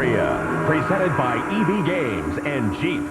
Gphoria, presented by EB Games and Jeep.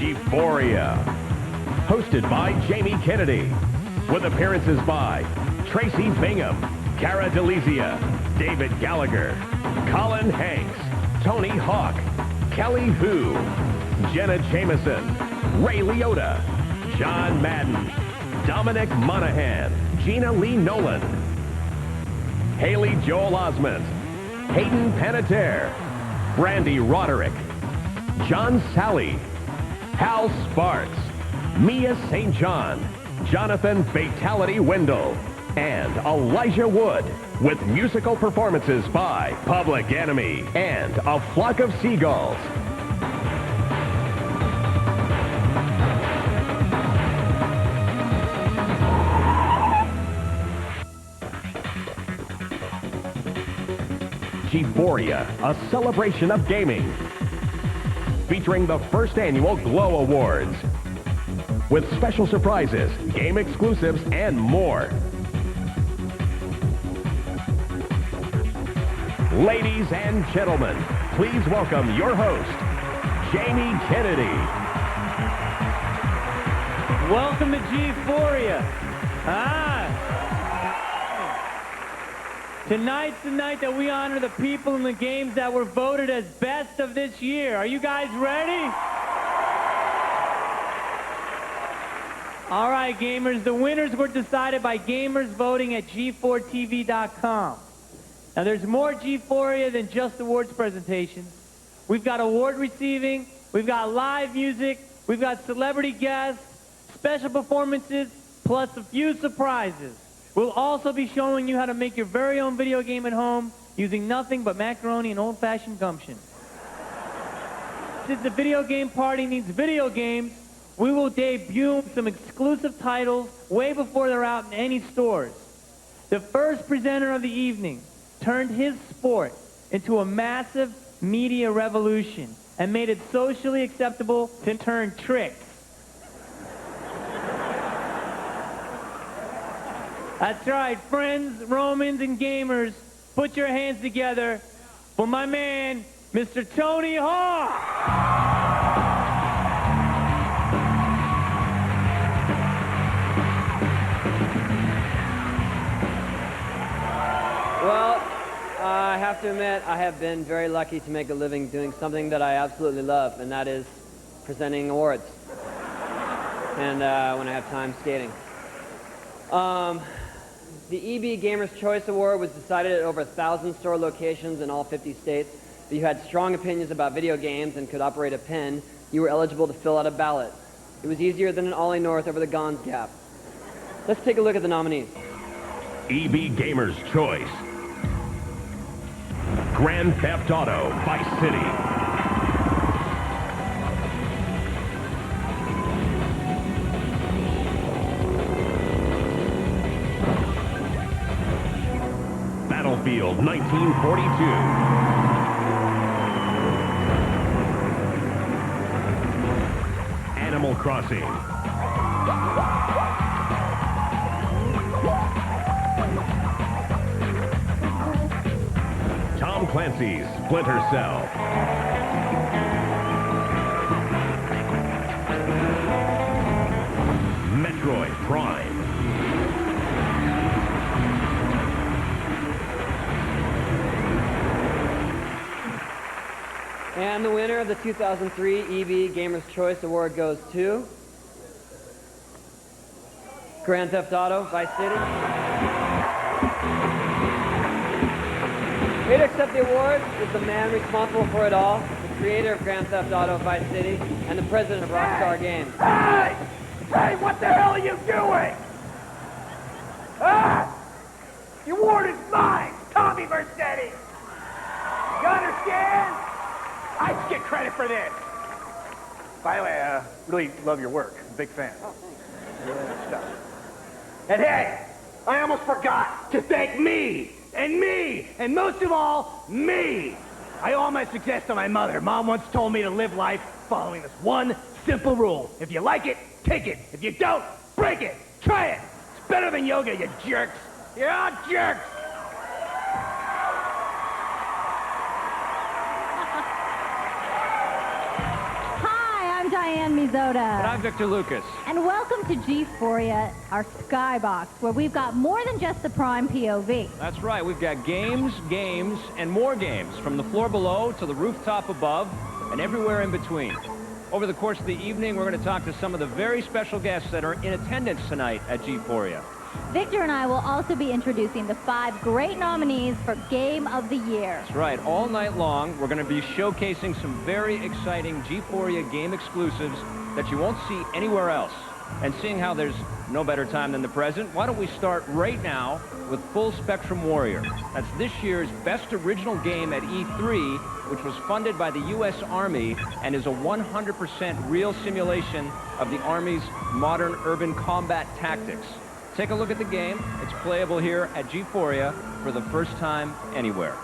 Gphoria, hosted by Jamie Kennedy, with appearances by Tracy Bingham, Cara DeLizia, David Gallagher, Colin Hanks, Tony Hawk, Kelly Hu, Jenna Jameson, Ray Liotta, John Madden, Dominic Monaghan, Gina Lee Nolan, Haley Joel Osment, Hayden Panettiere, Brandy Roderick, John Sally, Hal Sparks, Mia St. John, Jonathan Fatality Wendell, and Elijah Wood, with musical performances by Public Enemy and A Flock of Seagulls. Gphoria, a celebration of gaming, featuring the first annual Glow Awards, with special surprises, game exclusives, and more. Ladies and gentlemen, please welcome your host, Jamie Kennedy. Welcome to Gphoria. Tonight's the night that we honor the people and the games that were voted as best of this year. Are you guys ready? All right, gamers, the winners were decided by gamers voting at G4TV.com. Now, there's more Gphoria than just awards presentations. We've got award receiving, we've got live music, we've got celebrity guests, special performances, plus a few surprises. We'll also be showing you how to make your very own video game at home using nothing but macaroni and old-fashioned gumption. Since the video game party needs video games, we will debut some exclusive titles way before they're out in any stores. The first presenter of the evening turned his sport into a massive media revolution and made it socially acceptable to turn tricks. That's right, friends, Romans, and gamers, put your hands together for my man, Mr. Tony Hawk. Well, I have to admit, I have been very lucky to make a living doing something that I absolutely love, and that is presenting awards. And when I have time, skating. The EB Gamers' Choice Award was decided at over 1,000 store locations in all 50 states. If you had strong opinions about video games and could operate a pen, you were eligible to fill out a ballot. It was easier than an Ollie North over the Gons Gap. Let's take a look at the nominees. EB Gamers' Choice. Grand Theft Auto Vice City. Battlefield 1942. Animal Crossing. Tom Clancy's Splinter Cell. Metroid Prime. And the winner of the 2003 EB Gamers' Choice Award goes to Grand Theft Auto Vice City. Here to accept the award is the man responsible for it all, the creator of Grand Theft Auto Vice City, and the president of Rockstar Games. Hey, what the hell are you doing? Ah! Your award is mine, Tommy Mercedes. You understand? I should get credit for this. By the way, I really love your work. I'm a big fan. Oh, thanks. Yeah, stuff. And hey, I almost forgot to thank me, and most of all, me. I owe all my success to my mother. Mom once told me to live life following this one simple rule. If you like it, take it. If you don't, break it. Try it. It's better than yoga, you jerks. You're all jerks. Hi, I'm Diane Mizota. And I'm Victor Lucas. And welcome to Gphoria, our skybox, where we've got more than just the prime POV. That's right. We've got games, and more games, from the floor below to the rooftop above and everywhere in between. Over the course of the evening, we're going to talk to some of the very special guests that are in attendance tonight at Gphoria. Victor and I will also be introducing the 5 great nominees for Game of the Year. That's right. All night long, we're going to be showcasing some very exciting Gphoria game exclusives that you won't see anywhere else. And seeing how there's no better time than the present, why don't we start right now with Full Spectrum Warrior. That's this year's best original game at E3, which was funded by the U.S. Army and is a 100% real simulation of the Army's modern urban combat tactics. Take a look at the game. It's playable here at Gphoria for the first time anywhere.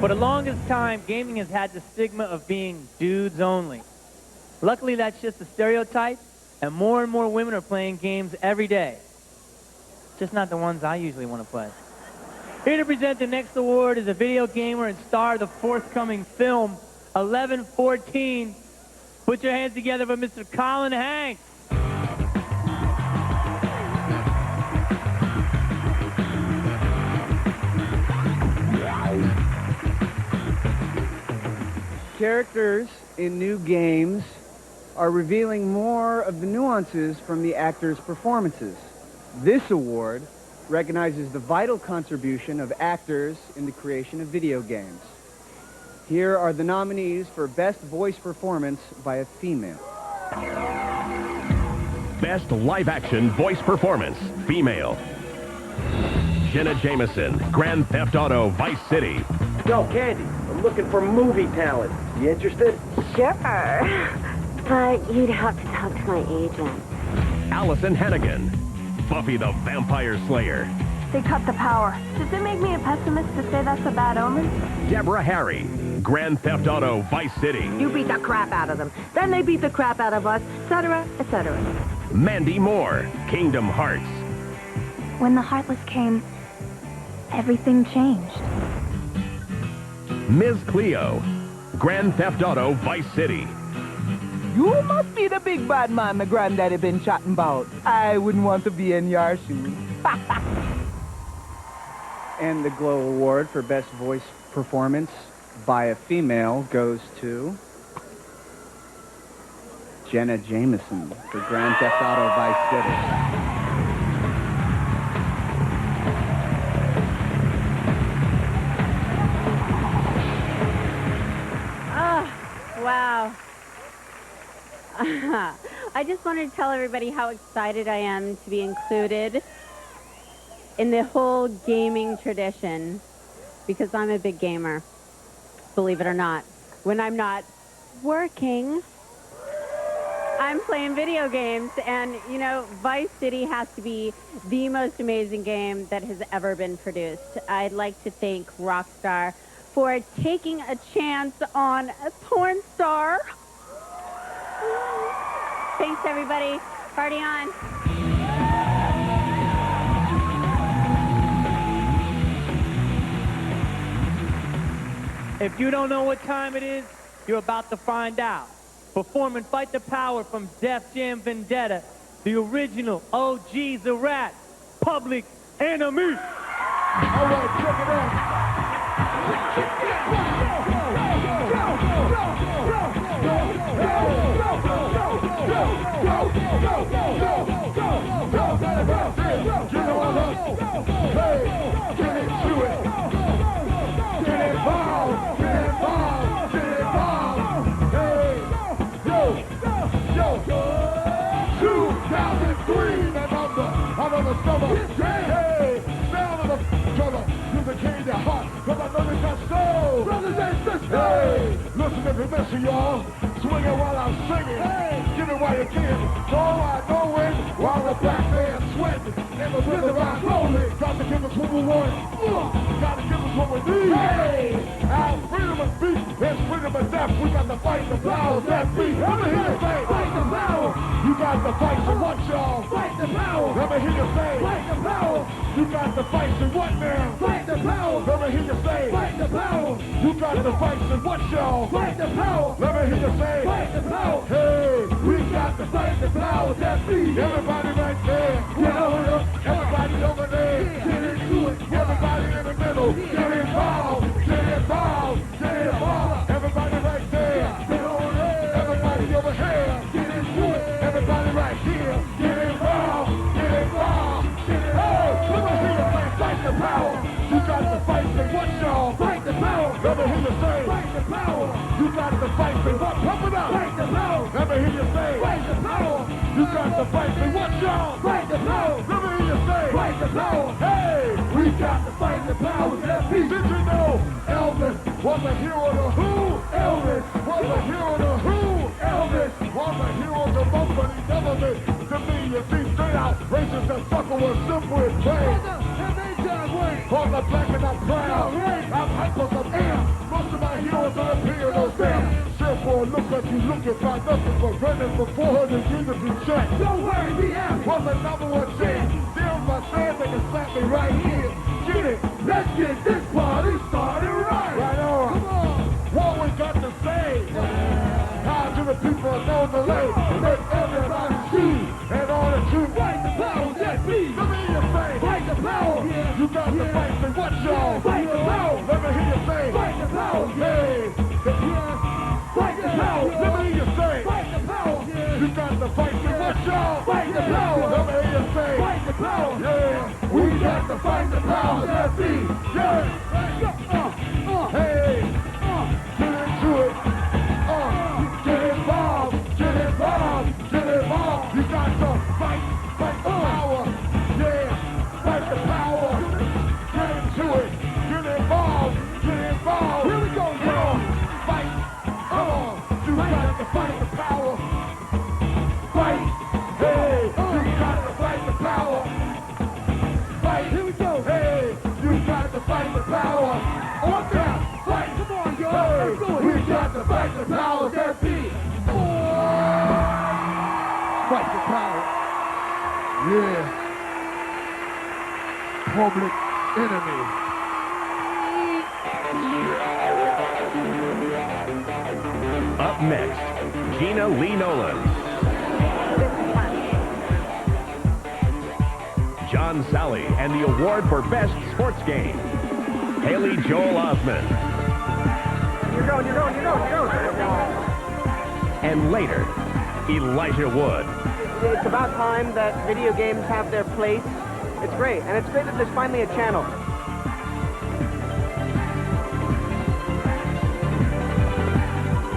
For the longest time, gaming has had the stigma of being dudes only. Luckily, that's just a stereotype, and more women are playing games every day. Just not the ones I usually want to play. Here to present the next award is a video gamer and star of the forthcoming film, 1114. Put your hands together for Mr. Colin Hanks. Characters in new games are revealing more of the nuances from the actors' performances. This award recognizes the vital contribution of actors in the creation of video games. Here are the nominees for Best Voice Performance by a Female. Best live-action voice performance, female. Jenna Jameson, Grand Theft Auto Vice City. Yo, Candy, I'm looking for movie talent. You interested? Sure, but you'd have to talk to my agent. Allison Hannigan, Buffy the Vampire Slayer. They cut the power. Does it make me a pessimist to say that's a bad omen? Deborah Harry, Grand Theft Auto Vice City. You beat the crap out of them. Then they beat the crap out of us, etc., etc. Mandy Moore, Kingdom Hearts. When the Heartless came, everything changed. Ms. Cleo, Grand Theft Auto Vice City. You must be the big bad man my granddaddy been chatting about. I wouldn't want to be in your shoes. And the Glow Award for Best Voice Performance by a Female goes to Jenna Jameson for Grand Theft Auto Vice City. Wow. I just wanted to tell everybody how excited I am to be included in the whole gaming tradition, because I'm a big gamer, believe it or not. When I'm not working, I'm playing video games, and, you know, Vice City has to be the most amazing game that has ever been produced. I'd like to thank Rockstar for taking a chance on a porn star. Thanks, everybody. Party on. If you don't know what time it is, you're about to find out. Performing Fight the Power from Def Jam Vendetta, the original OGs of rap, Public Enemy. All right, check it out. Hey, sound of the brother, you the king of the heart, cause I know they got soul. Brothers and sisters, hey, listen if you listen, y'all. Swing it while I'm singing, hey, get it while you can. Go I know it, while the black man sweating, and the rhythm I'm rolling. Got to give us what we want, got to give us what we need. Hey, our freedom of speech, there's freedom of death. We got to fight the power that beat. Let me hear you say, fight the power. You got to fight for what, y'all? Fight the power. Let me hear you say, fight the power. You got to fight for what now? Fight the power. Let me hear you say, fight the power. You got to fight for what, y'all? Fight the power. Let me hear you say, fight the power. Hey, we got to fight the power that beat. Everybody right there, get on up. Everybody over there, get into it. Everybody in the middle, get involved. Get involved. Get involved. Everybody right there, get on up. Everybody over here, get into it. Everybody right here, get involved. Get involved. Hey, let me hear you say, fight the power. You got to fight for what, y'all? Fight the power. Let me hear you say, fight the power. You got to fight for what? Pump it up. Fight the power. Let me hear you say, fight the power. You got to fight for what, y'all? Fight the power. Let me hear you say, fight the power. Hey, we got to fight the power that beat. Did you know Elvis was a hero to who? Elvis was a hero to who? Elvis was a hero to both, but he never meant to me. You see, straight out, racist and sucker was simple and plain. On the black and I'm proud. I'm hyper some air. Most of my heroes are appearing on stamp. Therefore, look like you looking for nothing but running for 400 years to be checked. Don't worry, me out. Was the number one thing. Still my fans, they can slap me right here. Get it. Let's get this party started right. Right on. Come on. What we got to say? How do the people know the lay? Make everybody see and all the truth. Fight the power that beat. Let me hear you say, fight the power. You got to fight for what, y'all? Fight the power. Let me hear you say, fight the power. Hey, fight the power. Let me hear you say, fight the power. You got to fight for what, y'all? Fight the power. Let me hear you say, fight the power. Yeah, we got to fight the power that beat. Yeah. Hey, get into it. Get involved. Get involved. Get involved. You got to fight the power. Yeah, fight the power. Get into it. Get involved. Get involved. Here we go. Come on. Fight. Come on. You got to fight the power. Fight. Hey, you got to fight the power. Fight. Here we go. Hey, you got to fight the power. On down. Fight. Come on, y'all. Hey, we got to fight the power that beat. Fight the power. Yeah. Public Enemy. Up next, Gina Lee Nolan. John Sally and the award for Best Sports Game. Haley Joel Osment. You're going. And later, Elijah Wood. It's about time that video games have their place. It's great, and it's great that there's finally a channel.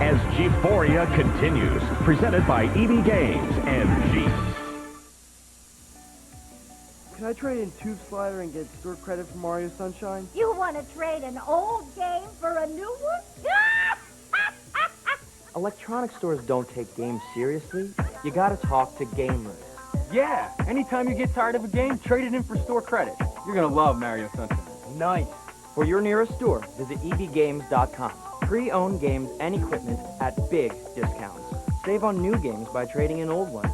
As Gphoria continues, presented by EB Games and G. Can I trade in Tube Slider and get store credit for Mario Sunshine? You want to trade an old game for a new one? Electronic stores don't take games seriously. You gotta talk to gamers. Yeah, anytime you get tired of a game, trade it in for store credit. You're gonna love Mario Sunshine. Nice. For your nearest store, visit ebgames.com. Pre-owned games and equipment at big discounts. Save on new games by trading in old ones.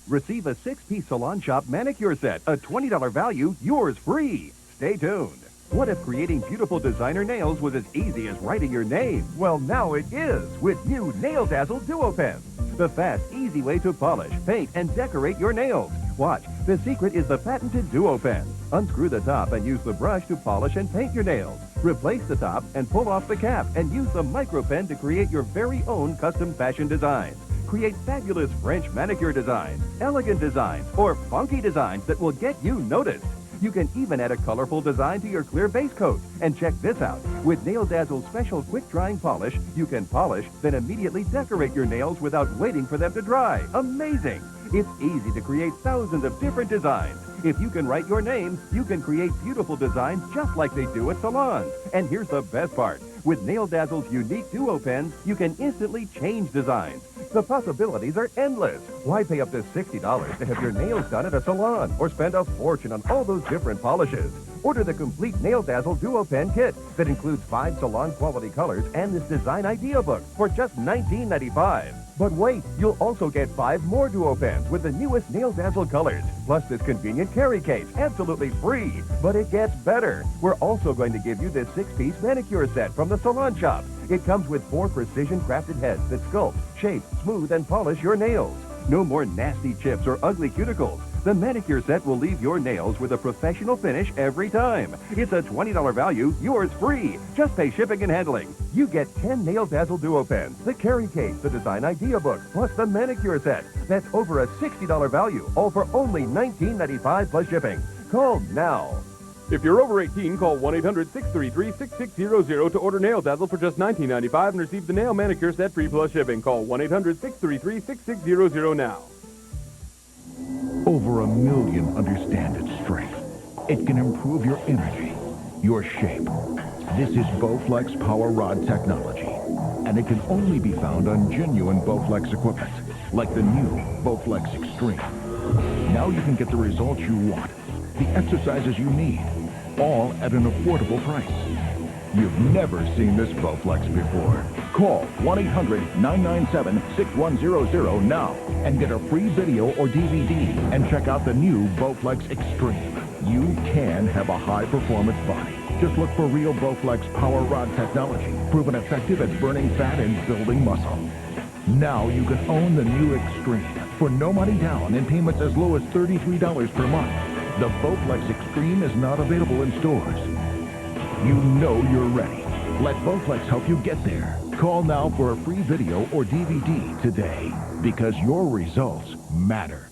Receive a 6-piece Salon Shop manicure set, a $20 value, yours free. Stay tuned. What if creating beautiful designer nails was as easy as writing your name? Well, now it is with new Nail Dazzle Duo Pens. The fast, easy way to polish, paint, and decorate your nails. Watch, the secret is the patented Duo Pen. Unscrew the top and use the brush to polish and paint your nails. Replace the top and pull off the cap and use the micro pen to create your very own custom fashion designs. Create fabulous French manicure designs, elegant designs, or funky designs that will get you noticed. You can even add a colorful design to your clear base coat. And check this out. With Nail Dazzle's special quick-drying polish, you can polish, then immediately decorate your nails without waiting for them to dry. Amazing! It's easy to create thousands of different designs. If you can write your name, you can create beautiful designs just like they do at salons. And here's the best part. With Nail Dazzle's unique Duo Pens, you can instantly change designs. The possibilities are endless. Why pay up to $60 to have your nails done at a salon or spend a fortune on all those different polishes? Order the complete Nail Dazzle Duo Pen Kit that includes 5 salon-quality colors and this design idea book for just $19.95. But wait, you'll also get 5 more Duo Pens with the newest Nail Dazzle colors, plus this convenient carry case, absolutely free. But it gets better. We're also going to give you this 6-piece manicure set from the Salon Shop. It comes with 4 precision-crafted heads that sculpt, shape, smooth, and polish your nails. No more nasty chips or ugly cuticles. The manicure set will leave your nails with a professional finish every time. It's a $20 value, yours free. Just pay shipping and handling. You get 10 Nail Dazzle Duo Pens, the carry case, the design idea book, plus the manicure set. That's over a $60 value, all for only $19.95 plus shipping. Call now. If you're over 18, call 1-800-633-6600 to order Nail Dazzle for just $19.95 and receive the nail manicure set free plus shipping. Call 1-800-633-6600 now. Over 1 million understand its strength. It can improve your energy, your shape. This is Bowflex Power Rod technology, and it can only be found on genuine Bowflex equipment, like the new Bowflex Extreme. Now you can get the results you want, the exercises you need, all at an affordable price. You've never seen this Bowflex before. Call 1-800-997-6100 now and get a free video or DVD and check out the new Bowflex Extreme. You can have a high-performance body. Just look for real Bowflex Power Rod technology, proven effective at burning fat and building muscle. Now you can own the new Extreme for no money down and payments as low as $33 per month. The Bowflex Extreme is not available in stores. You know you're ready. Let Bowflex help you get there. Call now for a free video or DVD today, because your results matter.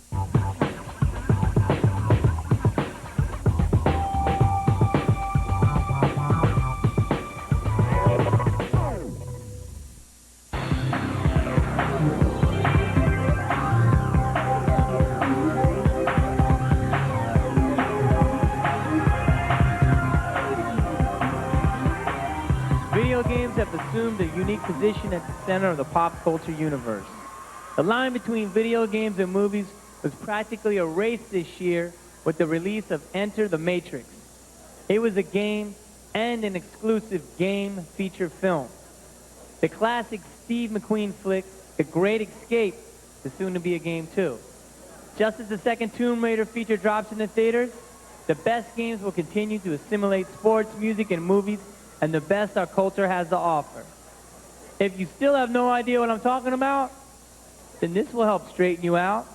Video games have assumed a unique position at the center of the pop culture universe. The line between video games and movies was practically erased this year with the release of Enter the Matrix. It was a game and an exclusive game feature film. The classic Steve McQueen flick, The Great Escape, is soon to be a game too. Just as the second Tomb Raider feature drops in the theaters, the best games will continue to assimilate sports, music, and movies, and the best our culture has to offer. If you still have no idea what I'm talking about, then this will help straighten you out.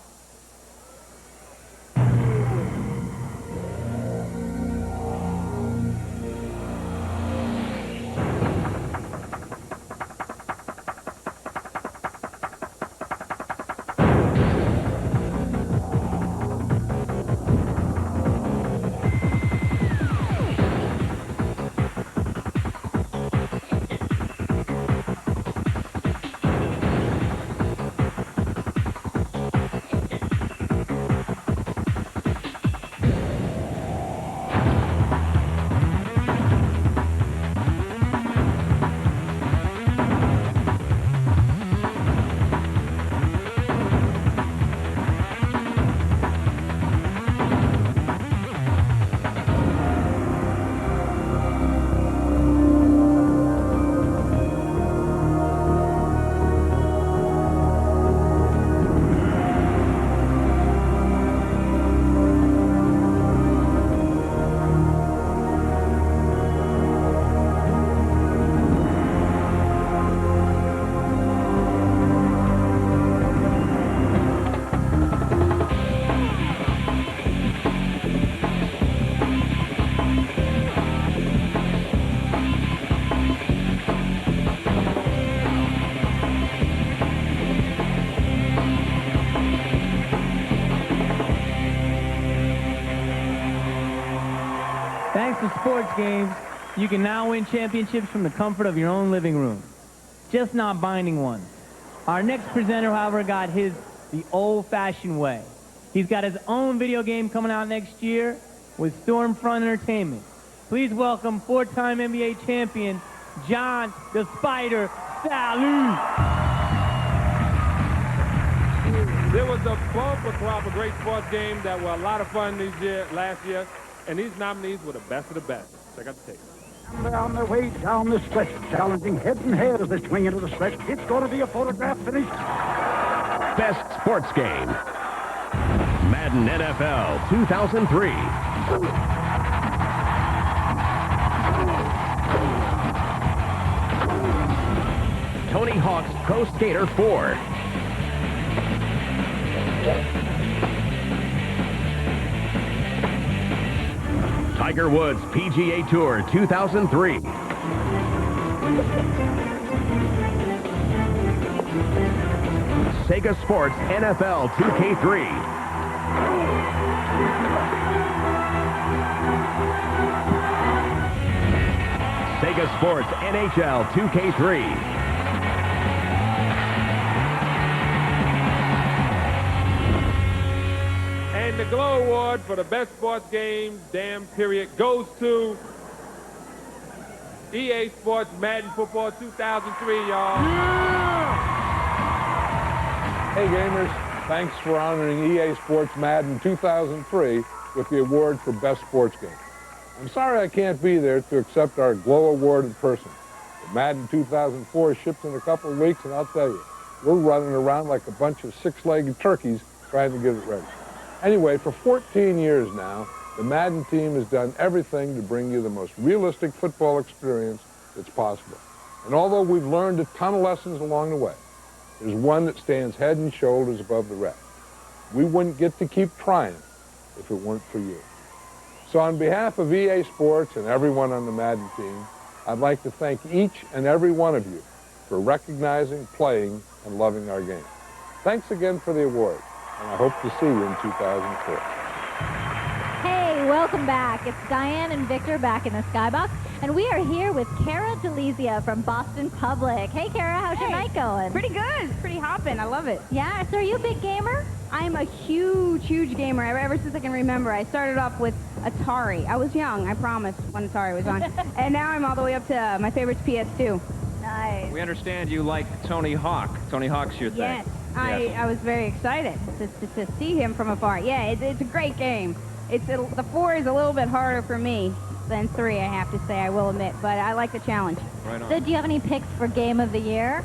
sports games, you can now win championships from the comfort of your own living room. Just not binding ones. Our next presenter, however, got his the old-fashioned way. He's got his own video game coming out next year with Stormfront Entertainment. Please welcome four-time NBA champion, John the Spider Salute. There was a bumper crop of great sports games that were a lot of fun last year, and these nominees were the best of the best. Check out the tape. And they're on their way down the stretch, challenging head and head as they swing into the stretch. It's going to be a photograph finish. Best sports game. Madden NFL 2003. Tony Hawk's Pro Skater 4. Tiger Woods PGA Tour 2003. Sega Sports NFL 2K3. Sega Sports NHL 2K3. And the Glow Award for the best sports game, damn period, goes to EA Sports Madden Football 2003, y'all. Hey gamers, thanks for honoring EA Sports Madden 2003 with the award for best sports game. I'm sorry I can't be there to accept our Glow Award in person. The Madden 2004 ships in a couple of weeks, and I'll tell you, we're running around like a bunch of six-legged turkeys trying to get it ready. Anyway, for 14 years now, the Madden team has done everything to bring you the most realistic football experience that's possible. And although we've learned a ton of lessons along the way, there's one that stands head and shoulders above the rest. We wouldn't get to keep trying if it weren't for you. So on behalf of EA Sports and everyone on the Madden team, I'd like to thank each and every one of you for recognizing, playing, and loving our game. Thanks again for the award, and I hope to see you in 2004. Hey, welcome back. It's Diane and Victor back in the Skybox, and we are here with Kara Delizia from Boston Public. Hey, Kara, how's your night going? Pretty good. Pretty hopping. I love it. Yeah, so are you a big gamer? I'm a huge, huge gamer. Ever since I can remember. I started off with Atari. I was young, I promise, when Atari was on. And now I'm all the way up to my favorite's PS2. Nice. We understand you like Tony Hawk. Tony Hawk's your thing. Yes. I was very excited to see him from afar. Yeah, it's a great game. The 4 is a little bit harder for me than 3, I have to say, I will admit. But I like the challenge. Right on. So do you have any picks for Game of the Year?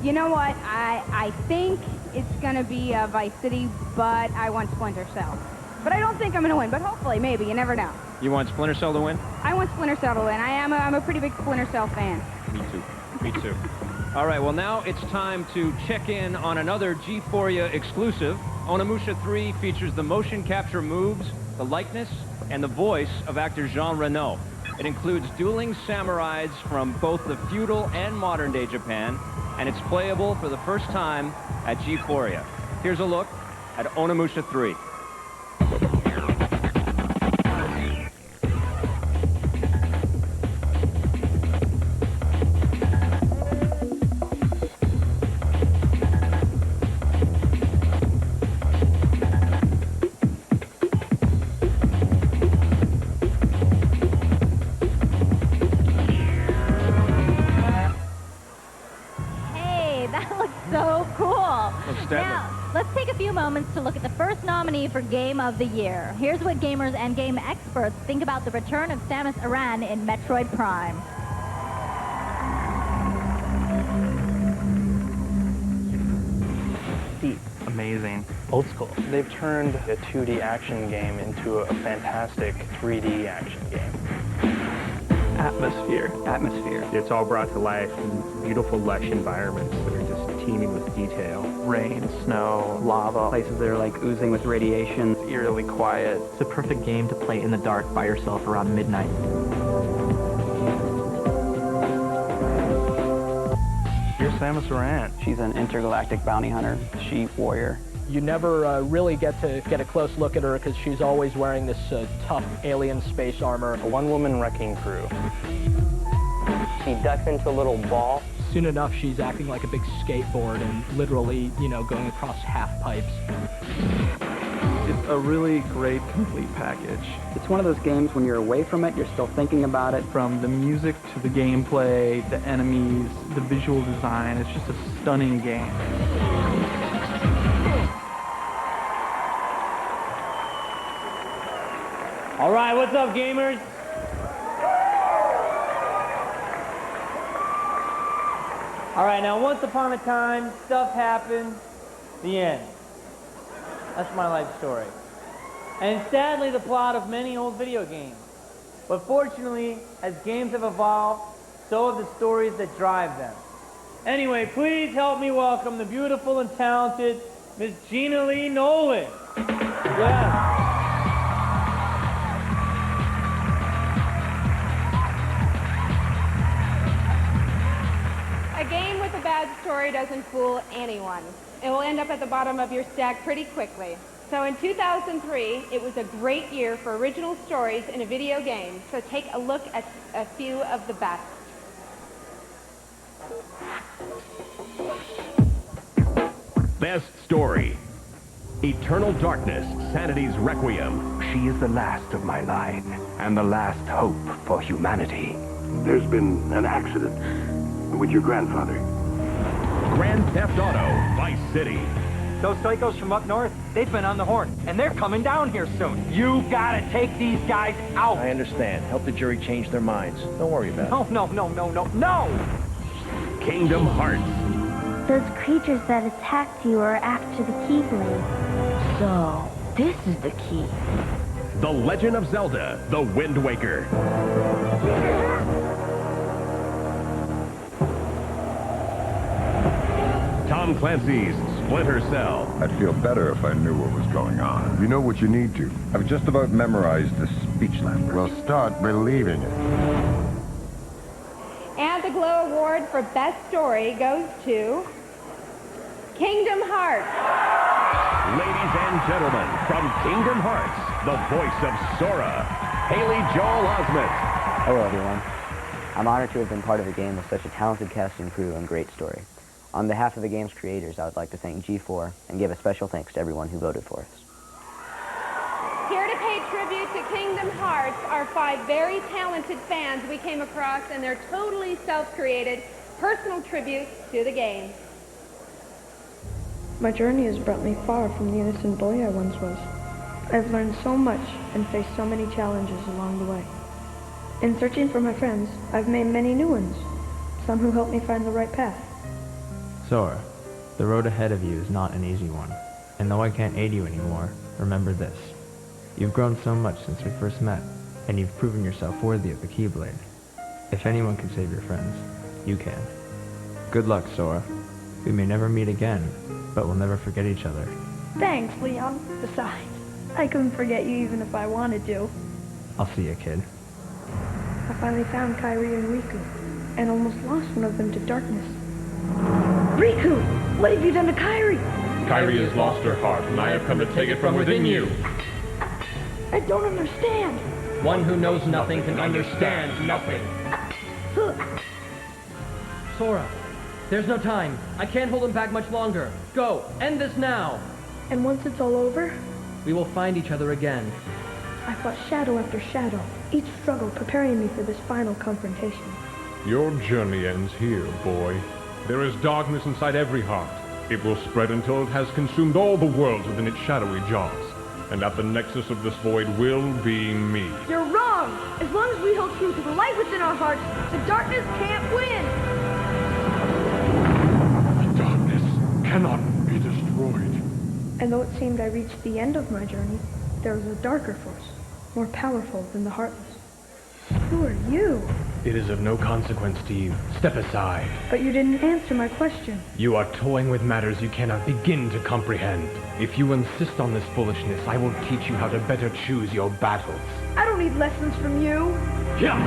You know what? I think it's going to be Vice City, but I want Splinter Cell. But I don't think I'm going to win, but hopefully, maybe. You never know. You want Splinter Cell to win? I want Splinter Cell to win. I'm a pretty big Splinter Cell fan. Me too. Me too. All right, well, now it's time to check in on another Gphoria exclusive. Onimusha 3 features the motion capture moves, the likeness, and the voice of actor Jean Reno. It includes dueling samurais from both the feudal and modern-day Japan, and it's playable for the first time at Gphoria. Here's a look at Onimusha 3. Now, let's take a few moments to look at the first nominee for Game of the Year. Here's what gamers and game experts think about the return of Samus Aran in Metroid Prime. Amazing. Old school. They've turned a 2D action game into a fantastic 3D action game. Atmosphere. It's all brought to life in beautiful, lush environments that are just teeming with detail. Rain, snow, lava. Places that are like oozing with radiation. Eerily quiet. It's a perfect game to play in the dark by yourself around midnight. Here's Samus Aran. She's an intergalactic bounty hunter, sheep warrior. You never really get a close look at her because she's always wearing this tough alien space armor. A one-woman wrecking crew. She ducks into a little ball. Soon enough, she's acting like a big skateboard and literally, going across half pipes. It's a really great, complete package. It's one of those games when you're away from it, you're still thinking about it. From the music to the gameplay, the enemies, the visual design, it's just a stunning game. All right, what's up, gamers? All right, now once upon a time, stuff happened, the end. That's my life story. And sadly, the plot of many old video games. But fortunately, as games have evolved, so have the stories that drive them. Anyway, please help me welcome the beautiful and talented Miss Gina Lee Nolan. Yeah. A game with a bad story doesn't fool anyone. It will end up at the bottom of your stack pretty quickly. So in 2003, it was a great year for original stories in a video game. So take a look at a few of the best. Best story. Eternal Darkness, Sanity's Requiem. She is the last of my line, and the last hope for humanity. There's been an accident with your grandfather. Grand Theft Auto, Vice City. Those psychos from up north, they've been on the horn, and they're coming down here soon. You gotta take these guys out. I understand. Help the jury change their minds. Don't worry about it. No! Kingdom Hearts. Those creatures that attacked you are after the Keyblade. So, this is the key. The Legend of Zelda, The Wind Waker. Tom Clancy's Splinter Cell. I'd feel better if I knew what was going on. You know what you need to. I've just about memorized the speech language. Well, start believing it. And the Glow Award for Best Story goes to Kingdom Hearts. Ladies and gentlemen, from Kingdom Hearts, the voice of Sora, Haley Joel Osment. Hello, everyone. I'm honored to have been part of a game with such a talented cast and crew and great story. On behalf of the game's creators, I would like to thank G4 and give a special thanks to everyone who voted for us. Here to pay tribute to Kingdom Hearts are 5 very talented fans we came across and their totally self-created personal tribute to the game. My journey has brought me far from the innocent boy I once was. I've learned so much and faced so many challenges along the way. In searching for my friends, I've made many new ones, some who helped me find the right path. Sora, the road ahead of you is not an easy one, and though I can't aid you anymore, remember this. You've grown so much since we first met, and you've proven yourself worthy of the Keyblade. If anyone can save your friends, you can. Good luck, Sora. We may never meet again, but we'll never forget each other. Thanks, Leon. Besides, I couldn't forget you even if I wanted to. I'll see you, kid. I finally found Kairi and Riku, and almost lost one of them to darkness. Riku! What have you done to Kairi? Kairi has lost her heart, and I have come to take it from within you. I don't understand. One who knows nothing can understand nothing. Sora, there's no time. I can't hold him back much longer. Go, end this now. And once it's all over, we will find each other again. I fought shadow after shadow, each struggle preparing me for this final confrontation. Your journey ends here, boy. There is darkness inside every heart. It will spread until it has consumed all the worlds within its shadowy jaws. And at the nexus of this void will be me. You're wrong! As long as we hold true to the light within our hearts, the darkness can't win! The darkness cannot be destroyed. And though it seemed I reached the end of my journey, there was a darker force, more powerful than the Heartless. Who are you? It is of no consequence, Steve. Step aside. But you didn't answer my question. You are toying with matters you cannot begin to comprehend. If you insist on this foolishness, I will teach you how to better choose your battles. I don't need lessons from you. Yeah.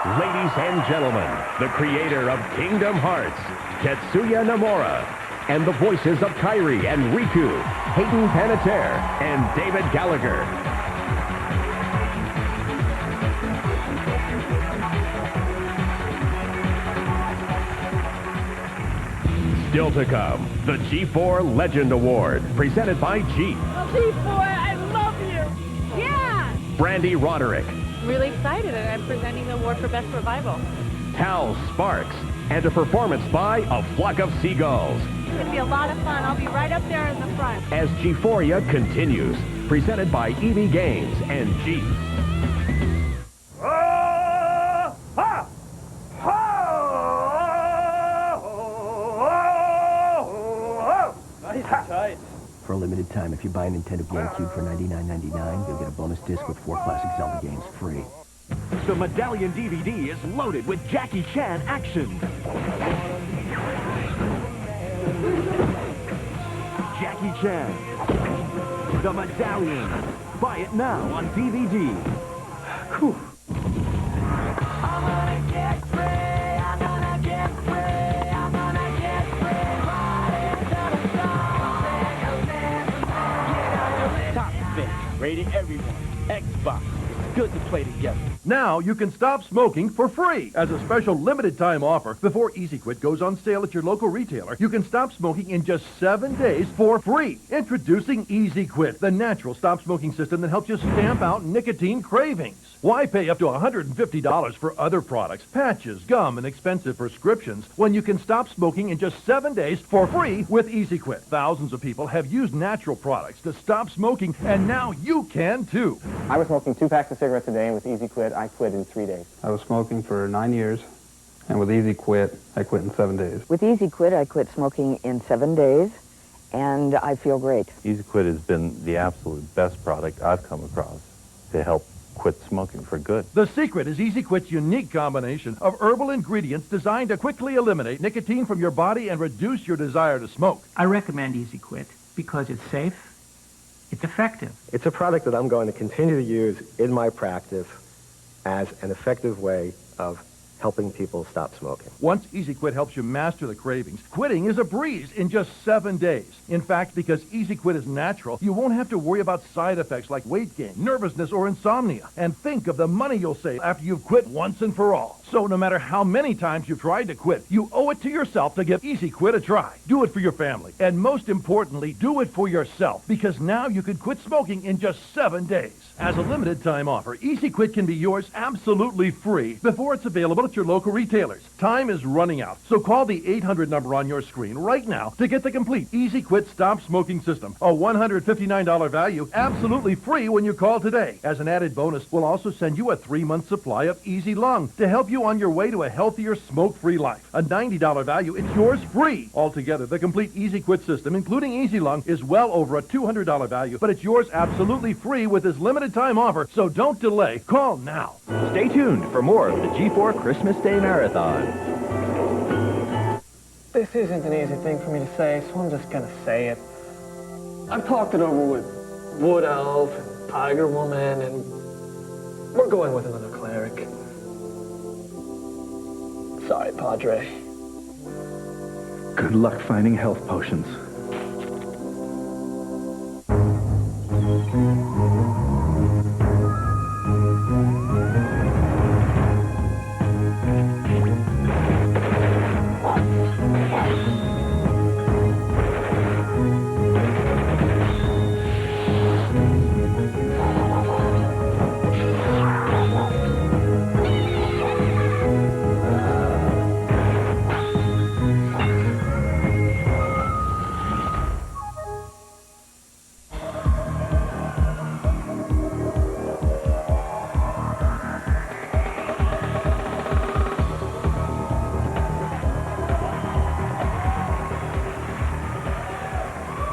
Ladies and gentlemen, the creator of Kingdom Hearts, Tetsuya Nomura, and the voices of Kairi and Riku, Hayden Panettiere and David Gallagher. Still to come, the G4 Legend Award, presented by G. G4, I love you! Yeah! Brandy Roderick, I'm really excited, and I'm presenting the award for Best Revival. Hal Sparks, and a performance by A Flock of Seagulls. It's going to be a lot of fun. I'll be right up there in the front. As Gphoria continues, presented by EB Games and G. For a limited time, if you buy a Nintendo GameCube for $99.99, you'll get a bonus disc with 4 classic Zelda games free. The Medallion DVD is loaded with Jackie Chan action. Jackie Chan, The Medallion. Buy it now on DVD. Whew. Rating everyone. Xbox. It's good to play together. Now you can stop smoking for free. As a special limited time offer, before Easy Quit goes on sale at your local retailer, you can stop smoking in just 7 days for free. Introducing Easy Quit, the natural stop smoking system that helps you stamp out nicotine cravings. Why pay up to $150 for other products, patches, gum, and expensive prescriptions when you can stop smoking in just 7 days for free with Easy Quit? Thousands of people have used natural products to stop smoking, and now you can too. I was smoking 2 packs of cigarettes a day, and with Easy Quit, I quit in 3 days. I was smoking for 9 years, and with Easy Quit, I quit in 7 days. With Easy Quit, I quit smoking in 7 days, and I feel great. Easy Quit has been the absolute best product I've come across to help quit smoking for good. The secret is Easy Quit's unique combination of herbal ingredients designed to quickly eliminate nicotine from your body and reduce your desire to smoke. I recommend Easy Quit because it's safe, it's effective. It's a product that I'm going to continue to use in my practice as an effective way of helping people stop smoking. Once Easy Quit helps you master the cravings, quitting is a breeze in just 7 days. In fact, because Easy Quit is natural, you won't have to worry about side effects like weight gain, nervousness, or insomnia. And think of the money you'll save after you've quit once and for all. So no matter how many times you've tried to quit, you owe it to yourself to give Easy Quit a try. Do it for your family. And most importantly, do it for yourself. Because now you can quit smoking in just 7 days. As a limited time offer, Easy Quit can be yours absolutely free before it's available at your local retailers. Time is running out, so call the 800 number on your screen right now to get the complete Easy Quit Stop Smoking System. A $159 value, absolutely free when you call today. As an added bonus, we'll also send you a 3-month supply of Easy Lung to help you on your way to a healthier, smoke-free life. A $90 value, it's yours free. Altogether, the complete Easy Quit system, including Easy Lung, is well over a $200 value, but it's yours absolutely free with this limited time offer, so don't delay. Call now. Stay tuned for more of the G4 Christmas Day Marathon. This isn't an easy thing for me to say, so I'm just gonna say it. I've talked it over with Wood Elf and Tiger Woman, and we're going with another cleric. Sorry, Padre. Good luck finding health potions.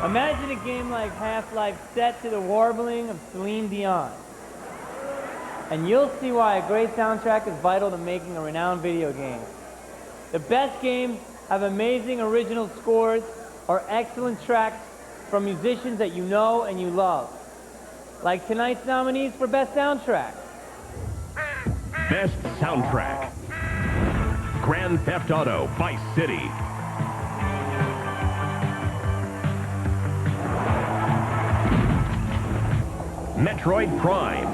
Imagine a game like Half-Life set to the warbling of Celine Dion. And you'll see why a great soundtrack is vital to making a renowned video game. The best games have amazing original scores or excellent tracks from musicians that you know and you love. Like tonight's nominees for Best Soundtrack. Best Soundtrack. Grand Theft Auto Vice City. Metroid Prime.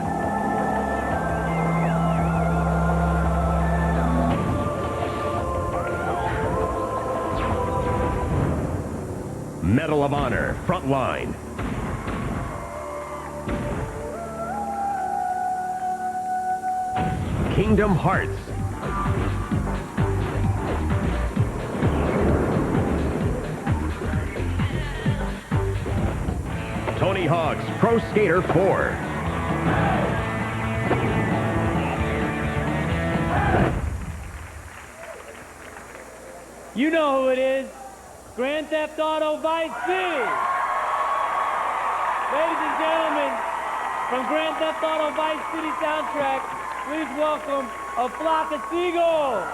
Medal of Honor Frontline. Kingdom Hearts. Tony Hawk's Pro Skater 4. You know who it is. Grand Theft Auto Vice City. Ladies and gentlemen, from Grand Theft Auto Vice City soundtrack, please welcome a flock of seagulls.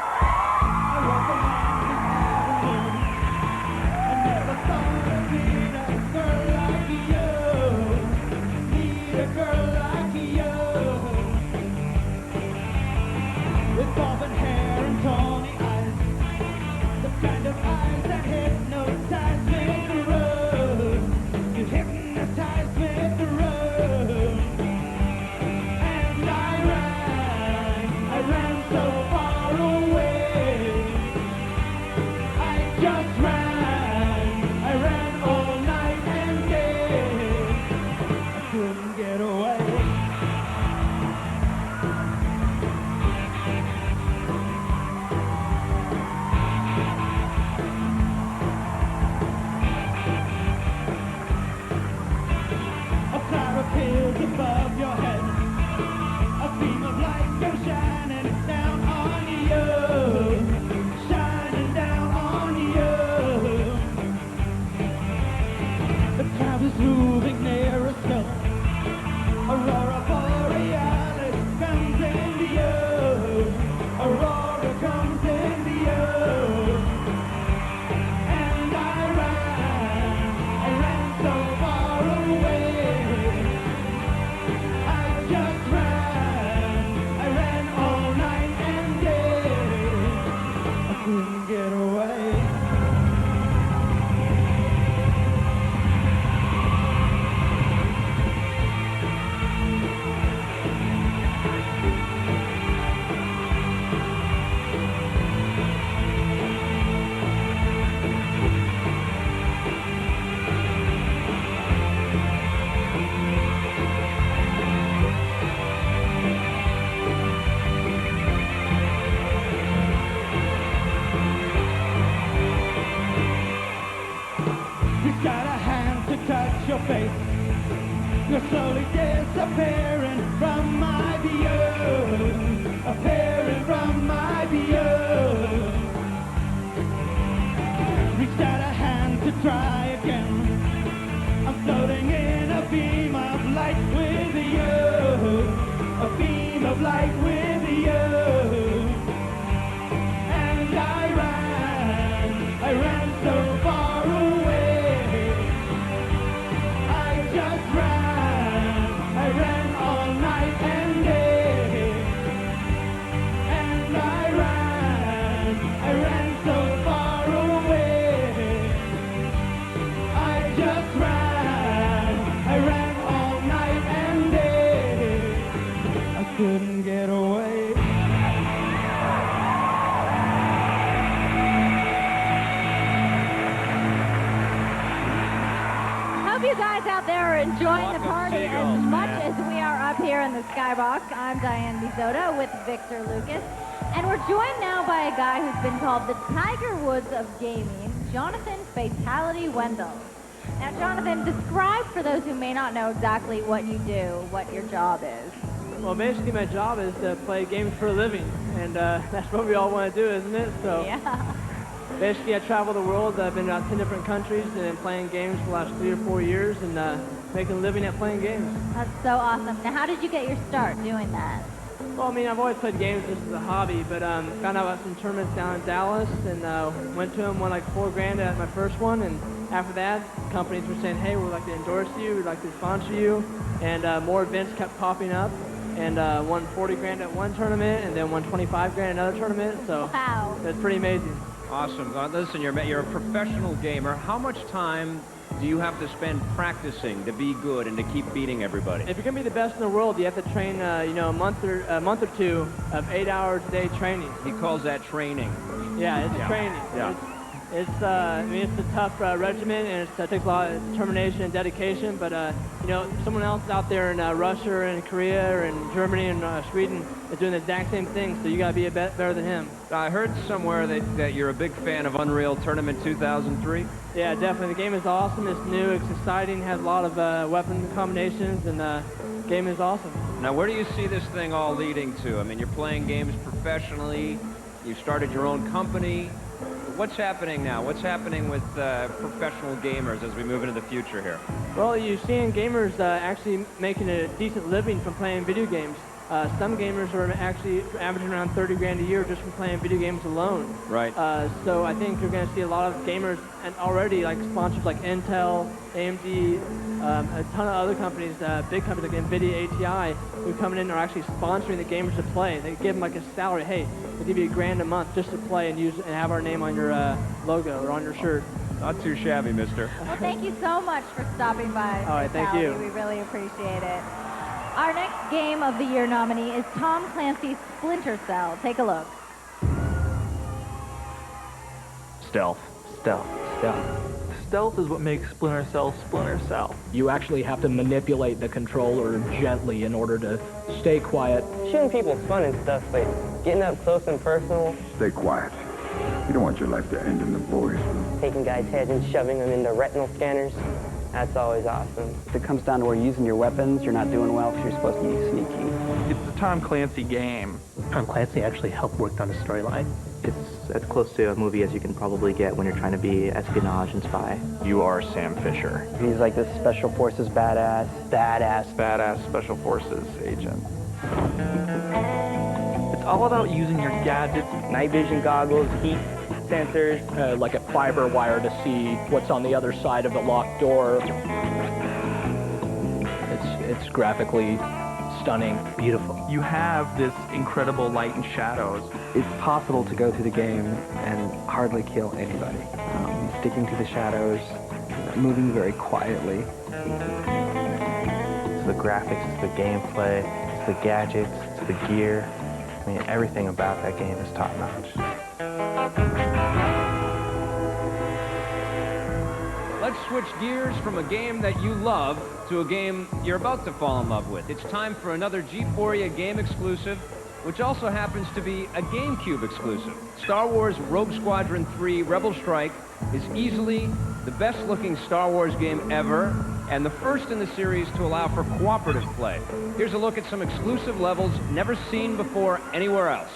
Moving near a snow, Aurora Borealis comes in the earth. Aurora comes in the earth. And I ran so far away. I just ran, I ran all night and day. I couldn't get away. Touch your face. You're slowly disappearing from my view. Appearing from my view. Reached out a hand to try again. I'm floating in a beam of light with you. A beam of light with you. And I ran so far away. I ran all night and day. And I ran so far away. I just ran all night and day. I couldn't get away. You guys out there are enjoying the party as much as we are up here in the skybox. I'm Diane Bizota with Victor Lucas, and we're joined now by a guy who's been called the Tiger Woods of gaming, Jonathan Fatality Wendell. Now, Jonathan, describe for those who may not know exactly what you do, what your job is. Well, basically my job is to play games for a living, and that's what we all want to do, isn't it? So. Yeah. Basically, I travel the world. I've been in about 10 different countries and been playing games for the last 3 or 4 years and making a living at playing games. That's so awesome. Now, how did you get your start doing that? Well, I mean, I've always played games just as a hobby, but found out about some tournaments down in Dallas and went to them, won like $4,000 at my first one, and after that, companies were saying, hey, we'd like to endorse you, we'd like to sponsor you, and more events kept popping up. and won 40 grand at one tournament, and then won 25 grand at another tournament. So wow, that's pretty amazing. Awesome. Listen, you're a professional gamer. How much time do you have to spend practicing to be good and to keep beating everybody? If you're gonna be the best in the world, you have to train, a month or two of 8 hours a day training. He calls that training. Yeah, it's training. Yeah. It's it's a tough regimen, and it takes a lot of determination and dedication. But someone else out there in Russia and Korea and Germany and Sweden is doing the exact same thing. So you gotta be better than him. I heard somewhere that you're a big fan of Unreal Tournament 2003. Yeah, definitely. The game is awesome. It's new. It's exciting. Has a lot of weapon combinations, and the game is awesome. Now, where do you see this thing all leading to? I mean, you're playing games professionally. You started your own company. What's happening now? What's happening with professional gamers as we move into the future here? Well, you're seeing gamers actually making a decent living from playing video games. Some gamers are actually averaging around 30 grand a year just from playing video games alone. Right. So I think you're going to see a lot of gamers, and already like sponsors like Intel, AMD, a ton of other companies, big companies like NVIDIA, ATI, who come in and are actually sponsoring the gamers to play. They give them like a salary. Hey, we'll give you $1,000 a month just to play and use and have our name on your logo or on your shirt. Not too shabby, mister. Well, thank you so much for stopping by. All right, thank you. We really appreciate it. Our next Game of the Year nominee is Tom Clancy's Splinter Cell. Take a look. Stealth. Stealth is what makes Splinter Cell Splinter Cell. You actually have to manipulate the controller gently in order to stay quiet. Shooting people is fun and stuff, but getting up close and personal. Stay quiet. You don't want your life to end in the boys' room. Taking guys' heads and shoving them into retinal scanners. That's always awesome. If it comes down to where you're using your weapons, you're not doing well because you're supposed to be sneaky. It's a Tom Clancy game. Tom Clancy actually helped work on the storyline. It's as close to a movie as you can probably get when you're trying to be espionage and spy. You are Sam Fisher. He's like this Special Forces badass Special Forces agent. It's all about using your gadgets. Night vision goggles, heat sensors. Like a fiber wire to see what's on the other side of the locked door. It's graphically stunning, beautiful. You have this incredible light and shadows. It's possible to go through the game and hardly kill anybody. Sticking to the shadows, moving very quietly. It's the graphics, it's the gameplay, it's the gadgets, it's the gear. I mean, everything about that game is top-notch. Let's switch gears from a game that you love to a game you're about to fall in love with. It's time for another Gphoria game exclusive, which also happens to be a GameCube exclusive. Star Wars Rogue Squadron 3 Rebel Strike is easily the best-looking Star Wars game ever, and the first in the series to allow for cooperative play. Here's a look at some exclusive levels never seen before anywhere else.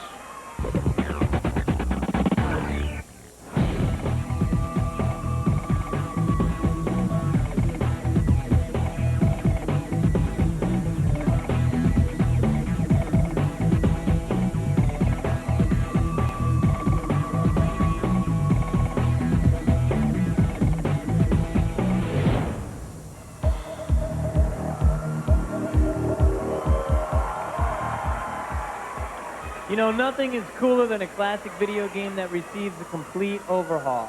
You know, nothing is cooler than a classic video game that receives a complete overhaul.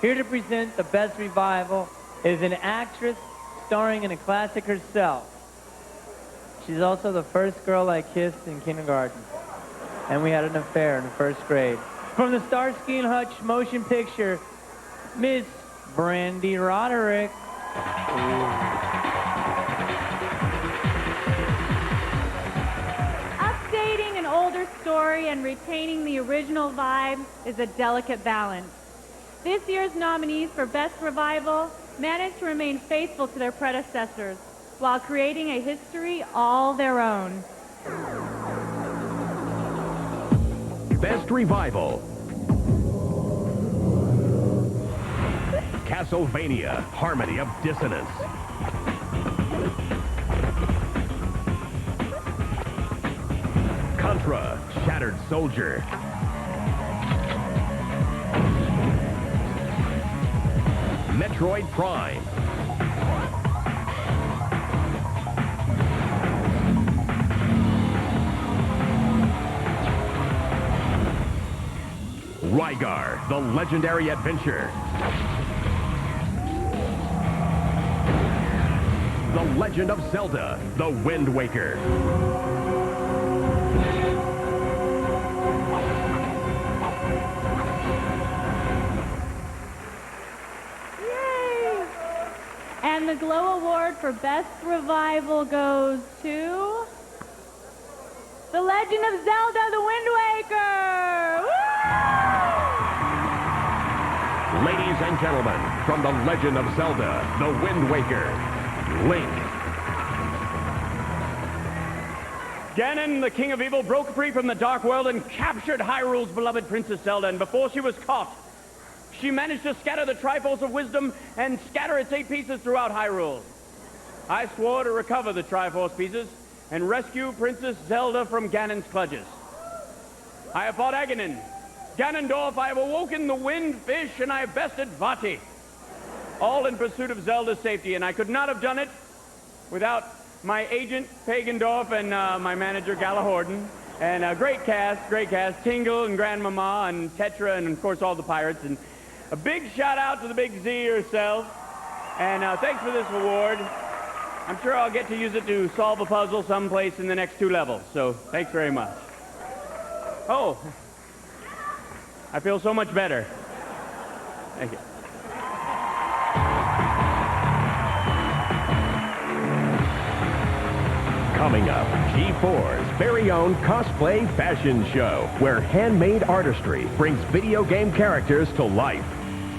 Here to present the best revival is an actress starring in a classic herself. She's also the first girl I kissed in kindergarten, and we had an affair in the first grade. From the Starsky and Hutch motion picture, Miss Brandy Roderick. Updating an older story and retaining the original vibe is a delicate balance. This year's nominees for Best Revival managed to remain faithful to their predecessors while creating a history all their own. Best Revival. Castlevania, Harmony of Dissonance. Contra, Shattered Soldier. Metroid Prime. Rygar, the legendary adventure. The Legend of Zelda, The Wind Waker. And the Glow Award for Best Revival goes to The Legend of Zelda, The Wind Waker! Woo! Ladies and gentlemen, from The Legend of Zelda, The Wind Waker, Link. Ganon, the King of Evil, broke free from the Dark World and captured Hyrule's beloved Princess Zelda, and before she was caught, she managed to scatter the Triforce of Wisdom and scatter its 8 pieces throughout Hyrule. I swore to recover the Triforce pieces and rescue Princess Zelda from Ganon's clutches. I have fought Aghanim, Ganondorf, I have awoken the wind, fish, and I have bested Vati. All in pursuit of Zelda's safety, and I could not have done it without my agent, Pagandorf, and my manager, Galahorton. And a great cast, Tingle and Grandmama and Tetra, and of course all the pirates. And a big shout out to the Big Z herself. And thanks for this award. I'm sure I'll get to use it to solve a puzzle someplace in the next 2 levels. So thanks very much. Oh, I feel so much better. Thank you. Coming up, G4's very own cosplay fashion show, where handmade artistry brings video game characters to life.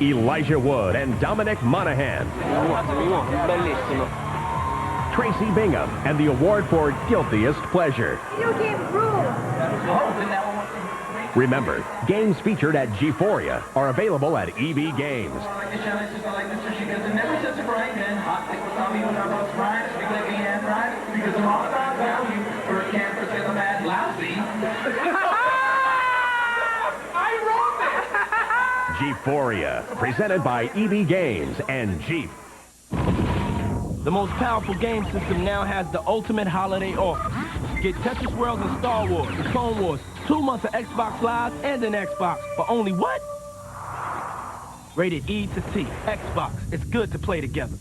Elijah Wood and Dominic Monaghan. Tracy Bingham and the award for Guiltiest Pleasure. Video game rules. Remember, games featured at Gphoria are available at EB Games. Gphoria, presented by EB Games and Jeep. The most powerful game system now has the ultimate holiday offer. Get Tetris World and Star Wars and Clone Wars, 2 months of Xbox Live and an Xbox for only what? Rated E to T. Xbox. It's good to play together.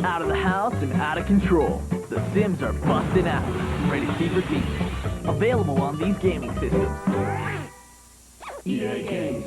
Out of the house and out of control. The Sims are busting out. Ready to see repeat. Available on these gaming systems. EA Games.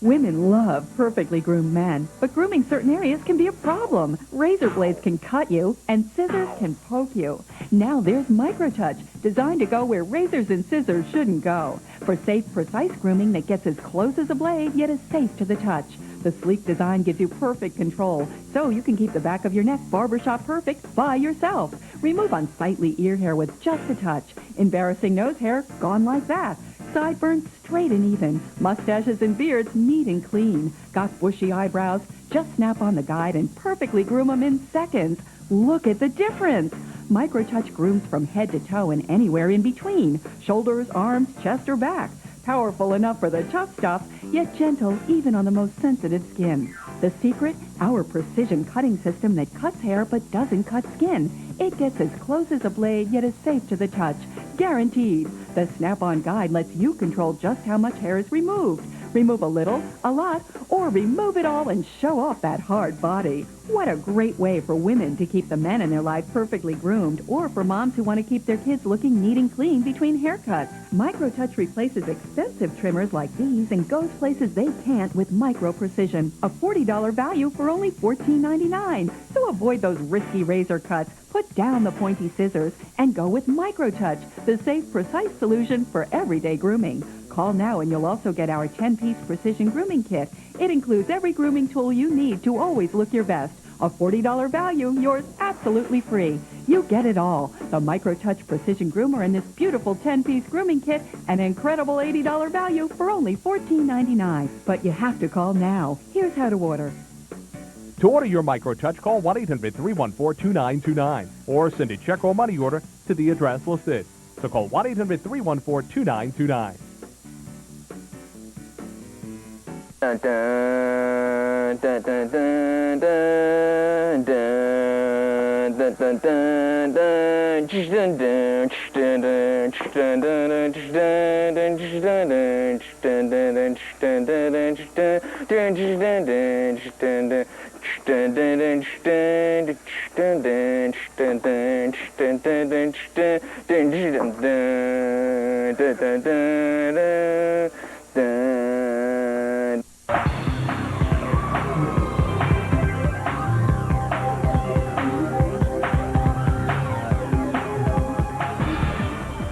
Women love perfectly groomed men, but grooming certain areas can be a problem. Razor blades can cut you, and scissors can poke you. Now there's Microtouch, designed to go where razors and scissors shouldn't go. For safe, precise grooming that gets as close as a blade, yet is safe to the touch. The sleek design gives you perfect control, so you can keep the back of your neck barbershop perfect by yourself. Remove unsightly ear hair with just a touch. Embarrassing nose hair, gone like that. Sideburns straight and even. Mustaches and beards neat and clean. Got bushy eyebrows? Just snap on the guide and perfectly groom them in seconds. Look at the difference. Microtouch grooms from head to toe and anywhere in between. Shoulders, arms, chest, or back. Powerful enough for the tough stuff, yet gentle even on the most sensitive skin. The secret? Our precision cutting system that cuts hair but doesn't cut skin. It gets as close as a blade, yet is safe to the touch. Guaranteed. The Snap-on Guide lets you control just how much hair is removed. Remove a little, a lot, or remove it all and show off that hard body. What a great way for women to keep the men in their life perfectly groomed, or for moms who want to keep their kids looking neat and clean between haircuts. Microtouch replaces expensive trimmers like these and goes places they can't with micro precision. A $40 value for only $14.99. So avoid those risky razor cuts. Put down the pointy scissors and go with Microtouch, the safe, precise solution for everyday grooming. Call now and you'll also get our 10-piece precision grooming kit. It includes every grooming tool you need to always look your best. A $40 value, yours absolutely free. You get it all. The Microtouch Precision Groomer and this beautiful 10-piece grooming kit, an incredible $80 value for only $14.99. But you have to call now. Here's how to order. To order your Microtouch, call 1-800-314-2929 or send a check or money order to the address listed. So call 1-800-314-2929. Dun, dun, dun, dun, dun, dun, dun, dun, dun, dun, dun, dun,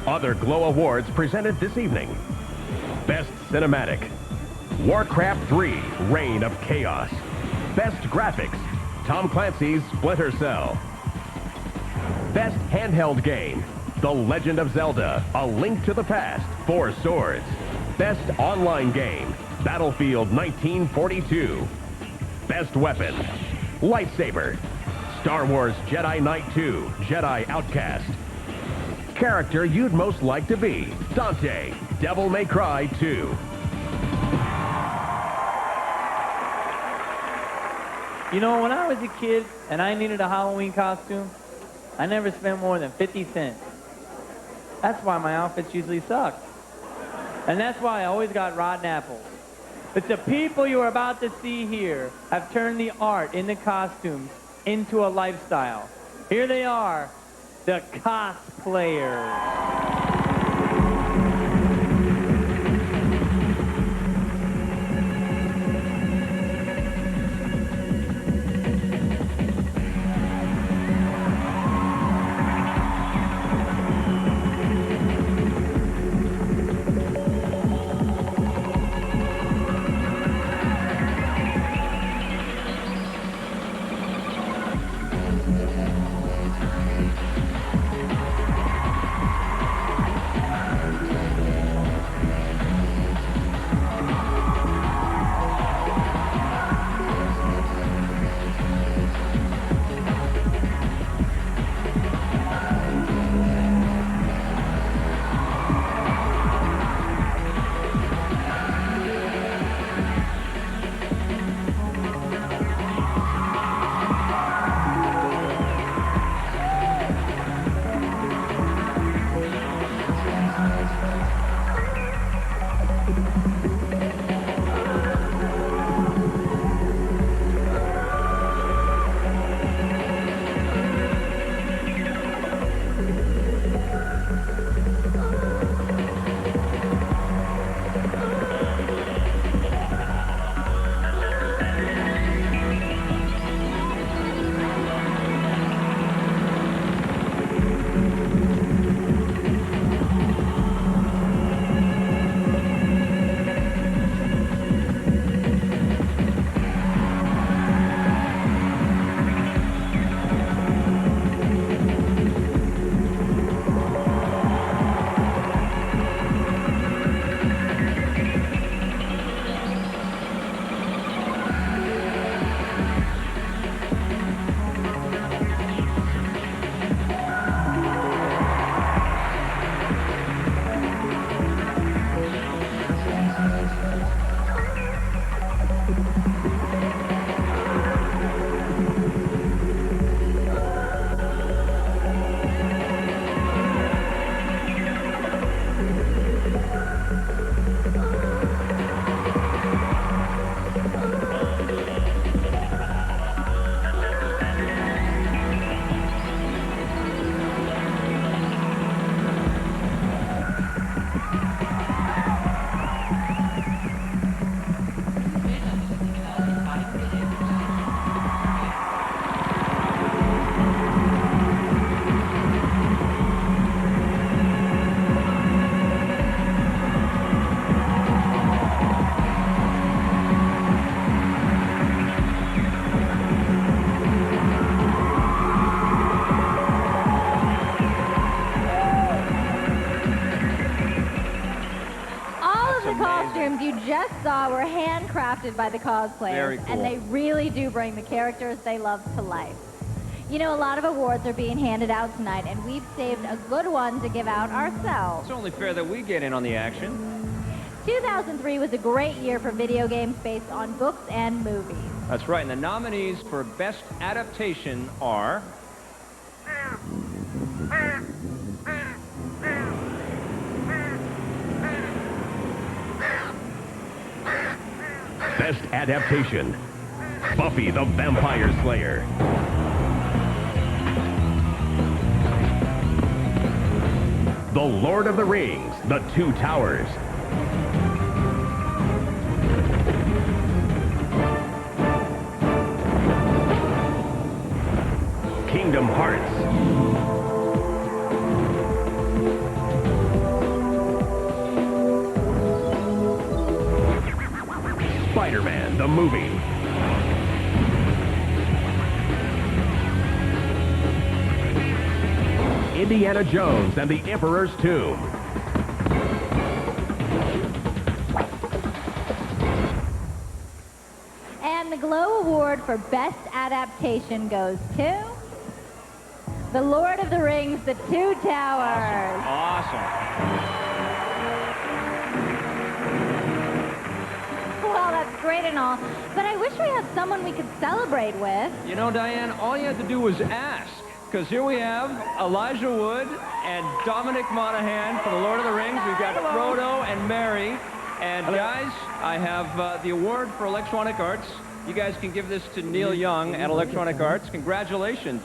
Other Glow Awards presented this evening. Best Cinematic, Warcraft 3, Reign of Chaos. Best Graphics, Tom Clancy's Splinter Cell. Best Handheld Game, The Legend of Zelda, A Link to the Past, 4 Swords. Best Online Game, Battlefield 1942. Best Weapon, Lightsaber, Star Wars Jedi Knight 2, Jedi Outcast. Character you'd most like to be, Dante, Devil May Cry 2. You know, when I was a kid and I needed a Halloween costume, I never spent more than 50 cents. That's why my outfits usually sucked. And that's why I always got rotten apples. But the people you are about to see here have turned the art in the costumes into a lifestyle. Here they are, the cosplayers. saw were handcrafted by the cosplayers. Very cool. And they really do bring the characters they love to life. You know, a lot of awards are being handed out tonight, and we've saved a good one to give out ourselves. It's only fair that we get in on the action. 2003 was a great year for video games based on books and movies. That's right, and the nominees for Best Adaptation are... Best Adaptation, Buffy the Vampire Slayer. The Lord of the Rings, The Two Towers. Kingdom Hearts. Spider-Man, the movie. Indiana Jones and the Emperor's Tomb. And the Glow Award for Best Adaptation goes to The Lord of the Rings, The Two Towers. Awesome. Well, that's great and all, but I wish we had someone we could celebrate with. You know, Diane, all you had to do was ask. Because here we have Elijah Wood and Dominic Monaghan for The Lord of the Rings. We've got Frodo and Merry. And guys, I have the award for Electronic Arts. You guys can give this to Neil Young at Electronic Arts. Congratulations.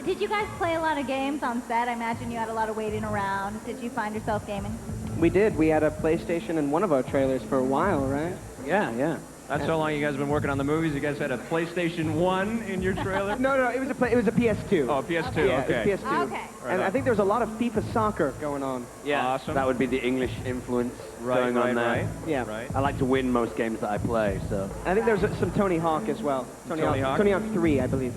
Did you guys play a lot of games on set? I imagine you had a lot of waiting around. Did you find yourself gaming? We did. We had a PlayStation in one of our trailers for a while, right? Yeah. That's how long you guys have been working on the movies? You guys had a PlayStation 1 in your trailer? No, it was a PS2. Oh, PS2, Yeah, okay. it was PS2. Okay. And I think there was a lot of FIFA soccer going on. Yeah, Awesome. that would be the English influence going on there. Right. Yeah. Right. I like to win most games that I play, so. I think there's some Tony Hawk as well. Tony Hawk? Tony Hawk 3, I believe.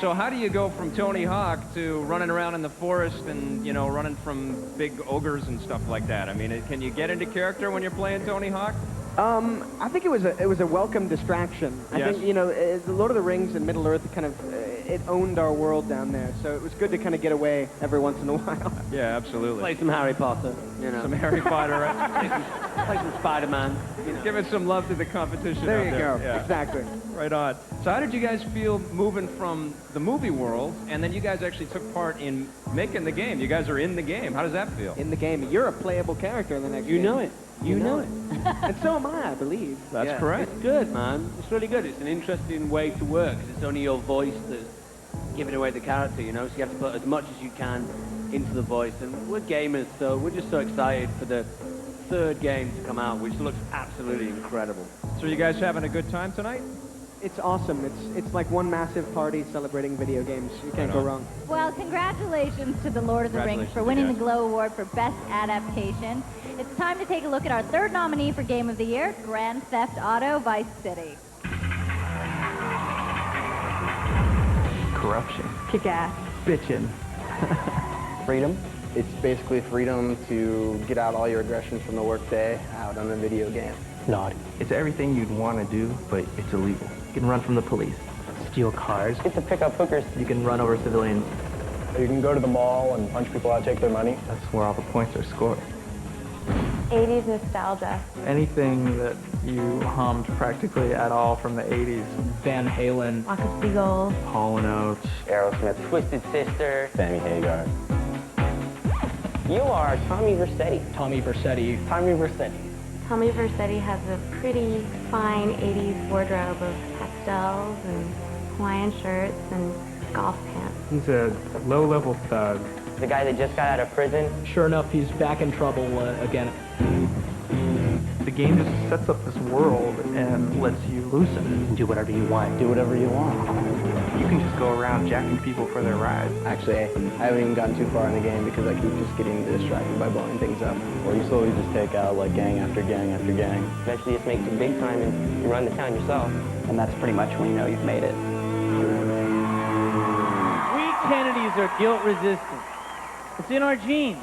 So how do you go from Tony Hawk to running around in the forest and, you know, running from big ogres and stuff like that? I mean, can you get into character when you're playing Tony Hawk? I think it was a welcome distraction. I think, you know, the Lord of the Rings and Middle-earth kind of, it owned our world down there. So it was good to kind of get away every once in a while. Yeah, absolutely. Play some Harry Potter, you know. Some Harry Potter, right? Play some Spider-Man. You know. Give it some love to the competition There out you there. go. Yeah. Exactly. Right on. So how did you guys feel moving from the movie world, and then you guys actually took part in making the game? You guys are in the game. How does that feel? In the game. You're a playable character in the next game. You know it. You know it. And so am I believe. That's correct. It's good, man. It's really good. It's an interesting way to work, 'cause it's only your voice that's giving away the character, you know, so you have to put as much as you can into the voice. And we're gamers, so we're just so excited for the third game to come out, which looks absolutely incredible. So you guys having a good time tonight? It's awesome. It's like one massive party celebrating video games. You can't go wrong. Well, congratulations to The Lord of the Rings for winning the Glow Award for Best Adaptation. It's time to take a look at our third nominee for Game of the Year, Grand Theft Auto Vice City. Corruption. Kick-ass. Bitchin'. Freedom. It's basically freedom to get out all your aggression from the workday out on a video game. Naughty. It's everything you'd want to do, but it's illegal. You can run from the police. Steal cars. Get to pick up hookers. You can run over civilians. You can go to the mall and punch people out, take their money. That's where all the points are scored. 80s nostalgia. Anything that you hummed practically at all from the 80s. Van Halen. Walk of Seagulls. Hall & Oates. Aerosmith. Twisted Sister. Sammy Hagar. You are Tommy Vercetti. Tommy Vercetti. Tommy Vercetti. Tommy Vercetti has a pretty fine 80s wardrobe of pastels and Hawaiian shirts and golf pants. He's a low-level thug. The guy that just got out of prison. Sure enough, he's back in trouble again. The game just sets up this world and lets you loosen. You can do whatever you want. Do whatever you want. You can just go around jacking people for their rides. Actually, I haven't even gotten too far in the game because I keep just getting distracted by blowing things up. Or you slowly just take out like gang after gang after gang. Eventually just make it big time and you run the town yourself. And that's pretty much when you know you've made it. We Kennedys are guilt resistant. It's in our genes.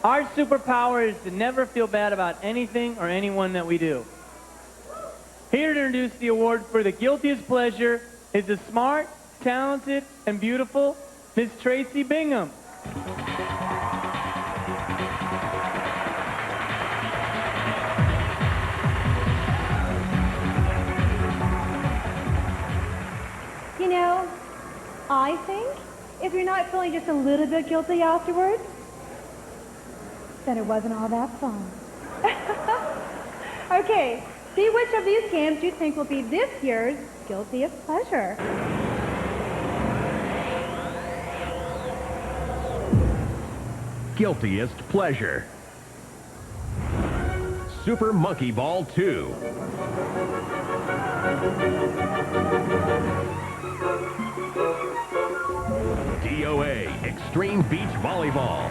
Our superpower is to never feel bad about anything or anyone that we do. Here to introduce the award for the guiltiest pleasure is the smart, talented, and beautiful Miss Tracy Bingham. You know, I think if you're not feeling just a little bit guilty afterwards, then it wasn't all that fun. Okay, see which of these games you think will be this year's guiltiest pleasure. Guiltiest pleasure. Super Monkey Ball 2. DOA Extreme Beach Volleyball.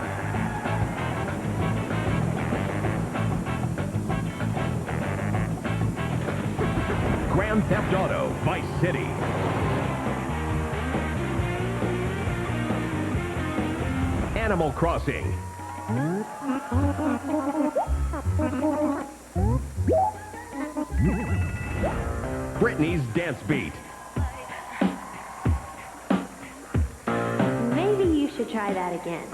Grand Theft Auto Vice City. Animal Crossing. Britney's Dance Beat. Maybe you should try that again.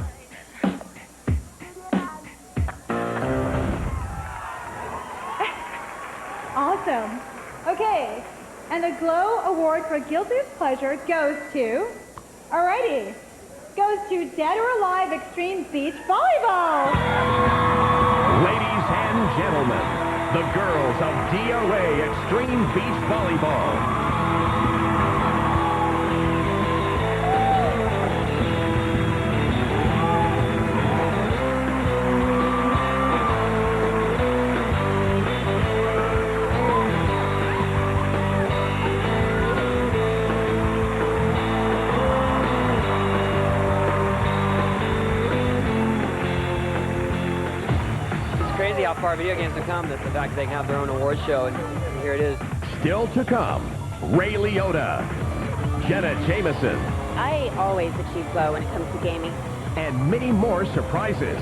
Awesome. Okay, and the Glow Award for guiltiest pleasure goes to, alrighty, goes to Dead or Alive Extreme Beach Volleyball. Ladies and gentlemen, the girls of DOA Extreme Beach Volleyball. Crazy how far video games have come, that the fact they can have their own award show, and here it is. Still to come, Ray Liotta, Jenna Jameson, I always achieve glow when it comes to gaming. and many more surprises.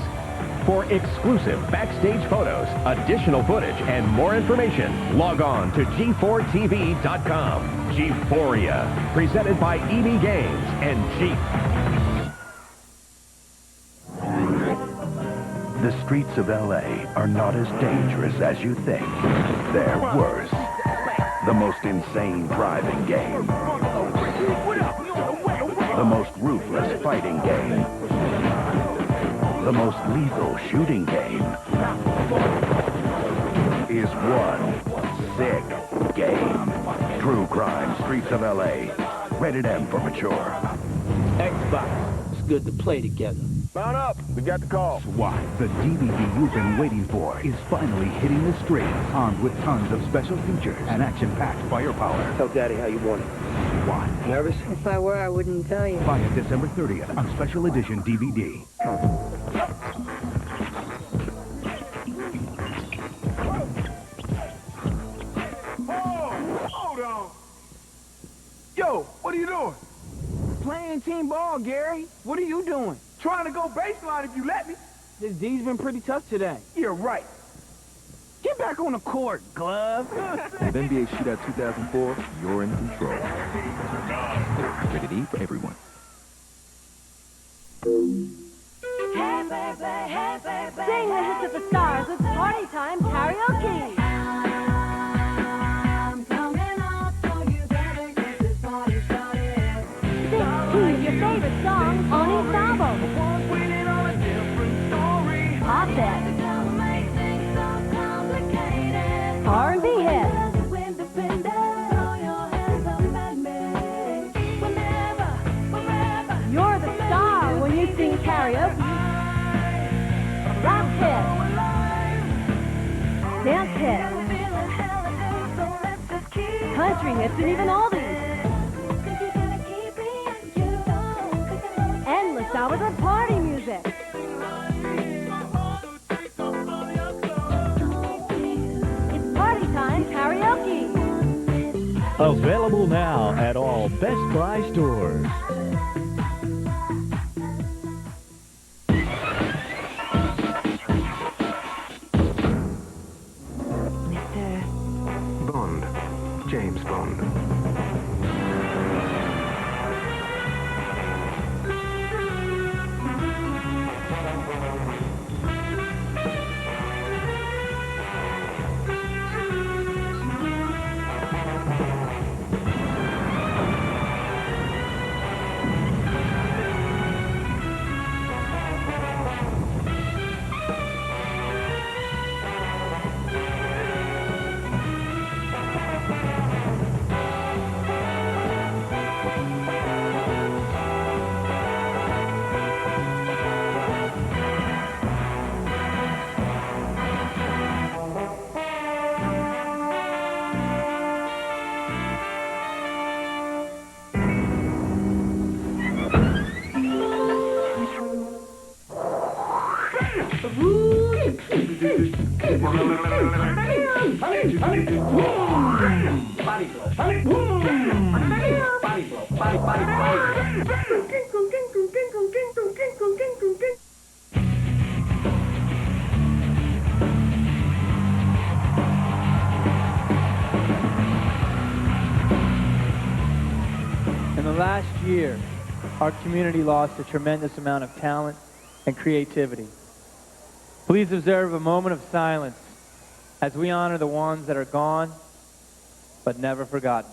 For exclusive backstage photos, additional footage, and more information, log on to G4TV.com. Gphoria, presented by EB Games and Jeep. The streets of L.A. are not as dangerous as you think. They're worse. The most insane driving game. The most ruthless fighting game. The most lethal shooting game. Is one sick game. True Crime Streets of L.A. Rated M for mature. Xbox. It's good to play together. Mount up. We got the call. SWAT, the DVD you've been waiting for, is finally hitting the streets, armed with tons of special features and action-packed firepower. Tell Daddy how you want it. SWAT. Nervous? If I were, I wouldn't tell you. Buy it December 30th on special edition DVD. Hold on. Yo, what are you doing? Playing team ball, Gary. What are you doing? Trying to go baseline if you let me. This D's been pretty tough today. You're right. Get back on the court, Glove. With NBA Shootout 2004, you're in control. Rated E for everyone. Hey baby, hey baby. Sing the hits of the stars. It's party time karaoke. I'm coming up, so you better get this party started. Sing two of your favorite songs on each album. Pop hits. R&B hits. You're the star when you sing karaoke. Rock hits. Dance hits. Country hits and even oldies. Endless hours of party music. It's party time karaoke. Available now at all Best Buy stores. In the last year, our community lost a tremendous amount of talent and creativity. Please observe a moment of silence as we honor the ones that are gone but never forgotten.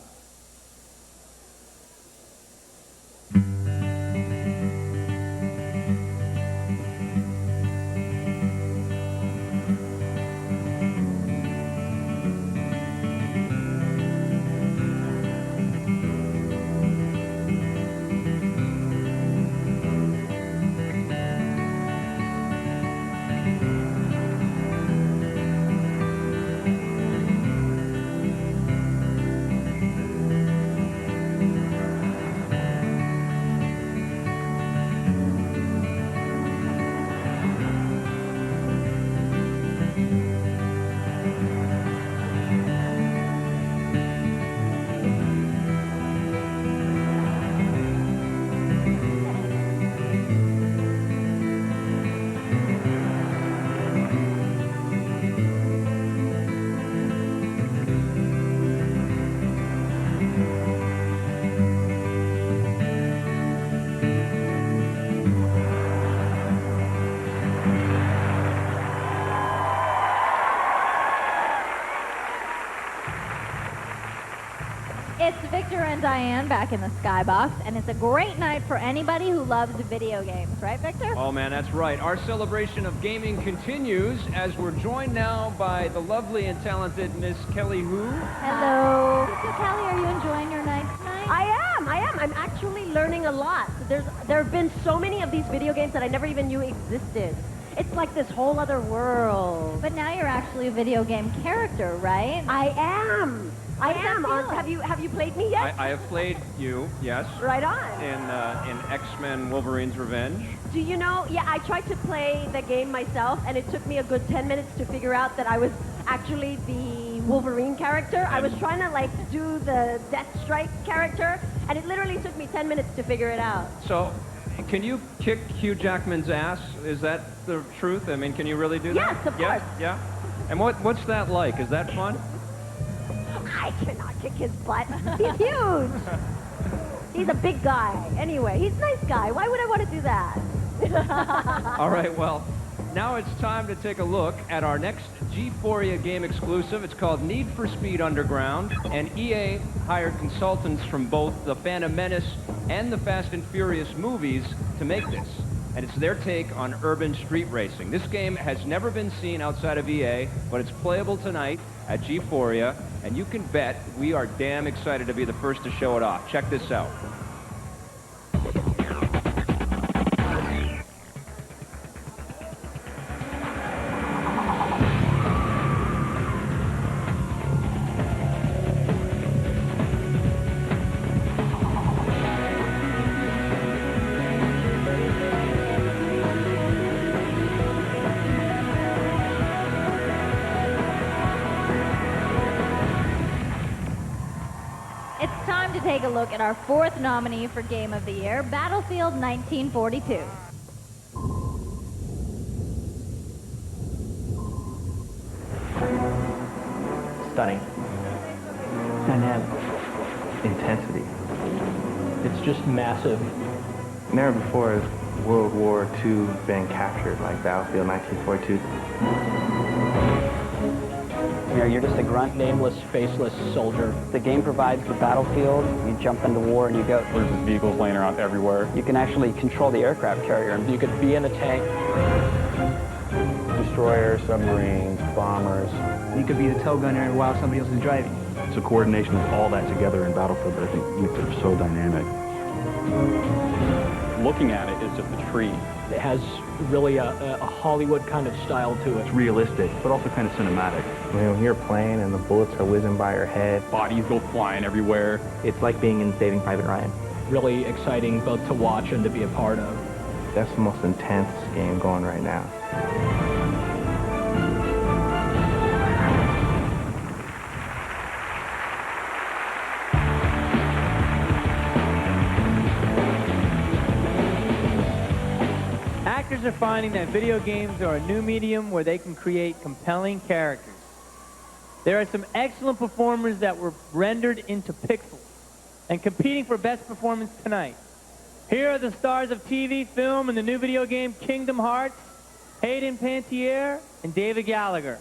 It's Victor and Diane back in the Skybox, and it's a great night for anybody who loves video games, right, Victor? Oh, man, that's right. Our celebration of gaming continues as we're joined now by the lovely and talented Miss Kelly Hu. Hello. So, Kelly, are you enjoying your night tonight? I am. I'm actually learning a lot. There have been so many of these video games that I never even knew existed. It's like this whole other world. But now you're actually a video game character, right? I am. How does that feel? Have you played me yet? I have played you, yes. Right on. In X-Men Wolverine's Revenge. Do you know, yeah, I tried to play the game myself, and it took me a good 10 minutes to figure out that I was actually the Wolverine character. I was trying to, like, do the Deathstrike character, and it literally took me 10 minutes to figure it out. So, can you kick Hugh Jackman's ass? Is that the truth? I mean, can you really do that? Yes, of course. Yeah? And what's that like? Is that fun? I cannot kick his butt. He's huge. He's a big guy. Anyway, he's a nice guy. Why would I want to do that? All right, well, now it's time to take a look at our next Gphoria game exclusive. It's called Need for Speed Underground, and EA hired consultants from both the Phantom Menace and the Fast and Furious movies to make this. And it's their take on urban street racing. This game has never been seen outside of EA, but it's playable tonight at Gphoria, and you can bet we are damn excited to be the first to show it off. Check this out. Take a look at our fourth nominee for Game of the Year, Battlefield 1942. Stunning. Dynamic. Intensity. It's just massive. Never before has World War II been captured like Battlefield 1942. You're just a grunt, nameless, faceless soldier. The game provides the battlefield. You jump into war and you go. There's vehicles laying around everywhere. You can actually control the aircraft carrier. You could be in a tank. Destroyers, submarines, bombers. You could be the tow gunner while somebody else is driving. It's a coordination of all that together in Battlefield that I think makes it so dynamic. Looking at it is just a treat. It has really a Hollywood kind of style to it. It's realistic, but also kind of cinematic. When you're playing and the bullets are whizzing by your head. Bodies go flying everywhere. It's like being in Saving Private Ryan. Really exciting both to watch and to be a part of. That's the most intense game going right now. Actors are finding that video games are a new medium where they can create compelling characters. There are some excellent performers that were rendered into pixels and competing for best performance tonight. Here are the stars of TV, film, and the new video game Kingdom Hearts, Hayden Panettiere and David Gallagher.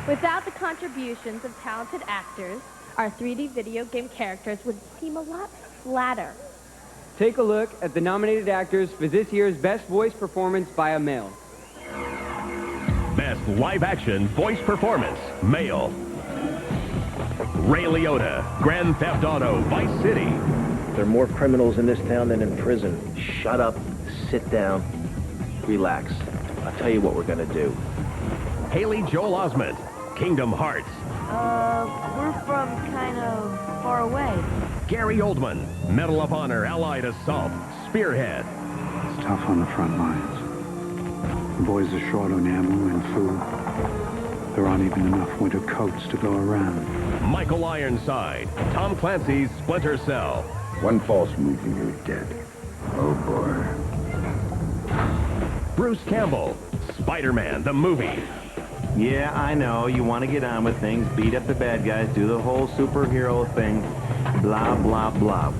Without the contributions of talented actors, our 3D video game characters would seem a lot flatter. Take a look at the nominated actors for this year's Best Voice Performance by a Male. Best live-action voice performance, male. Ray Liotta, Grand Theft Auto, Vice City. There are more criminals in this town than in prison. Shut up, sit down, relax. I'll tell you what we're gonna do. Haley Joel Osment, Kingdom Hearts. We're from kind of far away. Gary Oldman, Medal of Honor, Allied Assault, Spearhead. It's tough on the front lines. The boys are short on ammo and food. There aren't even enough winter coats to go around. Michael Ironside, Tom Clancy's Splinter Cell. One false move and you're dead. Oh, boy. Bruce Campbell, Spider-Man, the movie. Yeah, I know. You want to get on with things, beat up the bad guys, do the whole superhero thing, blah, blah, blah.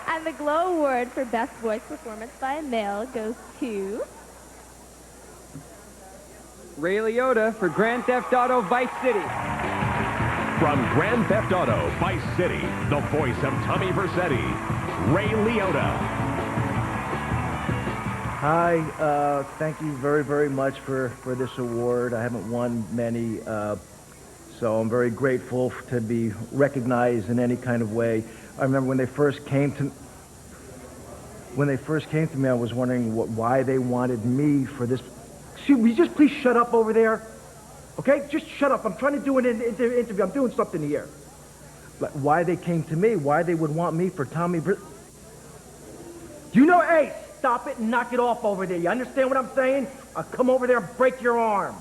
And the Glow Award for Best Voice Performance by a Male goes to Ray Liotta for Grand Theft Auto Vice City. From Grand Theft Auto Vice City, the voice of Tommy Vercetti, Ray Liotta. Hi, thank you very, very much for this award. I haven't won many, so I'm very grateful to be recognized in any kind of way. I remember when they first came to me, I was wondering why they wanted me for this. Excuse me, just please shut up over there. Okay, just shut up. I'm trying to do an interview. I'm doing something here. Like why they came to me, why they would want me for Tommy. You know, Ace. Stop it and knock it off over there. You understand what I'm saying? I'll come over there and break your arm.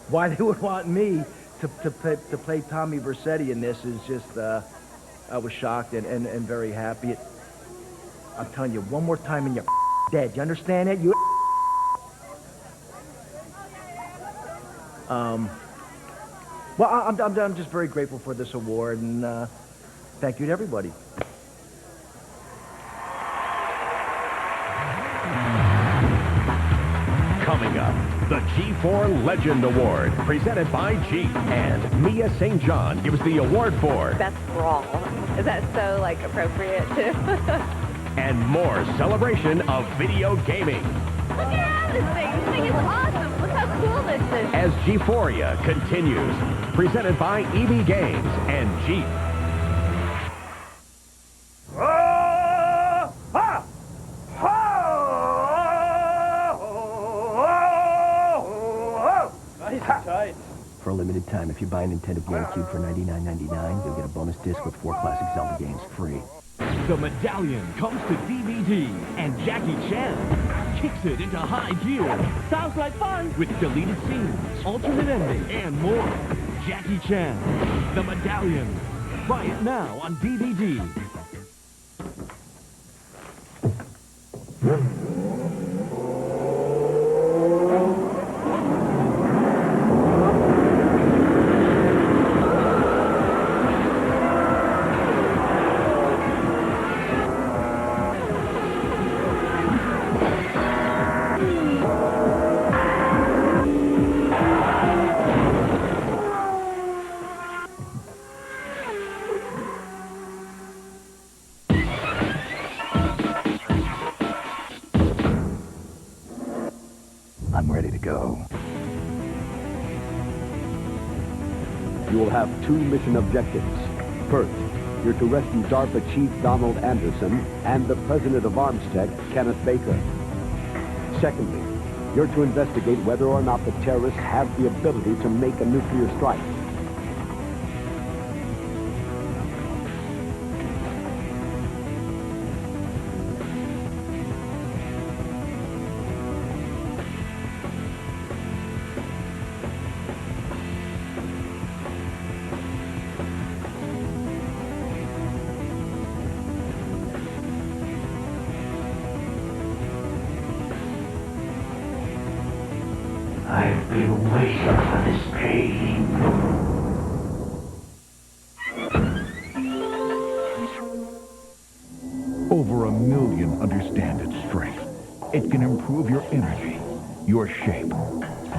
Why they would want me to play Tommy Vercetti in this is just, I was shocked and very happy. I'm telling you, one more time and you're dead. You understand that? You. Well, I'm just very grateful for this award and thank you to everybody. Coming up, the G4 Legend Award, presented by G. And Mia St. John gives the award for Best Brawl. Is that so, like, appropriate, too? and more celebration of video gaming. Look at this thing. This thing is awesome. Look how cool this is. As Gphoria continues, presented by EB Games and Jeep. For a limited time, if you buy a Nintendo GameCube for $99.99, you'll get a bonus disc with 4 classic Zelda games free. The Medallion comes to DVD, and Jackie Chan kicks it into high gear. Sounds like fun! With deleted scenes, alternate ending, and more. Jackie Chan, The Medallion. Buy it now on DVD. I'm ready to go. You will have 2 mission objectives. First, you're to rescue DARPA Chief Donald Anderson and the President of Armstech, Kenneth Baker. Secondly, You're to investigate whether or not the terrorists have the ability to make a nuclear strike. I've been waiting for this day. Over 1 million understand its strength. It can improve your energy, your shape.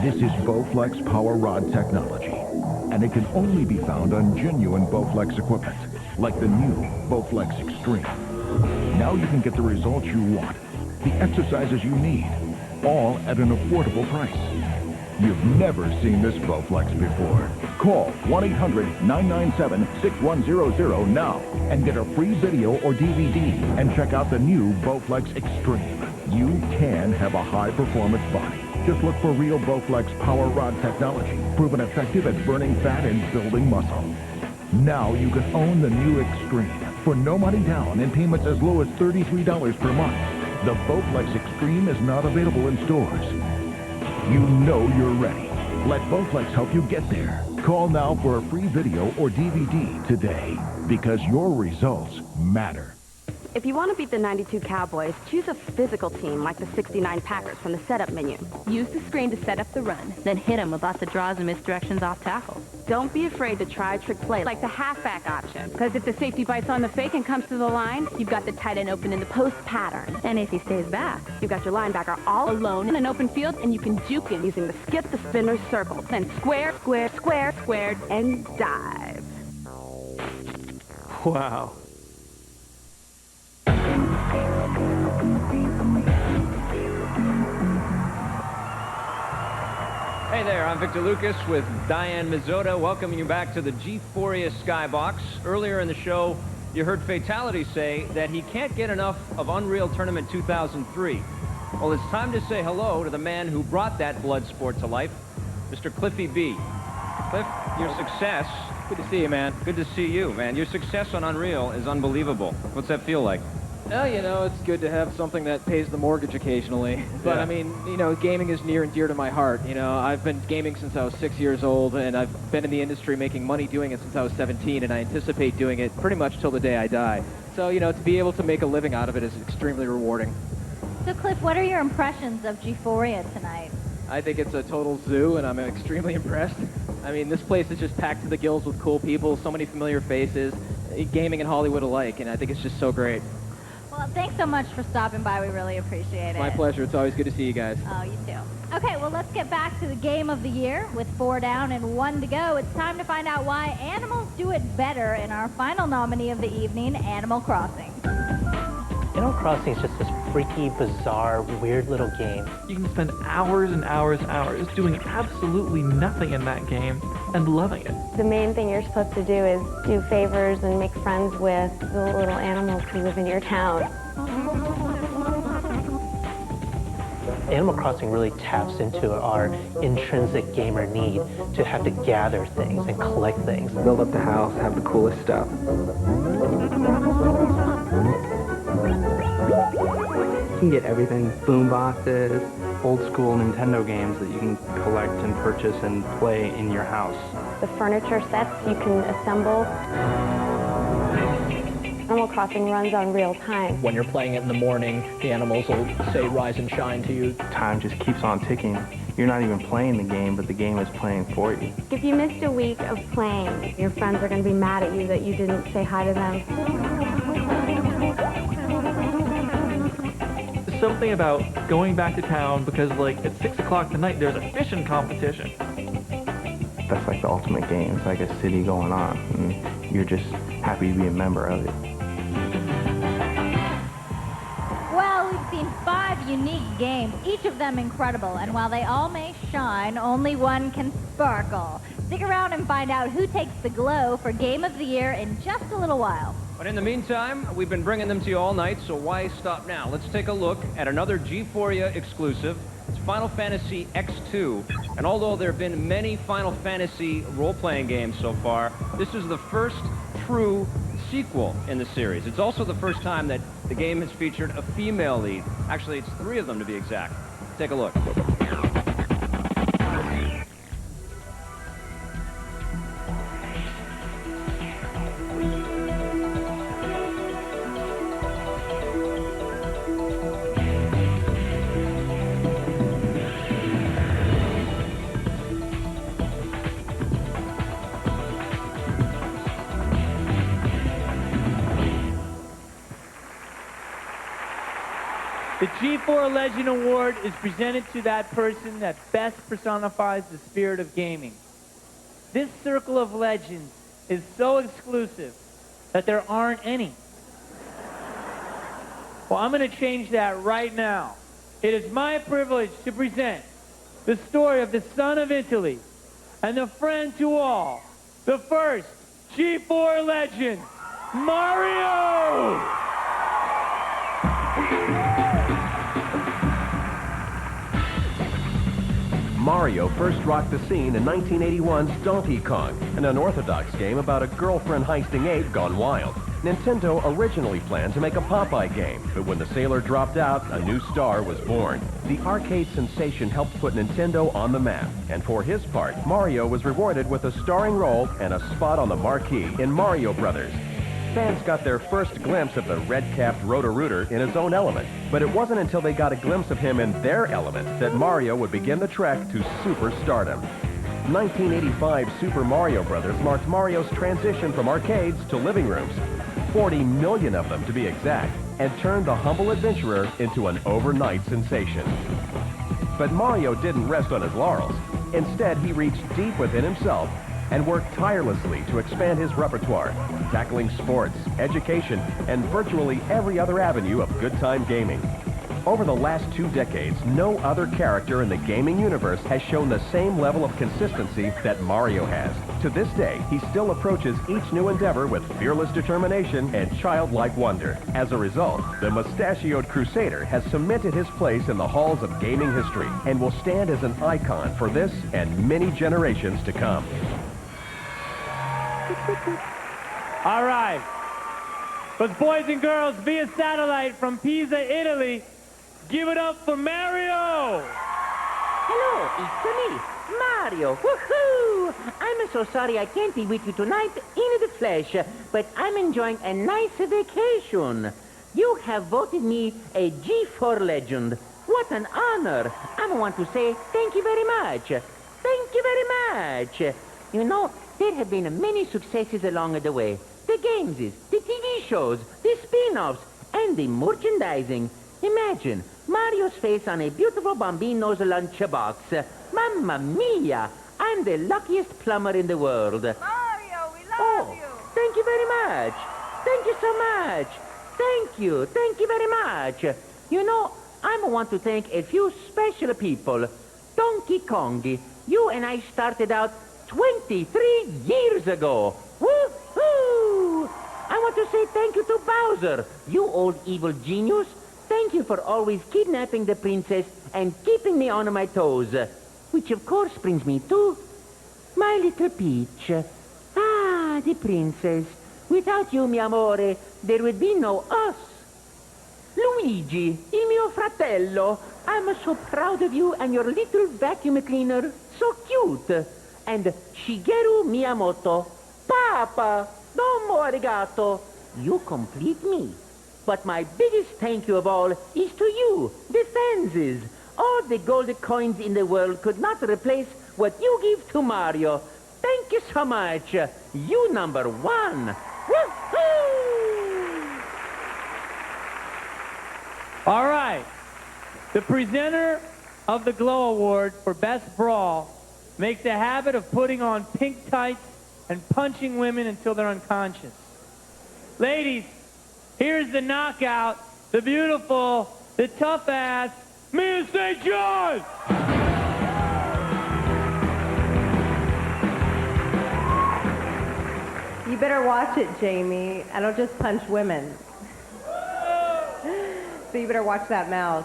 This is Bowflex Power Rod technology, and it can only be found on genuine Bowflex equipment, like the new Bowflex Extreme. Now you can get the results you want, the exercises you need, all at an affordable price. You've never seen this Bowflex before. Call 1-800-997-6100 now and get a free video or DVD and check out the new Bowflex Extreme. You can have a high-performance body. Just look for real Bowflex Power Rod technology, proven effective at burning fat and building muscle. Now you can own the new Extreme for no money down and payments as low as $33 per month. The Bowflex Extreme is not available in stores. You know you're ready. Let Bowflex help you get there. Call now for a free video or DVD today, because your results matter. If you want to beat the 92 Cowboys, choose a physical team like the 69 Packers from the setup menu. Use the screen to set up the run, then hit them with lots of draws and misdirections off tackle. Don't be afraid to try a trick play like the halfback option. Because if the safety bites on the fake and comes to the line, you've got the tight end open in the post pattern. And if he stays back, you've got your linebacker all alone in an open field, and you can juke him using the skip, the spinner, circle. Then square, square, square, squared, and dive. Wow. Hey there, I'm Victor Lucas with Diane Mizzotta, welcoming you back to the Gphoria Skybox. Earlier in the show, you heard Fatality say that he can't get enough of Unreal Tournament 2003. Well, it's time to say hello to the man who brought that blood sport to life, Mr. Cliffy B. Cliff, your success... Good to see you, man. Good to see you, man. Your success on Unreal is unbelievable. What's that feel like? Well, you know, it's good to have something that pays the mortgage occasionally. But, Yeah. I mean, you know, gaming is near and dear to my heart. You know, I've been gaming since I was 6 years old, and I've been in the industry making money doing it since I was 17, and I anticipate doing it pretty much till the day I die. So, you know, to be able to make a living out of it is extremely rewarding. So, Cliff, what are your impressions of Gphoria tonight? I think it's a total zoo, and I'm extremely impressed. I mean, this place is just packed to the gills with cool people, so many familiar faces, gaming and Hollywood alike, and I think it's just so great. Well, thanks so much for stopping by. We really appreciate it. My pleasure. It's always good to see you guys. Oh, you too. Okay, well, let's get back to the game of the year. With 4 down and 1 to go, it's time to find out why animals do it better in our final nominee of the evening, Animal Crossing. Animal Crossing is just this freaky, bizarre, weird little game. You can spend hours and hours and hours doing absolutely nothing in that game and loving it. The main thing you're supposed to do is do favors and make friends with the little animals who live in your town. Animal Crossing really taps into our intrinsic gamer need to have to gather things and collect things. Build up the house, have the coolest stuff. You can get everything, boom boxes, old school Nintendo games that you can collect and purchase and play in your house. The furniture sets you can assemble. Animal Crossing runs on real time. When you're playing it in the morning, the animals will say rise and shine to you. Time just keeps on ticking. You're not even playing the game, but the game is playing for you. If you missed a week of playing, your friends are going to be mad at you that you didn't say hi to them. There's something about going back to town because, like, at 6 o'clock tonight, there's a fishing competition. That's like the ultimate game. It's like a city going on, and you're just happy to be a member of it. Well, we've seen 5 unique games, each of them incredible, and while they all may shine, only one can sparkle. Stick around and find out who takes the glow for Game of the Year in just a little while. But in the meantime, we've been bringing them to you all night, so why stop now? Let's take a look at another Gphoria exclusive. It's Final Fantasy X2. And although there have been many Final Fantasy role-playing games so far, this is the first true sequel in the series. It's also the first time that the game has featured a female lead. Actually, it's 3 of them to be exact. Take a look. The G4 Legend Award is presented to that person that best personifies the spirit of gaming. This circle of legends is so exclusive that there aren't any. Well, I'm going to change that right now. It is my privilege to present the story of the son of Italy and the friend to all, the first G4 legend, Mario! Mario first rocked the scene in 1981's Donkey Kong, an unorthodox game about a girlfriend heisting ape gone wild. Nintendo originally planned to make a Popeye game, but when the sailor dropped out, a new star was born. The arcade sensation helped put Nintendo on the map, and for his part, Mario was rewarded with a starring role and a spot on the marquee in Mario Brothers. Fans got their first glimpse of the red-capped Roto-Rooter in his own element, but it wasn't until they got a glimpse of him in their element that Mario would begin the trek to superstardom. 1985 Super Mario Bros. Marked Mario's transition from arcades to living rooms, 40 million of them to be exact, and turned the humble adventurer into an overnight sensation. But Mario didn't rest on his laurels. Instead, he reached deep within himself and worked tirelessly to expand his repertoire, tackling sports, education, and virtually every other avenue of good-time gaming. Over the last 2 decades, no other character in the gaming universe has shown the same level of consistency that Mario has. To this day, he still approaches each new endeavor with fearless determination and childlike wonder. As a result, the mustachioed Crusader has cemented his place in the halls of gaming history and will stand as an icon for this and many generations to come. All right. But boys and girls via satellite from Pisa, Italy, give it up for Mario! Hello, it's me, Mario. Woohoo! I'm so sorry I can't be with you tonight in the flesh, but I'm enjoying a nice vacation. You have voted me a G4 legend. What an honor. I want to say thank you very much. Thank you very much. You know, there have been many successes along the way. The games, the TV shows, the spin-offs, and the merchandising. Imagine Mario's face on a beautiful Bambino's lunchbox. Mamma mia! I'm the luckiest plumber in the world. Mario, we love you. Thank you very much. Thank you so much. Thank you. Thank you very much. You know, I want to thank a few special people. Donkey Kong, you and I started out 23 years ago. Woo-hoo! I want to say thank you to Bowser, you old evil genius. Thank you for always kidnapping the princess and keeping me on my toes. Which, of course, brings me to my little Peach. Ah, the princess. Without you, mi amore, there would be no us. Luigi, il mio fratello. I'm so proud of you and your little vacuum cleaner. So cute. And Shigeru Miyamoto. Papa, domo arigato. You complete me. But my biggest thank you of all is to you, the fans. All the gold coins in the world could not replace what you give to Mario. Thank you so much. You number one. Woo-hoo! All right. The presenter of the Glow Award for Best Brawl makes a habit of putting on pink tights and punching women until they're unconscious. Ladies, here's the knockout, the beautiful, the tough-ass, Mia St. John! You better watch it, Jamie. I don't just punch women. So you better watch that mouth.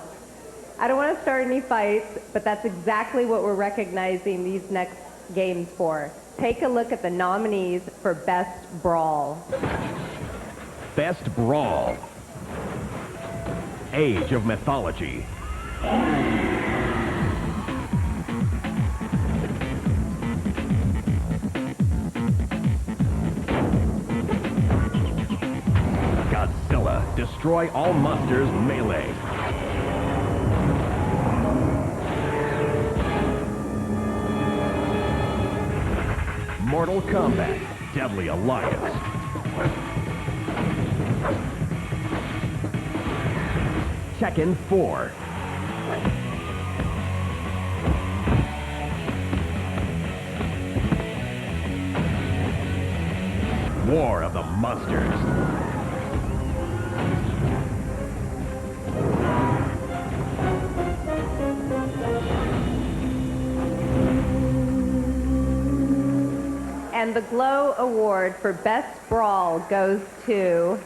I don't want to start any fights, but that's exactly what we're recognizing these next games for. Take a look at the nominees for Best Brawl. Best Brawl. Age of Mythology. Godzilla. Destroy all monsters melee. Mortal Kombat. Deadly Alliance. Tekken 4. War of the Monsters. And the Glow Award for Best Brawl goes to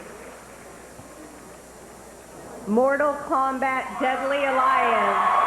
Mortal Kombat Deadly Alliance.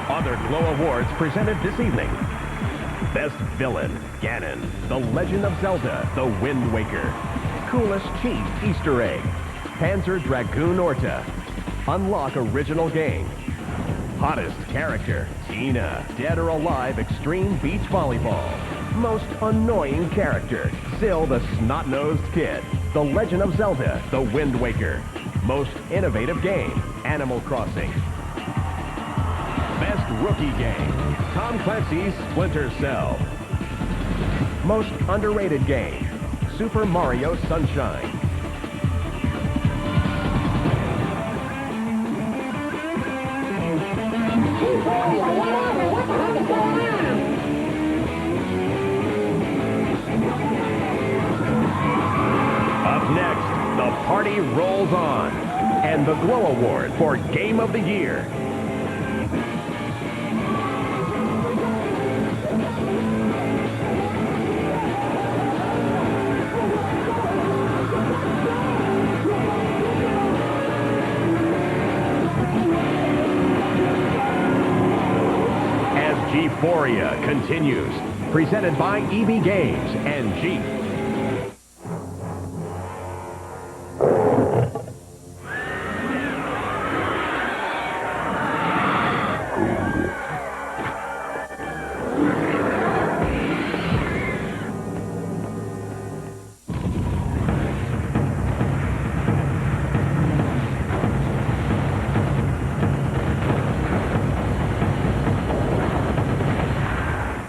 Other Glow Awards presented this evening. Best Villain, Ganon. The Legend of Zelda, The Wind Waker. Coolest Chief, Easter Egg. Panzer Dragoon Orta. Unlock Original Game. Hottest Character, Tina. Dead or Alive Extreme Beach Volleyball. Most Annoying Character, Syl the Snot-Nosed Kid. The Legend of Zelda, The Wind Waker. Most Innovative Game, Animal Crossing. Best Rookie Game, Tom Clancy's Splinter Cell. Most Underrated Game, Super Mario Sunshine. Up next, the party rolls on, and the Glow Award for Game of the Year. Gphoria continues, presented by EB Games and Jeep.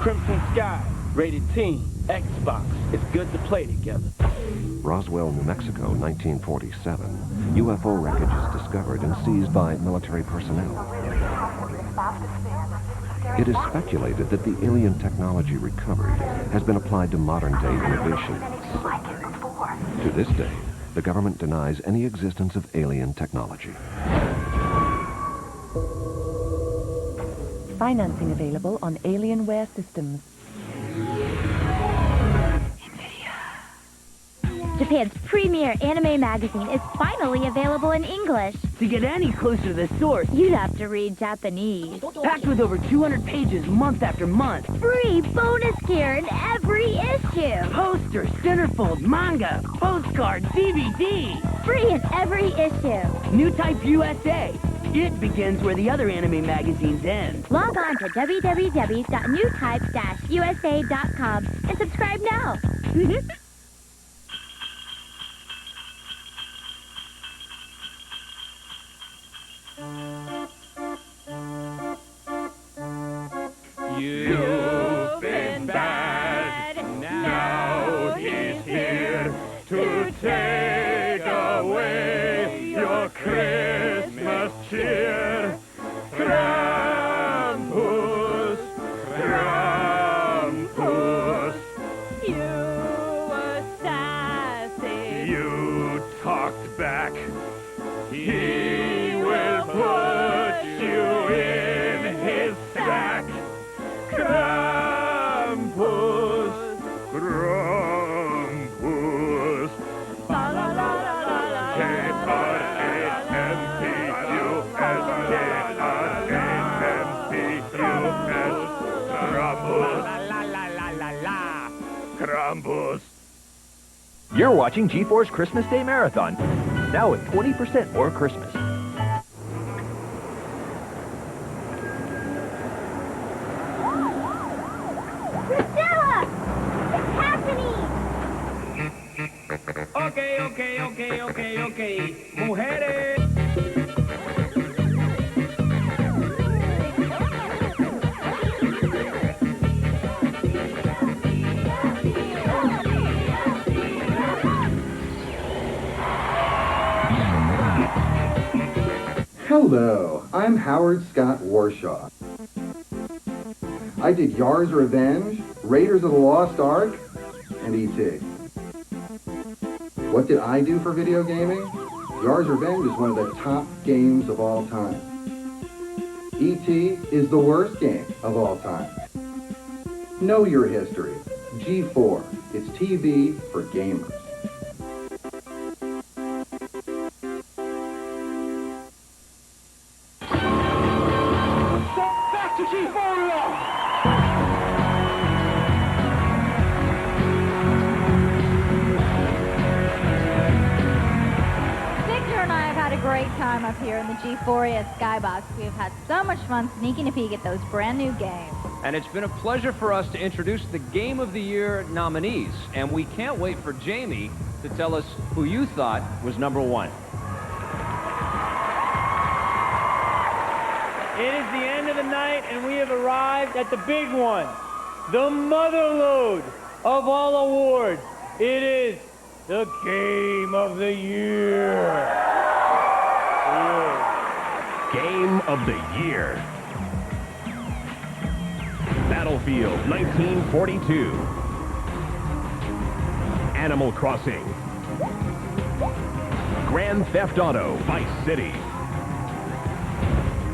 Crimson Sky, rated teen, Xbox. It's good to play together. Roswell, New Mexico, 1947. UFO wreckage is discovered and seized by military personnel. It is speculated that the alien technology recovered has been applied to modern-day innovations. To this day, the government denies any existence of alien technology. Financing available on Alienware systems. Japan's premier anime magazine is finally available in English. To get any closer to the source, You'd have to read Japanese. packed with over 200 pages month after month. Free bonus gear in every issue. Posters, centerfold, manga, postcard, DVD. Free in every issue. New Type USA. It begins where the other anime magazines end. Log on to www.newtype-usa.com and subscribe now. You've been bad, now he's here to take away your Christmas cheer. Krampus, Krampus, You assassin. you talked back. He will put you in his sack. Krampus, Krampus. Krampus. You're watching G4's Christmas Day Marathon, now with 20% more Christmas. Priscilla! What's happening? Okay. Mujeres. Hello, I'm Howard Scott Warshaw. I did Yar's Revenge, Raiders of the Lost Ark, and E.T. What did I do for video gaming? Yar's Revenge is one of the top games of all time. E.T. is the worst game of all time. Know your history. G4. It's TV for gamers. Back to Gphoria! Victor and I have had a great time up here in the Gphoria Skybox. We've had so much fun sneaking a peek at those brand new games. And it's been a pleasure for us to introduce the Game of the Year nominees. And we can't wait for Jamie to tell us who you thought was number one. It is the end of the night, and we have arrived at the big one, the motherlode of all awards. It is the Game of the Year. Game of the Year. Battlefield 1942. Animal Crossing. Grand Theft Auto Vice City.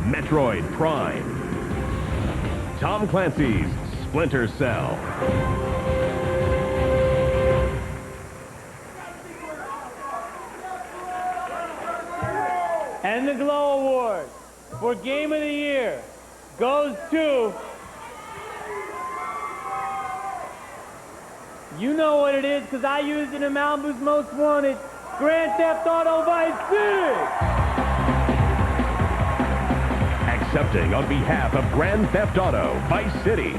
Metroid Prime. Tom Clancy's Splinter Cell. And the Glow Award for Game of the Year goes to... You know what it is, because I used it in Malibu's Most Wanted, Grand Theft Auto Vice City! Accepting on behalf of Grand Theft Auto Vice City,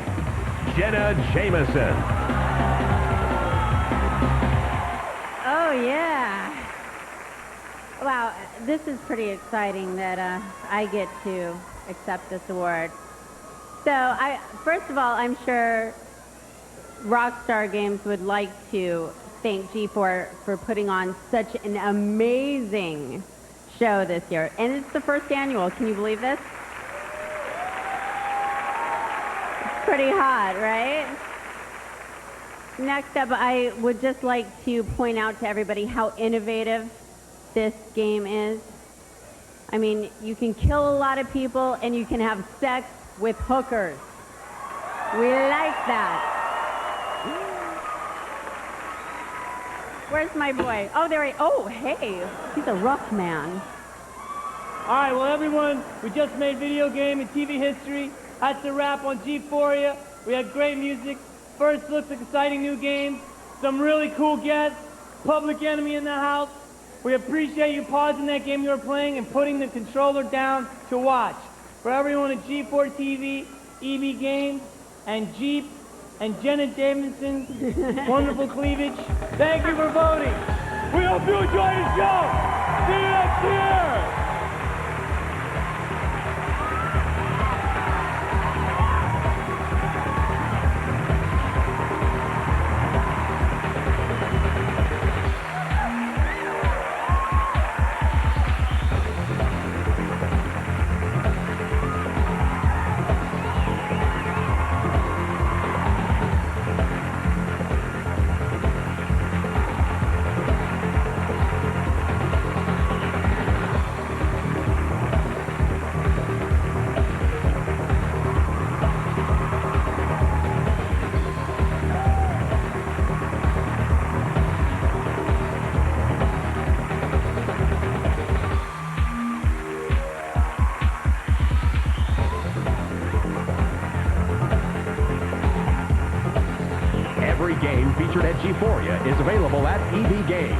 Jenna Jameson. Oh, yeah. Wow, this is pretty exciting that I get to accept this award. So, first of all, I'm sure Rockstar Games would like to thank G4 for putting on such an amazing show this year. And it's the first annual. Can you believe this? It's pretty hot, right? Next up, I would just like to point out to everybody how innovative this game is. I mean, you can kill a lot of people and you can have sex with hookers. We like that. Where's my boy? Oh, there he, oh, hey, he's a rough man. All right, well, everyone, we just made video game and TV history. That's a wrap on Gphoria. We had great music, first looks at exciting new games, some really cool guests, Public Enemy in the house. We appreciate you pausing that game you were playing and putting the controller down to watch. For everyone at G4 TV, EB Games, and Jeep, and Jenna Davidson's wonderful cleavage, thank you for voting. We hope you enjoy the show. See you next year. Every game featured at Gphoria is available at EB Games.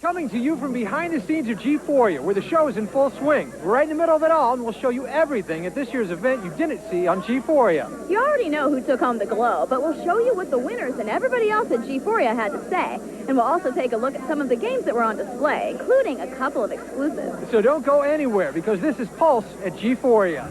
Coming to you from behind the scenes of Gphoria, where the show is in full swing. We're right in the middle of it all, and we'll show you everything at this year's event you didn't see on Gphoria. You already know who took home the glow, but we'll show you what the winners and everybody else at Gphoria had to say. And we'll also take a look at some of the games that were on display, including a couple of exclusives. So don't go anywhere, because this is Pulse at Gphoria.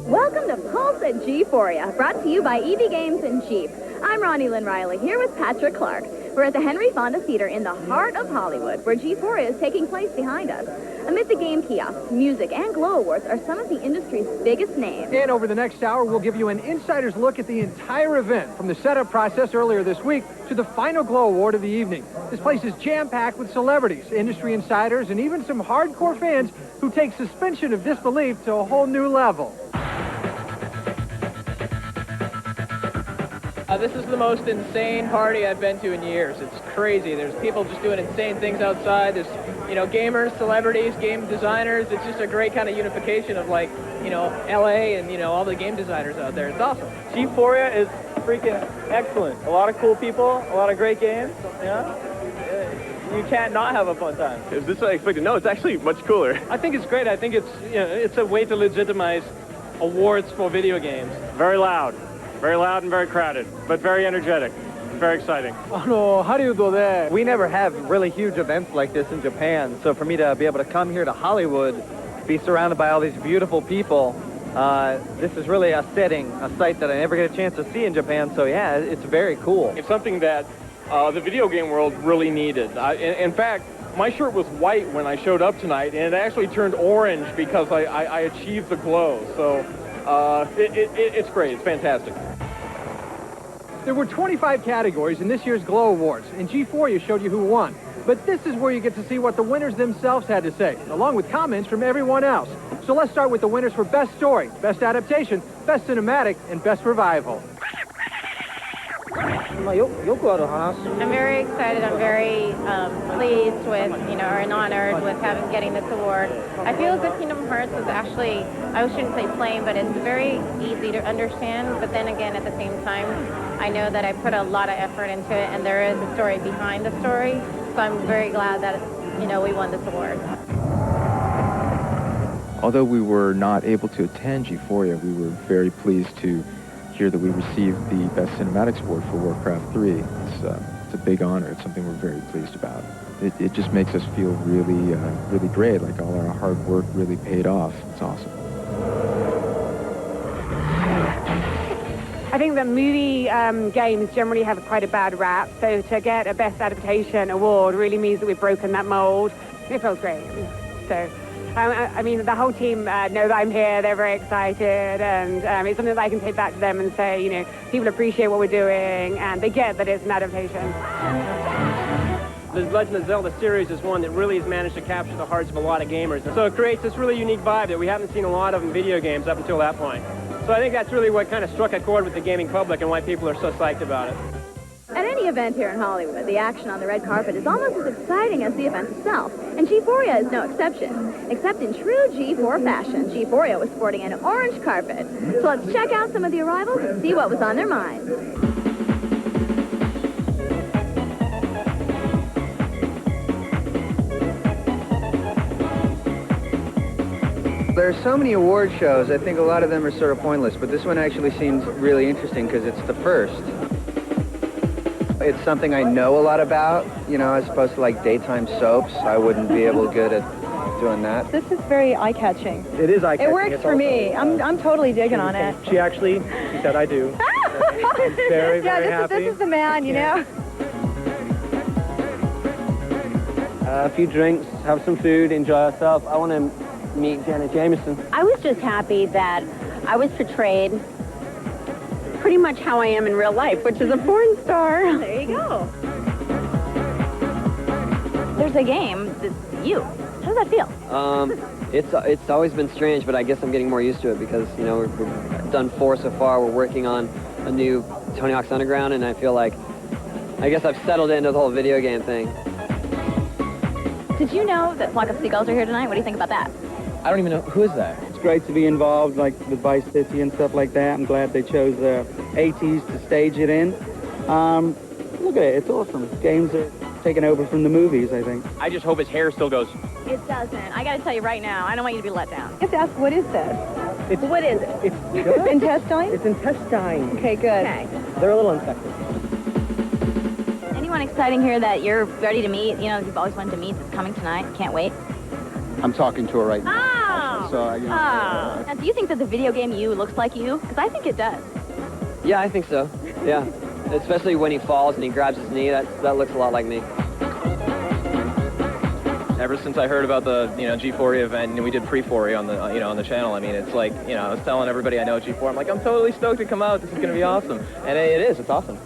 Welcome to Pulse at Gphoria, brought to you by EB Games and Jeep. I'm Ronnie Lynn Riley, here with Patrick Clark. We're at the Henry Fonda Theater in the heart of Hollywood, where Gphoria is taking place behind us. Amid the game kiosks, music, and Glow Awards are some of the industry's biggest names. And over the next hour, we'll give you an insider's look at the entire event, from the setup process earlier this week to the final Glow Award of the evening. This place is jam-packed with celebrities, industry insiders, and even some hardcore fans who take suspension of disbelief to a whole new level. This is the most insane party I've been to in years. It's crazy. There's people just doing insane things outside. There's, gamers, celebrities, game designers. It's just a great kind of unification of, like, LA and, all the game designers out there. It's awesome. Gphoria is freaking excellent. A lot of cool people, a lot of great games. You can't not have a fun time. Is this what I expected? No, it's actually much cooler. I think it's great. I think it's a way to legitimize awards for video games. Very loud and very crowded, but very energetic. Very exciting. How do you do that? We never have really huge events like this in Japan, so for me to be able to come here to Hollywood, be surrounded by all these beautiful people, this is really a site that I never get a chance to see in Japan, so yeah, it's very cool. It's something that the video game world really needed. In fact, my shirt was white when I showed up tonight, and it actually turned orange because I achieved the glow, so it's great. It's fantastic. There were 25 categories in this year's Glow Awards, and Gphoria showed you who won. But this is where you get to see what the winners themselves had to say, along with comments from everyone else. So let's start with the winners for Best Story, Best Adaptation, Best Cinematic, and Best Revival. I'm very excited. I'm very pleased with, and honored with getting this award. I feel as if Kingdom Hearts is actually, I shouldn't say plain, but it's very easy to understand. But then again, at the same time, I know that I put a lot of effort into it, and there is a story behind the story. So I'm very glad that, we won this award. Although we were not able to attend Gphoria, we were very pleased to hear that we received the Best Cinematics Award for Warcraft 3. It's it's a big honor. It's something we're very pleased about. It just makes us feel really, really great, like all our hard work really paid off. It's awesome. I think that movie games generally have quite a bad rap, so to get a Best Adaptation award really means that we've broken that mold. It feels great. So, I mean, the whole team know that I'm here. They're very excited, and it's something that I can take back to them and say, you know, people appreciate what we're doing, and they get that it's an adaptation. The Legend of Zelda series is one that really has managed to capture the hearts of a lot of gamers. And so it creates this really unique vibe that we haven't seen a lot of in video games up until that point. So I think that's really what kind of struck a chord with the gaming public and why people are so psyched about it. At any event here in Hollywood, the action on the red carpet is almost as exciting as the event itself, and Gphoria is no exception. Except in true G4 fashion, Gphoria was sporting an orange carpet. So let's check out some of the arrivals and see what was on their minds. There are so many award shows, I think a lot of them are sort of pointless, but this one actually seems really interesting because it's the first. It's something I know a lot about, you know, as opposed to like daytime soaps. I wouldn't be able good at doing that. This is very eye-catching. It is eye-catching. It works for me. I'm totally digging on it. She said I do. I'm very, very happy. This is the man, you know. A few drinks, have some food, enjoy ourselves. I want to meet Janet Jameson. I was just happy that I was portrayed pretty much how I am in real life, which is a porn star. There you go. There's a game that's you. How does that feel? It's always been strange, but I guess I'm getting more used to it because, you know, we've done 4 so far. We're working on a new Tony Hawk's Underground, and I feel like, I guess I've settled into the whole video game thing. Did you know that Flock of Seagulls are here tonight? What do you think about that? I don't even know, who is that? It's great to be involved, like with Vice City and stuff like that. I'm glad they chose the 80s to stage it in. Look at it, it's awesome. Games are taken over from the movies, I think. I just hope his hair still goes. It doesn't. I got to tell you right now, I don't want you to be let down. You have to ask, what is this? What is it? It's good. Intestine? It's intestine. Okay, good. Okay. They're a little infected. Anyone exciting here that you're ready to meet? You know, you've always wanted to meet that's coming tonight. Can't wait. I'm talking to her right now. Oh! So, you know, Now, do you think that the video game you looks like you? Because I think it does. Yeah, I think so. Yeah. Especially when he falls and he grabs his knee, that looks a lot like me. Ever since I heard about the, you know, Gphoria event, and we did pre-Phoria on the, you know, on the channel, I mean, it's like, you know, I was telling everybody I know G4, I'm like, I'm totally stoked to come out. This is going to be awesome. And it is. It's awesome.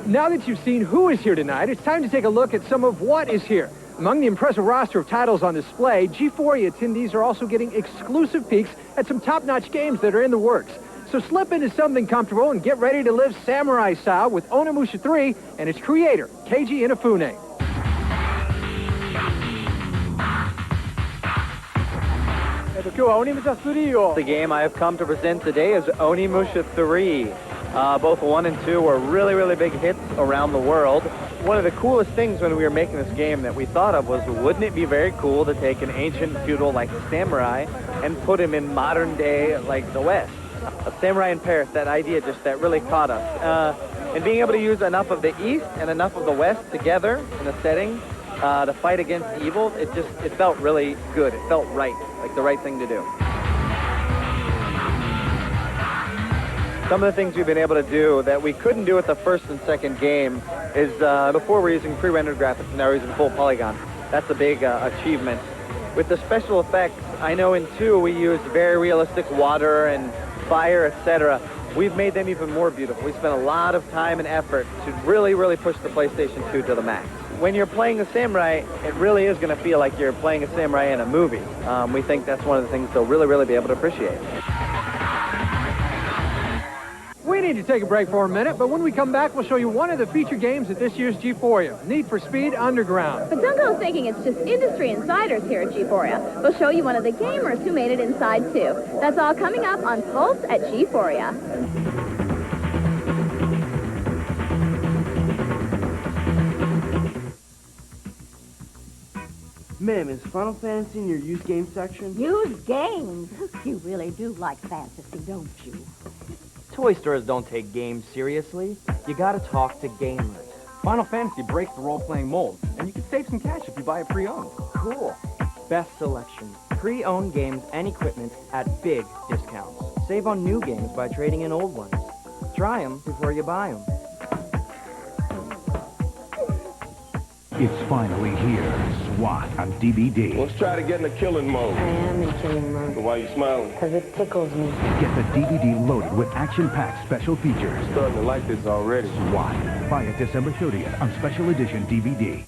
Now that you've seen who is here tonight, it's time to take a look at some of what is here. Among the impressive roster of titles on display, Gphoria attendees are also getting exclusive peeks at some top-notch games that are in the works. So slip into something comfortable and get ready to live samurai style with Onimusha 3 and its creator, Keiji Inafune. The game I have come to present today is Onimusha 3. Both 1 and 2 were really, really big hits around the world. One of the coolest things when we were making this game that we thought of was, wouldn't it be very cool to take an ancient feudal like samurai and put him in modern day like the West? A samurai in Paris, that idea that really caught us. And being able to use enough of the East and enough of the West together in a setting to fight against evil, it felt really good. It felt right, like the right thing to do. Some of the things we've been able to do that we couldn't do with the first and second game is before we're using pre-rendered graphics, now we're using full polygon. That's a big achievement. With the special effects, I know in 2 we used very realistic water and fire, etc. We've made them even more beautiful. We spent a lot of time and effort to really, really push the PlayStation 2 to the max. When you're playing a samurai, it really is going to feel like you're playing a samurai in a movie. We think that's one of the things they'll really, really be able to appreciate. We need to take a break for a minute, but when we come back, we'll show you one of the feature games at this year's Gphoria, Need for Speed Underground. But don't go thinking it's just industry insiders here at Gphoria. We'll show you one of the gamers who made it inside, too. That's all coming up on Pulse at Gphoria. Ma'am, is Final Fantasy in your used game section? Used games? You really do like fantasy, don't you? Toy stores don't take games seriously. You gotta talk to gamers. Final Fantasy breaks the role-playing mold, and you can save some cash if you buy it pre-owned. Cool. Best selection. Pre-owned games and equipment at big discounts. Save on new games by trading in old ones. Try them before you buy them. It's finally here. SWAT on DVD. Let's try to get in the killing mode. I am in killing mode. So why you smiling? Because it tickles me. Get the DVD loaded with action-packed special features. Starting to like this already. SWAT. Buy it December 30th on special edition DVD.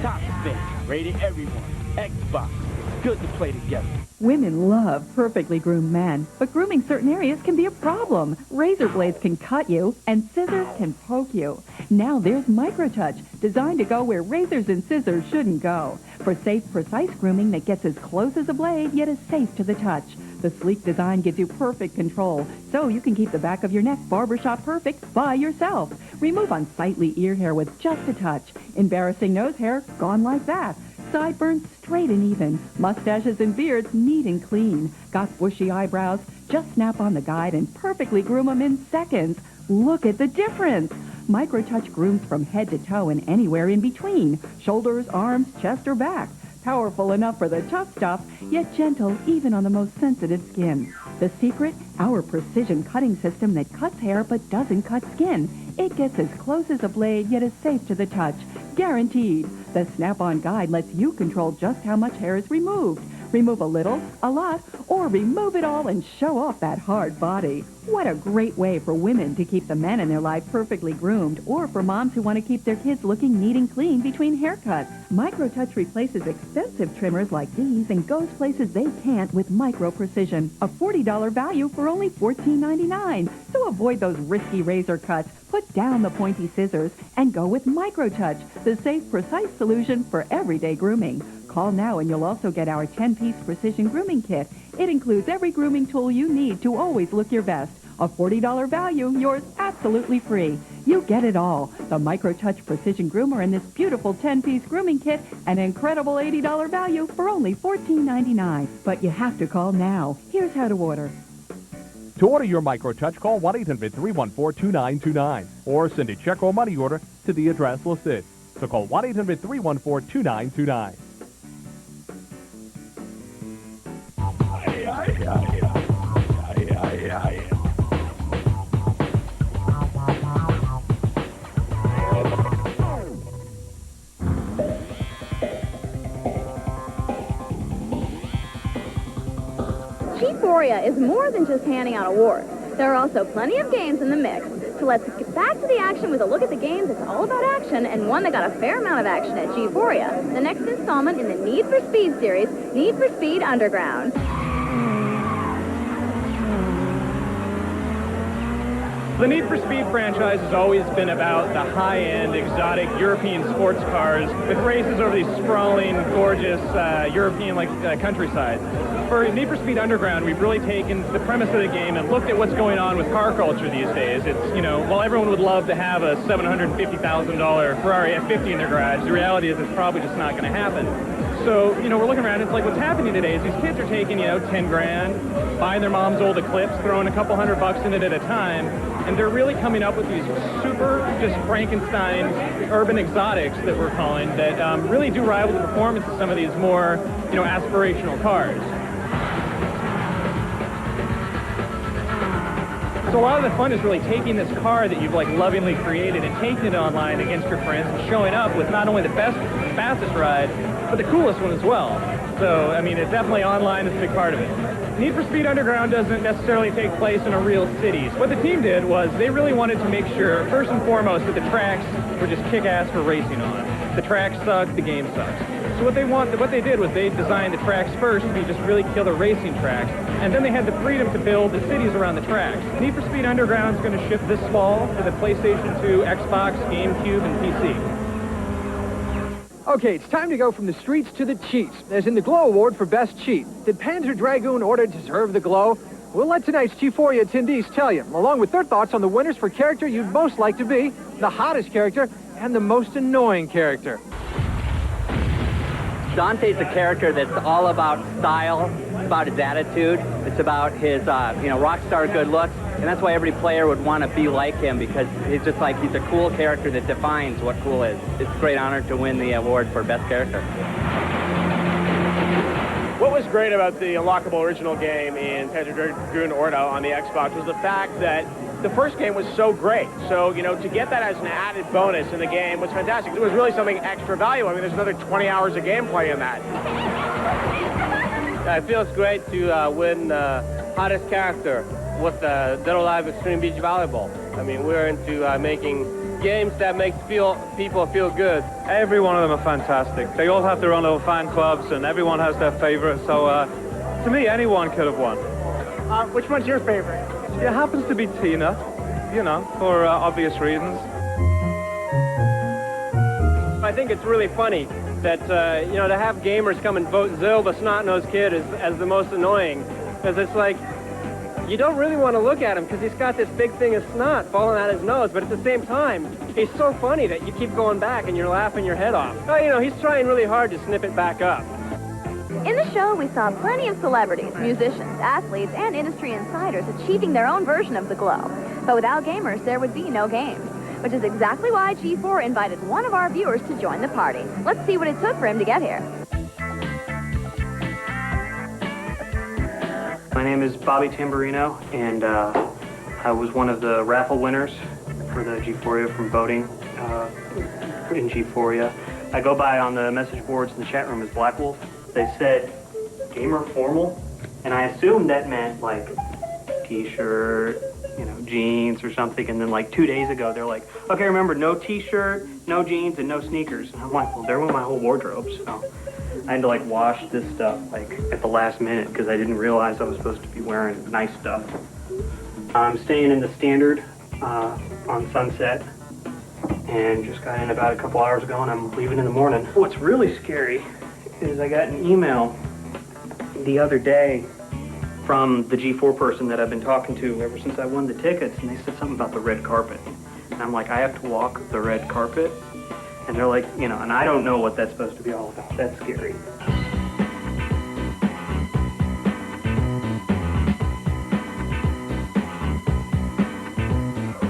Top spin, rating everyone. Xbox. It's good to play together. Women love perfectly groomed men, but grooming certain areas can be a problem. Razor blades can cut you, and scissors can poke you. Now there's Microtouch, designed to go where razors and scissors shouldn't go. For safe, precise grooming that gets as close as a blade, yet is safe to the touch. The sleek design gives you perfect control, so you can keep the back of your neck barbershop perfect by yourself. Remove unsightly ear hair with just a touch. Embarrassing nose hair, gone like that. Sideburns straight and even. Mustaches and beards neat and clean. Got bushy eyebrows? Just snap on the guide and perfectly groom them in seconds. Look at the difference. Microtouch grooms from head to toe and anywhere in between. Shoulders, arms, chest, or back. Powerful enough for the tough stuff, yet gentle even on the most sensitive skin. The secret? Our precision cutting system that cuts hair but doesn't cut skin. It gets as close as a blade, yet is safe to the touch. Guaranteed. The Snap-on Guide lets you control just how much hair is removed. Remove a little, a lot, or remove it all and show off that hard body. What a great way for women to keep the men in their life perfectly groomed, or for moms who want to keep their kids looking neat and clean between haircuts. Microtouch replaces expensive trimmers like these and goes places they can't with micro precision. A $40 value for only $14.99. So avoid those risky razor cuts. Put down the pointy scissors and go with Microtouch, the safe, precise solution for everyday grooming. Call now and you'll also get our 10-piece precision grooming kit. It includes every grooming tool you need to always look your best. A $40 value, yours absolutely free. You get it all. The Microtouch Precision Groomer and this beautiful 10-piece grooming kit, an incredible $80 value for only $14.99. But you have to call now. Here's how to order. To order your Microtouch, call 1-800-314-2929 or send a check or money order to the address listed. So call 1-800-314-2929. Gphoria is more than just handing out awards. There are also plenty of games in the mix. So let's get back to the action with a look at the games that's all about action and one that got a fair amount of action at Gphoria. The next installment in the Need for Speed series, Need for Speed Underground. The Need for Speed franchise has always been about the high-end, exotic European sports cars with races over these sprawling, gorgeous European countryside. For Need for Speed Underground, we've really taken the premise of the game and looked at what's going on with car culture these days. It's, while everyone would love to have a $750,000 Ferrari F50 in their garage, the reality is it's probably just not going to happen. So, we're looking around, it's like what's happening today is these kids are taking, 10 grand, buying their mom's old Eclipse, throwing a couple $100 in it at a time, and they're really coming up with these super, just Frankenstein urban exotics that we're calling that really do rival the performance of some of these more, aspirational cars. So a lot of the fun is really taking this car that you've lovingly created and taking it online against your friends and showing up with not only the best, fastest ride, but the coolest one as well. So, it's definitely online is a big part of it. Need for Speed Underground doesn't necessarily take place in a real city. So what the team did was they really wanted to make sure, first and foremost, that the tracks were just kick-ass for racing on. The tracks suck, the game sucks. So what they did was they designed the tracks first to be just really killer racing tracks, and then they had the freedom to build the cities around the tracks. Need for Speed Underground is going to ship this fall to the PlayStation 2, Xbox, GameCube, and PC. Okay, it's time to go from the streets to the cheats, as in the Glow Award for Best Cheat. Did Panzer Dragoon Order deserve the glow? We'll let tonight's Gphoria attendees tell you, along with their thoughts on the winners for character you'd most like to be, the hottest character, and the most annoying character. Dante's a character that's all about style, about his attitude. It's about his, rock star good looks. And that's why every player would want to be like him, because he's a cool character that defines what cool is. It's a great honor to win the award for best character. What was great about the unlockable original game in Panzer Dragoon Ordo on the Xbox was the fact that the first game was so great. So, to get that as an added bonus in the game was fantastic. It was really something extra valuable. I mean, there's another 20 hours of gameplay in that. It feels great to win hottest character with Dead or Alive Extreme Beach Volleyball. I mean, we're into making games that make people feel good. Every one of them are fantastic. They all have their own little fan clubs, and everyone has their favorite. So, to me, anyone could have won. Which one's your favorite? It happens to be Tina, for obvious reasons. I think it's really funny that, to have gamers come and vote Zill, the snot-nosed kid, as the most annoying. Because it's like, you don't really want to look at him because he's got this big thing of snot falling out his nose, but at the same time, he's so funny that you keep going back and you're laughing your head off. Oh, he's trying really hard to snip it back up. In the show, we saw plenty of celebrities, musicians, athletes, and industry insiders achieving their own version of the glow. But without gamers, there would be no games, which is exactly why G4 invited one of our viewers to join the party. Let's see what it took for him to get here. My name is Bobby Tamburino, and I was one of the raffle winners for the Gphoria from voting in Gphoria. I go by on the message boards in the chat room as Black Wolf. They said gamer formal, and I assumed that meant like t-shirt, jeans or something. And then like 2 days ago, they're like, okay, remember, no t-shirt, no jeans, and no sneakers. And I'm like, well, there went my whole wardrobe. So I had to like wash this stuff like at the last minute because I didn't realize I was supposed to be wearing nice stuff. I'm staying in the Standard on Sunset, and just got in about a couple hours ago, and I'm leaving in the morning. What's really scary is I got an email the other day from the G4 person that I've been talking to ever since I won the tickets, and they said something about the red carpet. And I'm like, I have to walk the red carpet? And they're like, and I don't know what that's supposed to be all about. That's scary.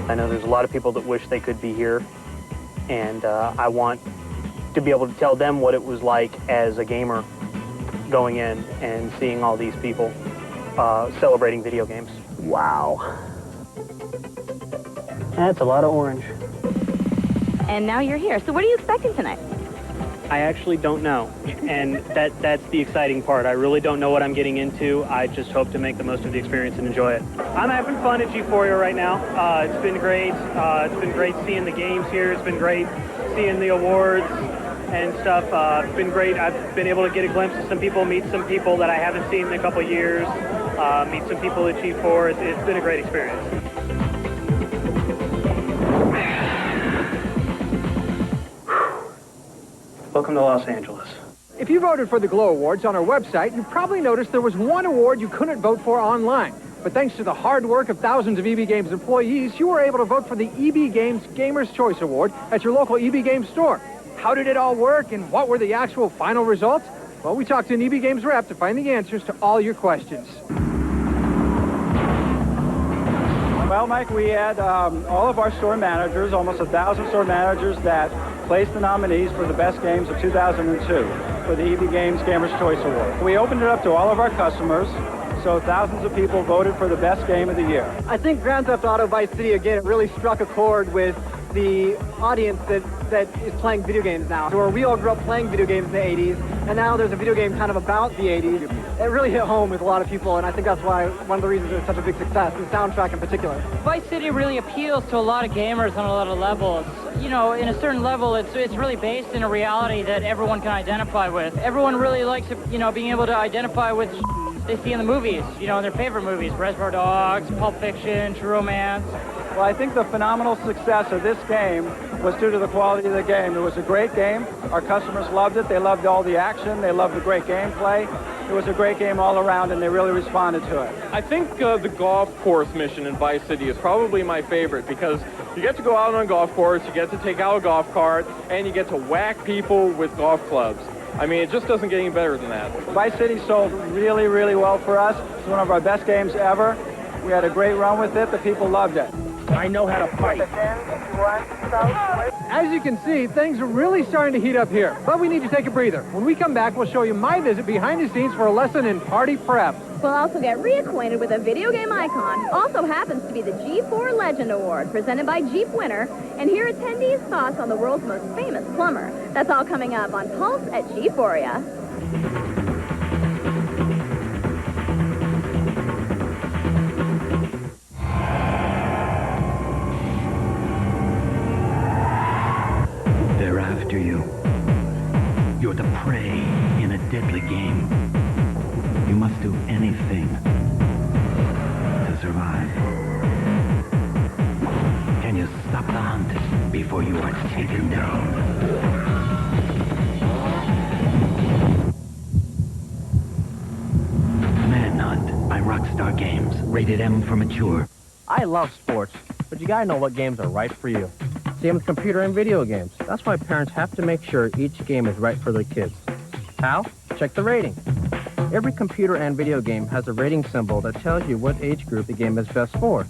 I know there's a lot of people that wish they could be here, and I want to be able to tell them what it was like as a gamer going in and seeing all these people celebrating video games. Wow. That's a lot of orange. And now you're here. So what are you expecting tonight? I actually don't know, and that's the exciting part. I really don't know what I'm getting into. I just hope to make the most of the experience and enjoy it. I'm having fun at Gphoria right now. It's been great. It's been great seeing the games here. It's been great seeing the awards and stuff. It's been great. I've been able to get a glimpse of some people, meet some people that I haven't seen in a couple of years, meet some people at G4. It's been a great experience. Welcome to Los Angeles. If you voted for the Glow Awards on our website, you probably noticed there was one award you couldn't vote for online. But thanks to the hard work of thousands of EB Games employees, you were able to vote for the EB Games Gamers' Choice Award at your local EB Games store. How did it all work, and what were the actual final results? Well, we talked to an EB Games rep to find the answers to all your questions. Well, Mike, we had all of our store managers, almost 1,000 store managers that placed the nominees for the best games of 2002 for the EB Games Gamers' Choice Award. We opened it up to all of our customers, so thousands of people voted for the best game of the year. I think Grand Theft Auto Vice City, again, really struck a chord with the audience that is playing video games now. So where we all grew up playing video games in the 80s, and now there's a video game kind of about the 80s. It really hit home with a lot of people, and I think that's why one of the reasons it's such a big success, the soundtrack in particular. Vice City really appeals to a lot of gamers on a lot of levels. In a certain level, it's really based in a reality that everyone can identify with. Everyone really likes, being able to identify with they see in the movies, in their favorite movies, Reservoir Dogs, Pulp Fiction, True Romance. Well, I think the phenomenal success of this game was due to the quality of the game. It was a great game. Our customers loved it. They loved all the action. They loved the great gameplay. It was a great game all around, and they really responded to it. I think the golf course mission in Vice City is probably my favorite because you get to go out on a golf course, you get to take out a golf cart, and you get to whack people with golf clubs. I mean, it just doesn't get any better than that. Vice City sold really, really well for us. It's one of our best games ever. We had a great run with it. The people loved it. I know how to fight. As you can see, things are really starting to heat up here, but we need to take a breather. When we come back, we'll show you my visit behind the scenes for a lesson in party prep. We'll also get reacquainted with a video game icon, also happens to be the G4 Legend Award, presented by Jeep Winner, and hear attendees' thoughts on the world's most famous plumber. That's all coming up on Pulse at Gphoria. They're after you. You're the prey in a deadly game. You must do anything to survive. Can you stop the hunt before you are taken down? Manhunt by Rockstar Games. Rated M for mature. I love sports, but you gotta know what games are right for you. Same with computer and video games. That's why parents have to make sure each game is right for their kids. How? Check the rating. Every computer and video game has a rating symbol that tells you what age group the game is best for.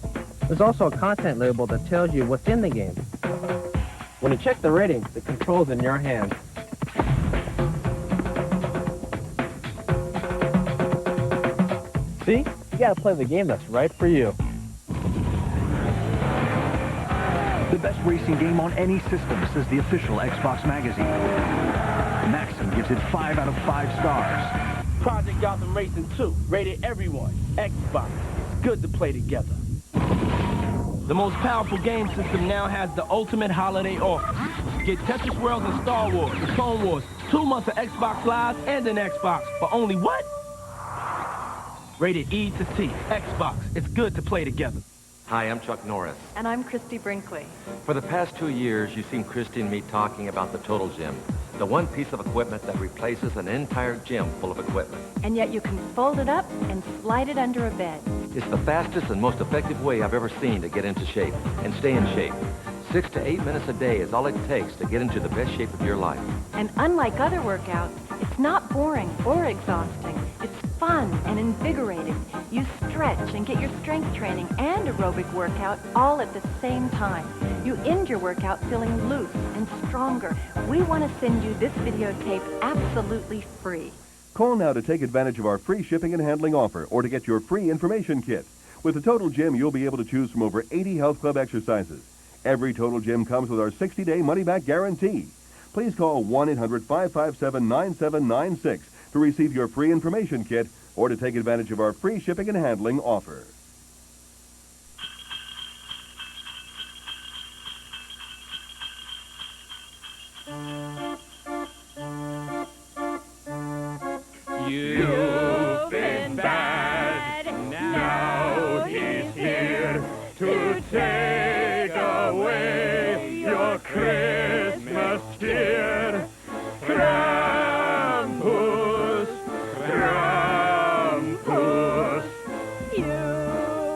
There's also a content label that tells you what's in the game. When you check the rating, the control's in your hands. See? You gotta play the game that's right for you. The best racing game on any system, says the official Xbox magazine. Maxim gives it 5 out of 5 stars. Project Gotham Racing 2, rated everyone. Xbox. It's good to play together. The most powerful game system now has the ultimate holiday offer. Get Tetris World and Star Wars, the Clone Wars, 2 months of Xbox Live and an Xbox for only what? Rated E to C. Xbox. It's good to play together. Hi, I'm Chuck Norris. And I'm Christy Brinkley. For the past 2 years, you've seen Christy and me talking about the Total Gym, the one piece of equipment that replaces an entire gym full of equipment. And yet you can fold it up and slide it under a bed. It's the fastest and most effective way I've ever seen to get into shape and stay in shape. 6 to 8 minutes a day is all it takes to get into the best shape of your life. And unlike other workouts, it's not boring or exhausting. It's fun and invigorating. You stretch and get your strength training and aerobic workout all at the same time. You end your workout feeling loose and stronger. We want to send you this videotape absolutely free. Call now to take advantage of our free shipping and handling offer or to get your free information kit. With the Total Gym, you'll be able to choose from over 80 health club exercises. Every Total Gym comes with our 60-day money-back guarantee. Please call 1-800-557-9796 to receive your free information kit or to take advantage of our free shipping and handling offer. You've been bad, now he's here to take away your Christmas cheer. Krampus, Krampus. You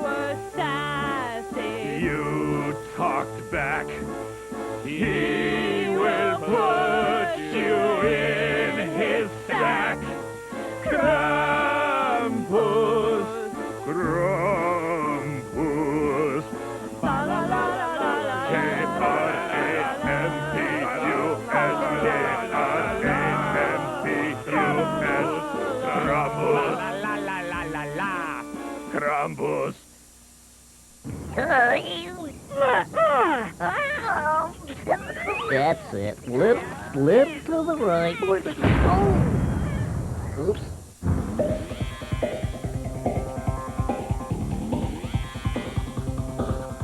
were sassy. You talked back. He will put you in his sack. Krampus, Krampus. Krampus. That's it. Slip to the right. Oh. Oops.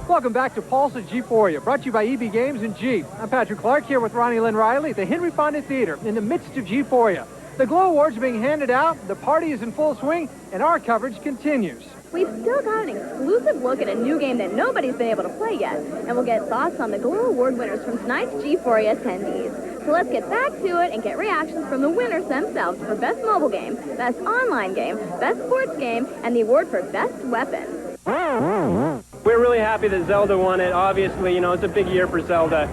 Welcome back to Pulse at Gphoria, brought to you by EB Games and Jeep. I'm Patrick Clark here with Ronnie Lynn Riley at the Henry Fonda Theater in the midst of Gphoria. The Glow Awards are being handed out, the party is in full swing, and our coverage continues. We've still got an exclusive look at a new game that nobody's been able to play yet, and we'll get thoughts on the Glow Award winners from tonight's Gphoria attendees. So let's get back to it and get reactions from the winners themselves for Best Mobile Game, Best Online Game, Best Sports Game, and the award for Best Weapon. We're really happy that Zelda won it. Obviously, you know, it's a big year for Zelda.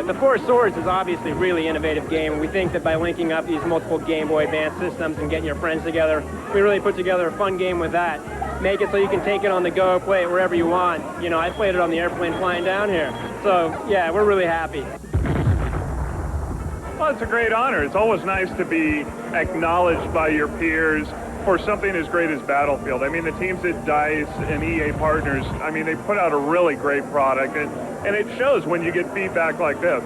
The Four Swords is obviously a really innovative game, and we think that by linking up these multiple Game Boy Advance systems and getting your friends together, we really put together a fun game with that. Make it so you can take it on the go, play it wherever you want. You know, I played it on the airplane flying down here. So, yeah, we're really happy. Well, it's a great honor. It's always nice to be acknowledged by your peers for something as great as Battlefield. I mean, the teams at DICE and EA Partners, I mean, they put out a really great product, and it shows when you get feedback like this.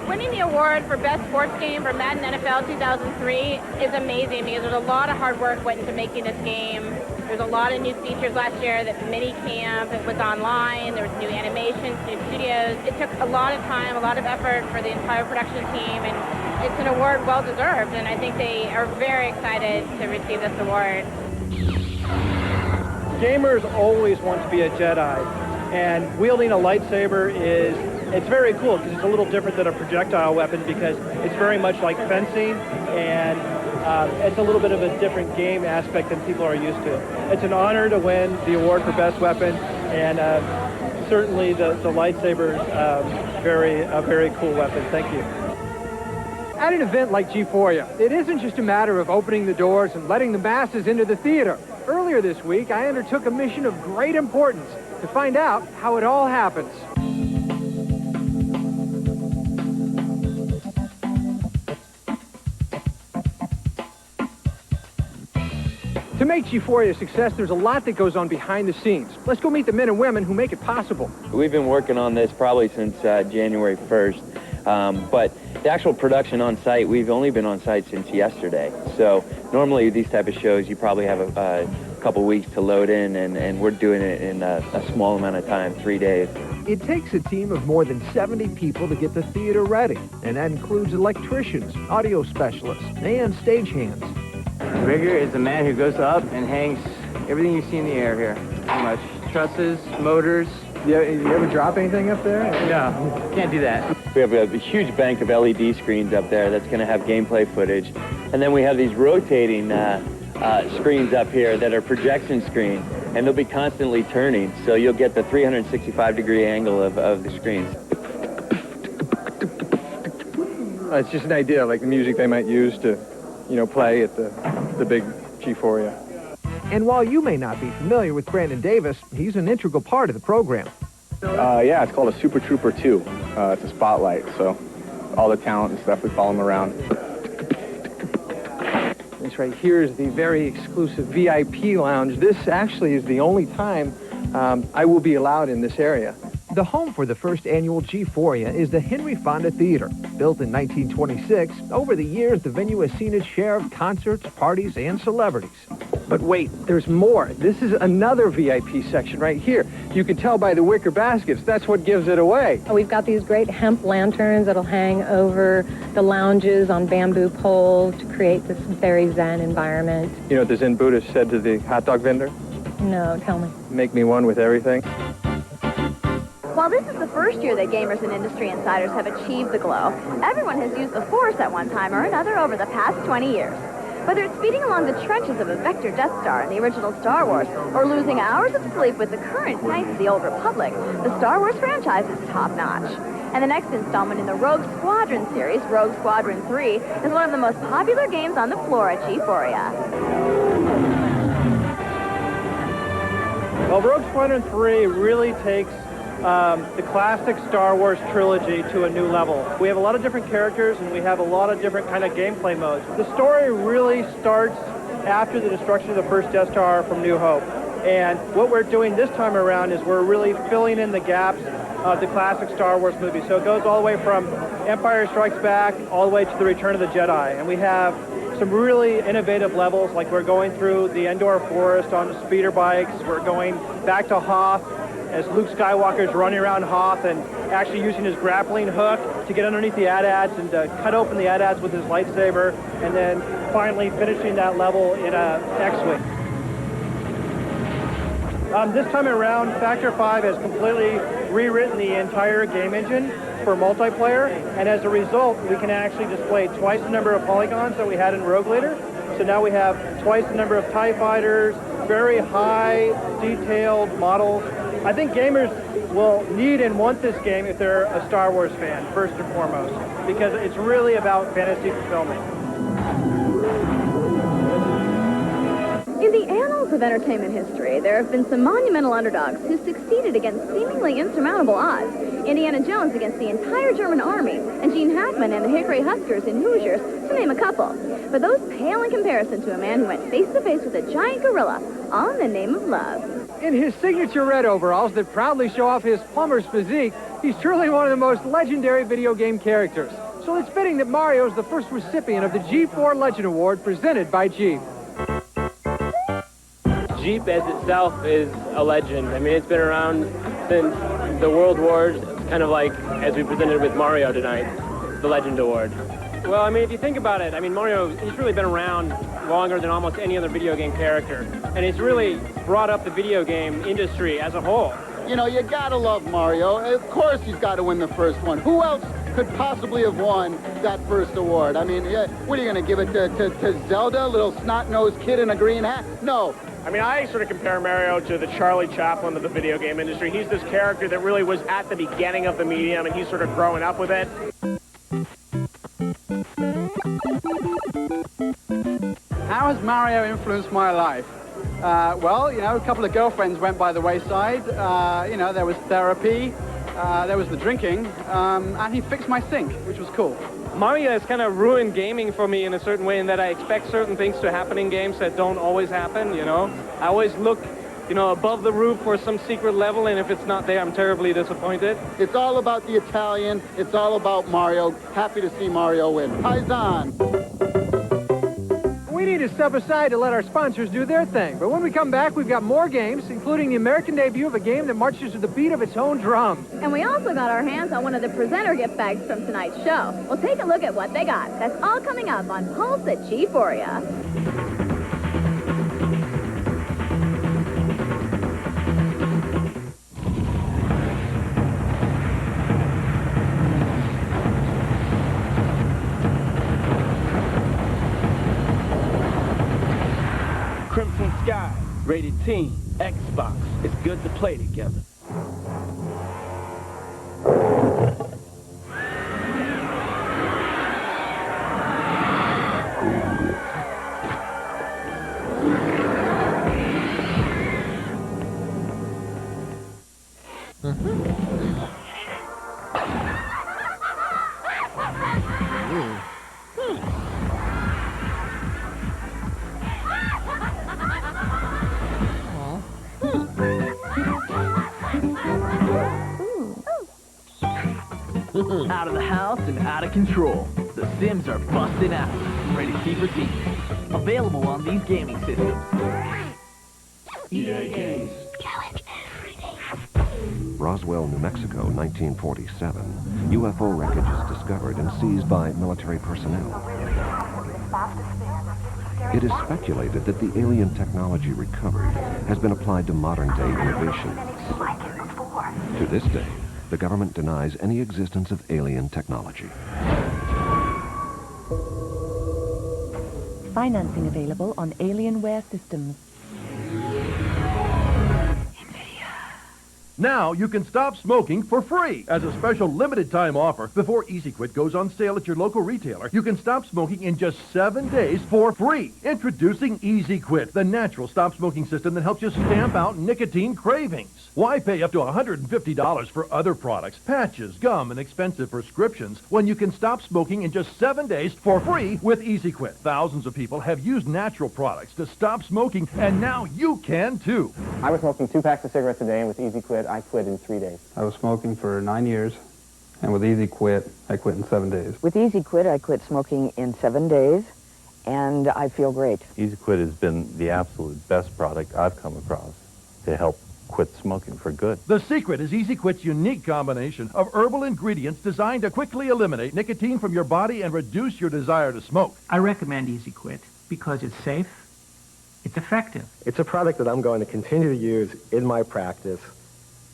Winning the award for Best Sports Game for Madden NFL 2003 is amazing because there's a lot of hard work went into making this game. There's a lot of new features last year. That mini camp, it was online, there was new animations, new studios. It took a lot of time, a lot of effort for the entire production team, and it's an award well deserved, and I think they are very excited to receive this award. Gamers always want to be a Jedi, and wielding a lightsaber it's very cool because it's a little different than a projectile weapon because it's very much like fencing, and it's a little bit of a different game aspect than people are used to. It's an honor to win the award for Best Weapon, and certainly the lightsaber is a very cool weapon. Thank you. At an event like Gphoria, it isn't just a matter of opening the doors and letting the masses into the theater. Earlier this week, I undertook a mission of great importance to find out how it all happens. To make Gphoria a success, there's a lot that goes on behind the scenes. Let's go meet the men and women who make it possible. We've been working on this probably since January 1st, but the actual production on site, we've only been on site since yesterday. So normally these type of shows, you probably have a couple weeks to load in, and we're doing it in a small amount of time, 3 days. It takes a team of more than 70 people to get the theater ready, and that includes electricians, audio specialists, and stagehands. Rigger is the man who goes up and hangs everything you see in the air here. Pretty much trusses, motors. You ever drop anything up there? No, can't do that. We have a huge bank of LED screens up there that's going to have gameplay footage. And then we have these rotating screens up here that are projection screens, and they'll be constantly turning, so you'll get the 365-degree angle of the screens. It's just an idea, like the music they might use to, play at the big Gphoria. And while you may not be familiar with Brandon Davis, he's an integral part of the program. Yeah, it's called a Super Trooper 2. It's a spotlight, so all the talent and stuff, we follow them around. This right here is the very exclusive VIP lounge. This actually is the only time I will be allowed in this area. The home for the first annual Gphoria is the Henry Fonda Theater. Built in 1926, over the years, the venue has seen its share of concerts, parties, and celebrities. But wait, there's more. This is another VIP section right here. You can tell by the wicker baskets. That's what gives it away. We've got these great hemp lanterns that'll hang over the lounges on bamboo poles to create this very zen environment. You know what the Zen Buddhist said to the hot dog vendor? No, tell me. Make me one with everything. While this is the first year that gamers and industry insiders have achieved the glow, everyone has used the Force at one time or another over the past 20 years. Whether it's speeding along the trenches of a Vector Death Star in the original Star Wars, or losing hours of sleep with the current Knights of the Old Republic, the Star Wars franchise is top-notch. And the next installment in the Rogue Squadron series, Rogue Squadron 3, is one of the most popular games on the floor at Gphoria. Well, Rogue Squadron 3 really takes the classic Star Wars trilogy to a new level. We have a lot of different characters, and we have a lot of different kind of gameplay modes. The story really starts after the destruction of the first Death Star from New Hope. And what we're doing this time around is we're really filling in the gaps of the classic Star Wars movie. So it goes all the way from Empire Strikes Back all the way to the Return of the Jedi. And we have some really innovative levels, like we're going through the Endor Forest on speeder bikes. We're going back to Hoth as Luke Skywalker is running around Hoth and actually using his grappling hook to get underneath the AT-ATs and to cut open the AT-ATs with his lightsaber, and then finally finishing that level in a X-Wing. This time around, Factor 5 has completely rewritten the entire game engine for multiplayer, and as a result, we can actually display twice the number of polygons that we had in Rogue Leader. So now we have twice the number of TIE fighters, very high, detailed models. I think gamers will need and want this game if they're a Star Wars fan, first and foremost, because it's really about fantasy fulfillment. In the annals of entertainment history, there have been some monumental underdogs who succeeded against seemingly insurmountable odds. Indiana Jones against the entire German army, and Gene Hackman and the Hickory Huskers in Hoosiers, to name a couple. But those pale in comparison to a man who went face-to-face with a giant gorilla, all in the name of love. In his signature red overalls that proudly show off his plumber's physique, he's truly one of the most legendary video game characters. So it's fitting that Mario is the first recipient of the G4 Legend Award presented by Jeep. Jeep as itself is a legend. I mean, it's been around since the World Wars. It's kind of like, as we presented with Mario tonight, the Legend Award. Well, I mean, if you think about it, I mean, Mario, he's really been around longer than almost any other video game character. And it's really brought up the video game industry as a whole. You know, you gotta love Mario. Of course he's got to win the first one. Who else could possibly have won that first award? I mean, yeah, what are you going to give it to Zelda, little snot-nosed kid in a green hat? No. I mean, I sort of compare Mario to the Charlie Chaplin of the video game industry. He's this character that really was at the beginning of the medium, and he's sort of growing up with it. How has Mario influenced my life? Well, you know, a couple of girlfriends went by the wayside. You know, there was therapy, there was the drinking, and he fixed my sink, which was cool. Mario has kind of ruined gaming for me in a certain way in that I expect certain things to happen in games that don't always happen, you know. I always look, you know, above the roof for some secret level, and if it's not there, I'm terribly disappointed. It's all about the Italian. It's all about Mario. Happy to see Mario win. Paisan. We need to step aside to let our sponsors do their thing. But when we come back, we've got more games, including the American debut of a game that marches to the beat of its own drums. And we also got our hands on one of the presenter gift bags from tonight's show. We'll take a look at what they got. That's all coming up on Pulse at Gphoria. Crimson Sky, rated teen, Xbox. It's good to play together. Out of the house and out of control. The Sims are busting out. Ready to keep it deep. Available on these gaming systems. EA Games. Roswell, New Mexico, 1947. UFO wreckage is discovered and seized by military personnel. It is speculated that the alien technology recovered has been applied to modern-day innovations. To this day, the government denies any existence of alien technology. Financing available on Alienware Systems. Now you can stop smoking for free. As a special limited time offer, before Easy Quit goes on sale at your local retailer, you can stop smoking in just 7 days for free. Introducing Easy Quit, the natural stop smoking system that helps you stamp out nicotine cravings. Why pay up to $150 for other products, patches, gum, and expensive prescriptions when you can stop smoking in just 7 days for free with Easy Quit? Thousands of people have used natural products to stop smoking, and now you can too. I was smoking 2 packs of cigarettes a day, and with Easy Quit, I quit in 3 days. I was smoking for 9 years, and with Easy Quit, I quit in 7 days. With Easy Quit, I quit smoking in 7 days, and I feel great. Easy Quit has been the absolute best product I've come across to help quit smoking for good. The secret is Easy Quit's unique combination of herbal ingredients designed to quickly eliminate nicotine from your body and reduce your desire to smoke. I recommend Easy Quit because it's safe, it's effective. It's a product that I'm going to continue to use in my practice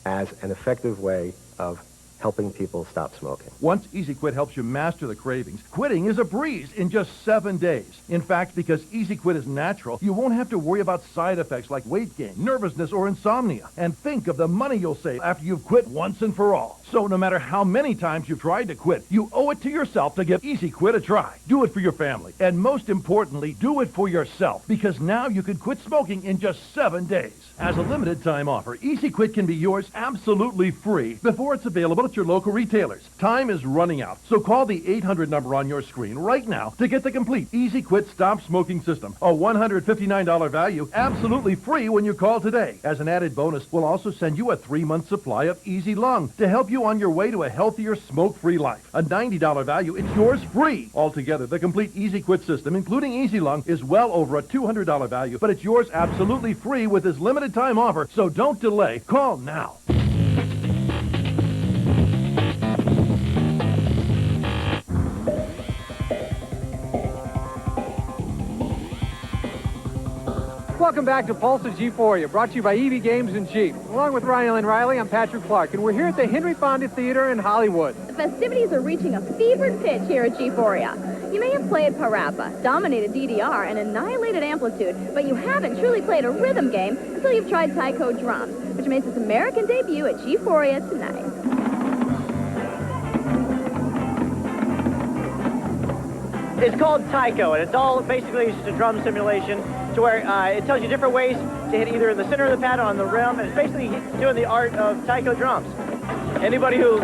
as an effective way of helping people stop smoking. Once Easy Quit helps you master the cravings, quitting is a breeze in just 7 days. In fact, because Easy Quit is natural, you won't have to worry about side effects like weight gain, nervousness, or insomnia. And think of the money you'll save after you've quit once and for all. So no matter how many times you've tried to quit, you owe it to yourself to give Easy Quit a try. Do it for your family. And most importantly, do it for yourself. Because now you can quit smoking in just 7 days. As a limited time offer, Easy Quit can be yours absolutely free before it's available at your local retailers. Time is running out, so call the 800 number on your screen right now to get the complete Easy Quit Stop Smoking System. A $159 value, absolutely free when you call today. As an added bonus, we'll also send you a 3-month supply of Easy Lung to help you on your way to a healthier, smoke-free life. A $90 value, it's yours free. Altogether, the complete Easy Quit system, including Easy Lung, is well over a $200 value, but it's yours absolutely free with this limited time offer, so don't delay. Call now. Welcome back to Pulse of Gphoria, brought to you by EV Games and Jeep. Along with Ronnie Lynn Riley, I'm Patrick Clark, and we're here at the Henry Fonda Theater in Hollywood. The festivities are reaching a fevered pitch here at Gphoria. You may have played Parappa, dominated DDR, and annihilated Amplitude, but you haven't truly played a rhythm game until you've tried Taiko Drums, which makes its American debut at Gphoria tonight. It's called Taiko, and it's all basically just a drum simulation to where it tells you different ways to hit either in the center of the pad or on the rim, and it's basically doing the art of Taiko drums. Anybody who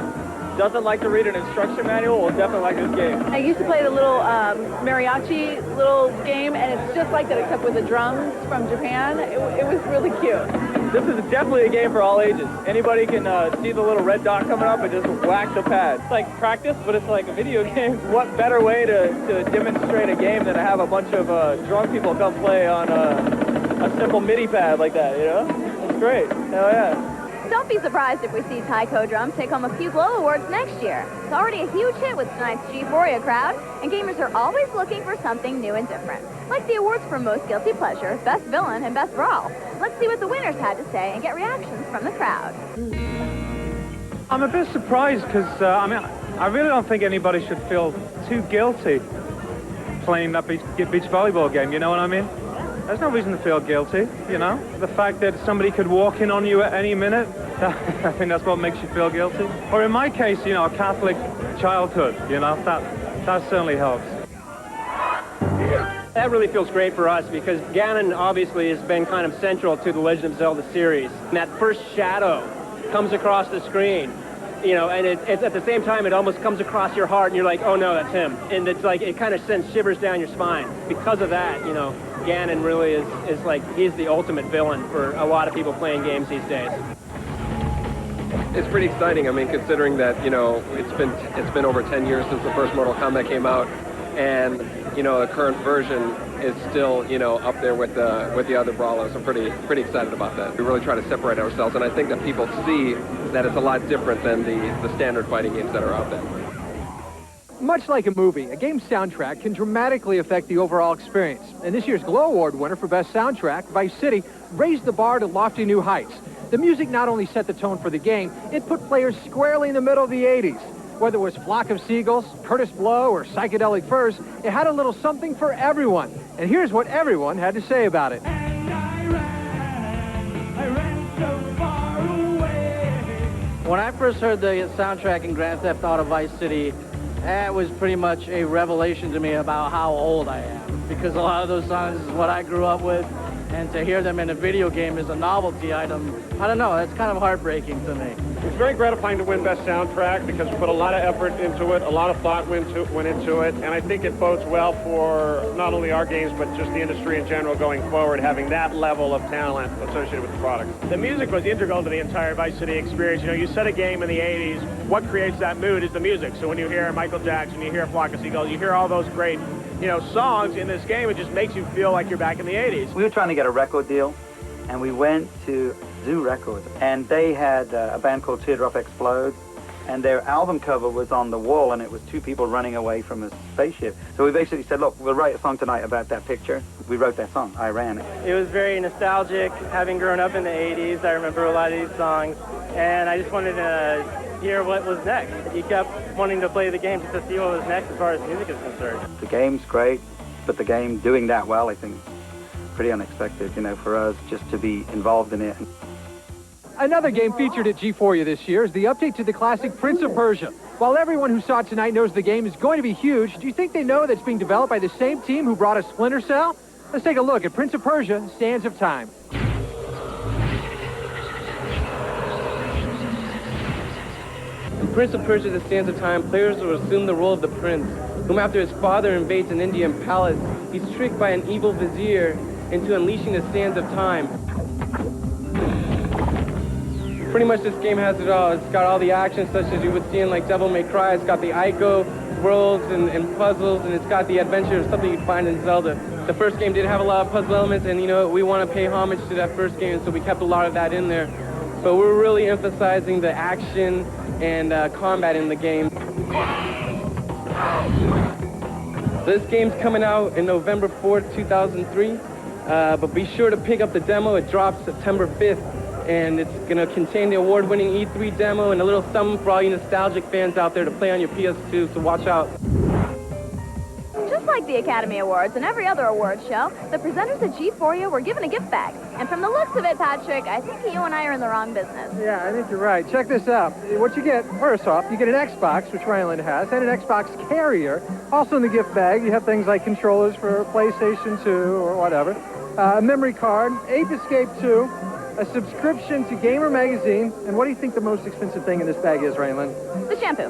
doesn't like to read an instruction manual will definitely like this game. I used to play the little mariachi little game, and it's just like that except with the drums from Japan. It was really cute. This is definitely a game for all ages. Anybody can see the little red dot coming up and just whack the pad. It's like practice, but it's like a video game. What better way to demonstrate a game than to have a bunch of drunk people come play on a simple MIDI pad like that, you know? It's great. Hell yeah. Don't be surprised if we see Taiko Drums take home a few Glow Awards next year. It's already a huge hit with tonight's Gphoria crowd, and gamers are always looking for something new and different. Like the awards for Most Guilty Pleasure, Best Villain, and Best Brawl. Let's see what the winners had to say and get reactions from the crowd. I'm a bit surprised because, I really don't think anybody should feel too guilty playing that beach volleyball game, you know what I mean? There's no reason to feel guilty, you know? The fact that somebody could walk in on you at any minute, I think that's what makes you feel guilty. Or in my case, you know, a Catholic childhood, you know, that certainly helps. That really feels great for us because Ganon obviously has been kind of central to the Legend of Zelda series. And that first shadow comes across the screen, you know, and it's at the same time it almost comes across your heart and you're like, oh no, that's him. And it's like, it kind of sends shivers down your spine. Because of that, you know, Ganon really is like, he's the ultimate villain for a lot of people playing games these days. It's pretty exciting. I mean, considering that, you know, it's been over 10 years since the first Mortal Kombat came out, and, you know, the current version is still, you know, up there with the other brawlers. I'm pretty excited about that. We really try to separate ourselves, and I think that people see that it's a lot different than the standard fighting games that are out there. Much like a movie, a game's soundtrack can dramatically affect the overall experience. And this year's Glow Award winner for Best Soundtrack, Vice City, raised the bar to lofty new heights. The music not only set the tone for the game, it put players squarely in the middle of the 80s. Whether it was Flock of Seagulls, Curtis Blow, or Psychedelic Furs, it had a little something for everyone. And here's what everyone had to say about it. When I first heard the soundtrack in Grand Theft Auto Vice City, that was pretty much a revelation to me about how old I am. Because a lot of those songs is what I grew up with, and to hear them in a video game is a novelty item. I don't know, that's kind of heartbreaking to me. It's very gratifying to win Best Soundtrack because we put a lot of effort into it, a lot of thought went into it, and I think it bodes well for not only our games, but just the industry in general going forward, having that level of talent associated with the product. The music was integral to the entire Vice City experience. You know, you set a game in the 80s, what creates that mood is the music. So when you hear Michael Jackson, you hear Flock of Seagulls, you hear all those great, you know, songs in this game, it just makes you feel like you're back in the 80s. We were trying to get a record deal, and we went to Zoo Records, and they had a band called Teardrop Explodes, and their album cover was on the wall, and it was two people running away from a spaceship. So we basically said, look, we'll write a song tonight about that picture. We wrote that song, I Ran. It was very nostalgic, having grown up in the 80s. I remember a lot of these songs, and I just wanted to hear what was next. You kept wanting to play the game just to see what was next as far as music is concerned. The game's great, but the game doing that well, I think, pretty unexpected, you know, for us just to be involved in it. Another game featured at Gphoria this year is the update to the classic Prince of Persia. While everyone who saw it tonight knows the game is going to be huge, do you think they know that it's being developed by the same team who brought us Splinter Cell? Let's take a look at Prince of Persia, Sands of Time. In Prince of Persia, The Sands of Time, players will assume the role of the prince, whom after his father invades an Indian palace, he's tricked by an evil vizier into unleashing the Sands of Time. Pretty much this game has it all. It's got all the action such as you would see in like Devil May Cry. It's got the Ico worlds and puzzles, and it's got the adventure of something you'd find in Zelda. The first game did have a lot of puzzle elements, and you know, we want to pay homage to that first game, so we kept a lot of that in there. But we're really emphasizing the action and combat in the game. This game's coming out in November 4th, 2003, but be sure to pick up the demo. It drops September 5th. And it's going to contain the award-winning E3 demo and a little something for all you nostalgic fans out there to play on your PS2, so watch out. Just like the Academy Awards and every other awards show, the presenters at Gphoria were given a gift bag. And from the looks of it, Patrick, I think you and I are in the wrong business. Yeah, I think you're right. Check this out. What you get, first off, you get an Xbox, which Ryland has, and an Xbox carrier. Also in the gift bag, you have things like controllers for PlayStation 2 or whatever, a memory card, Ape Escape 2, a subscription to Gamer Magazine, and what do you think the most expensive thing in this bag is, Raylan? The shampoo.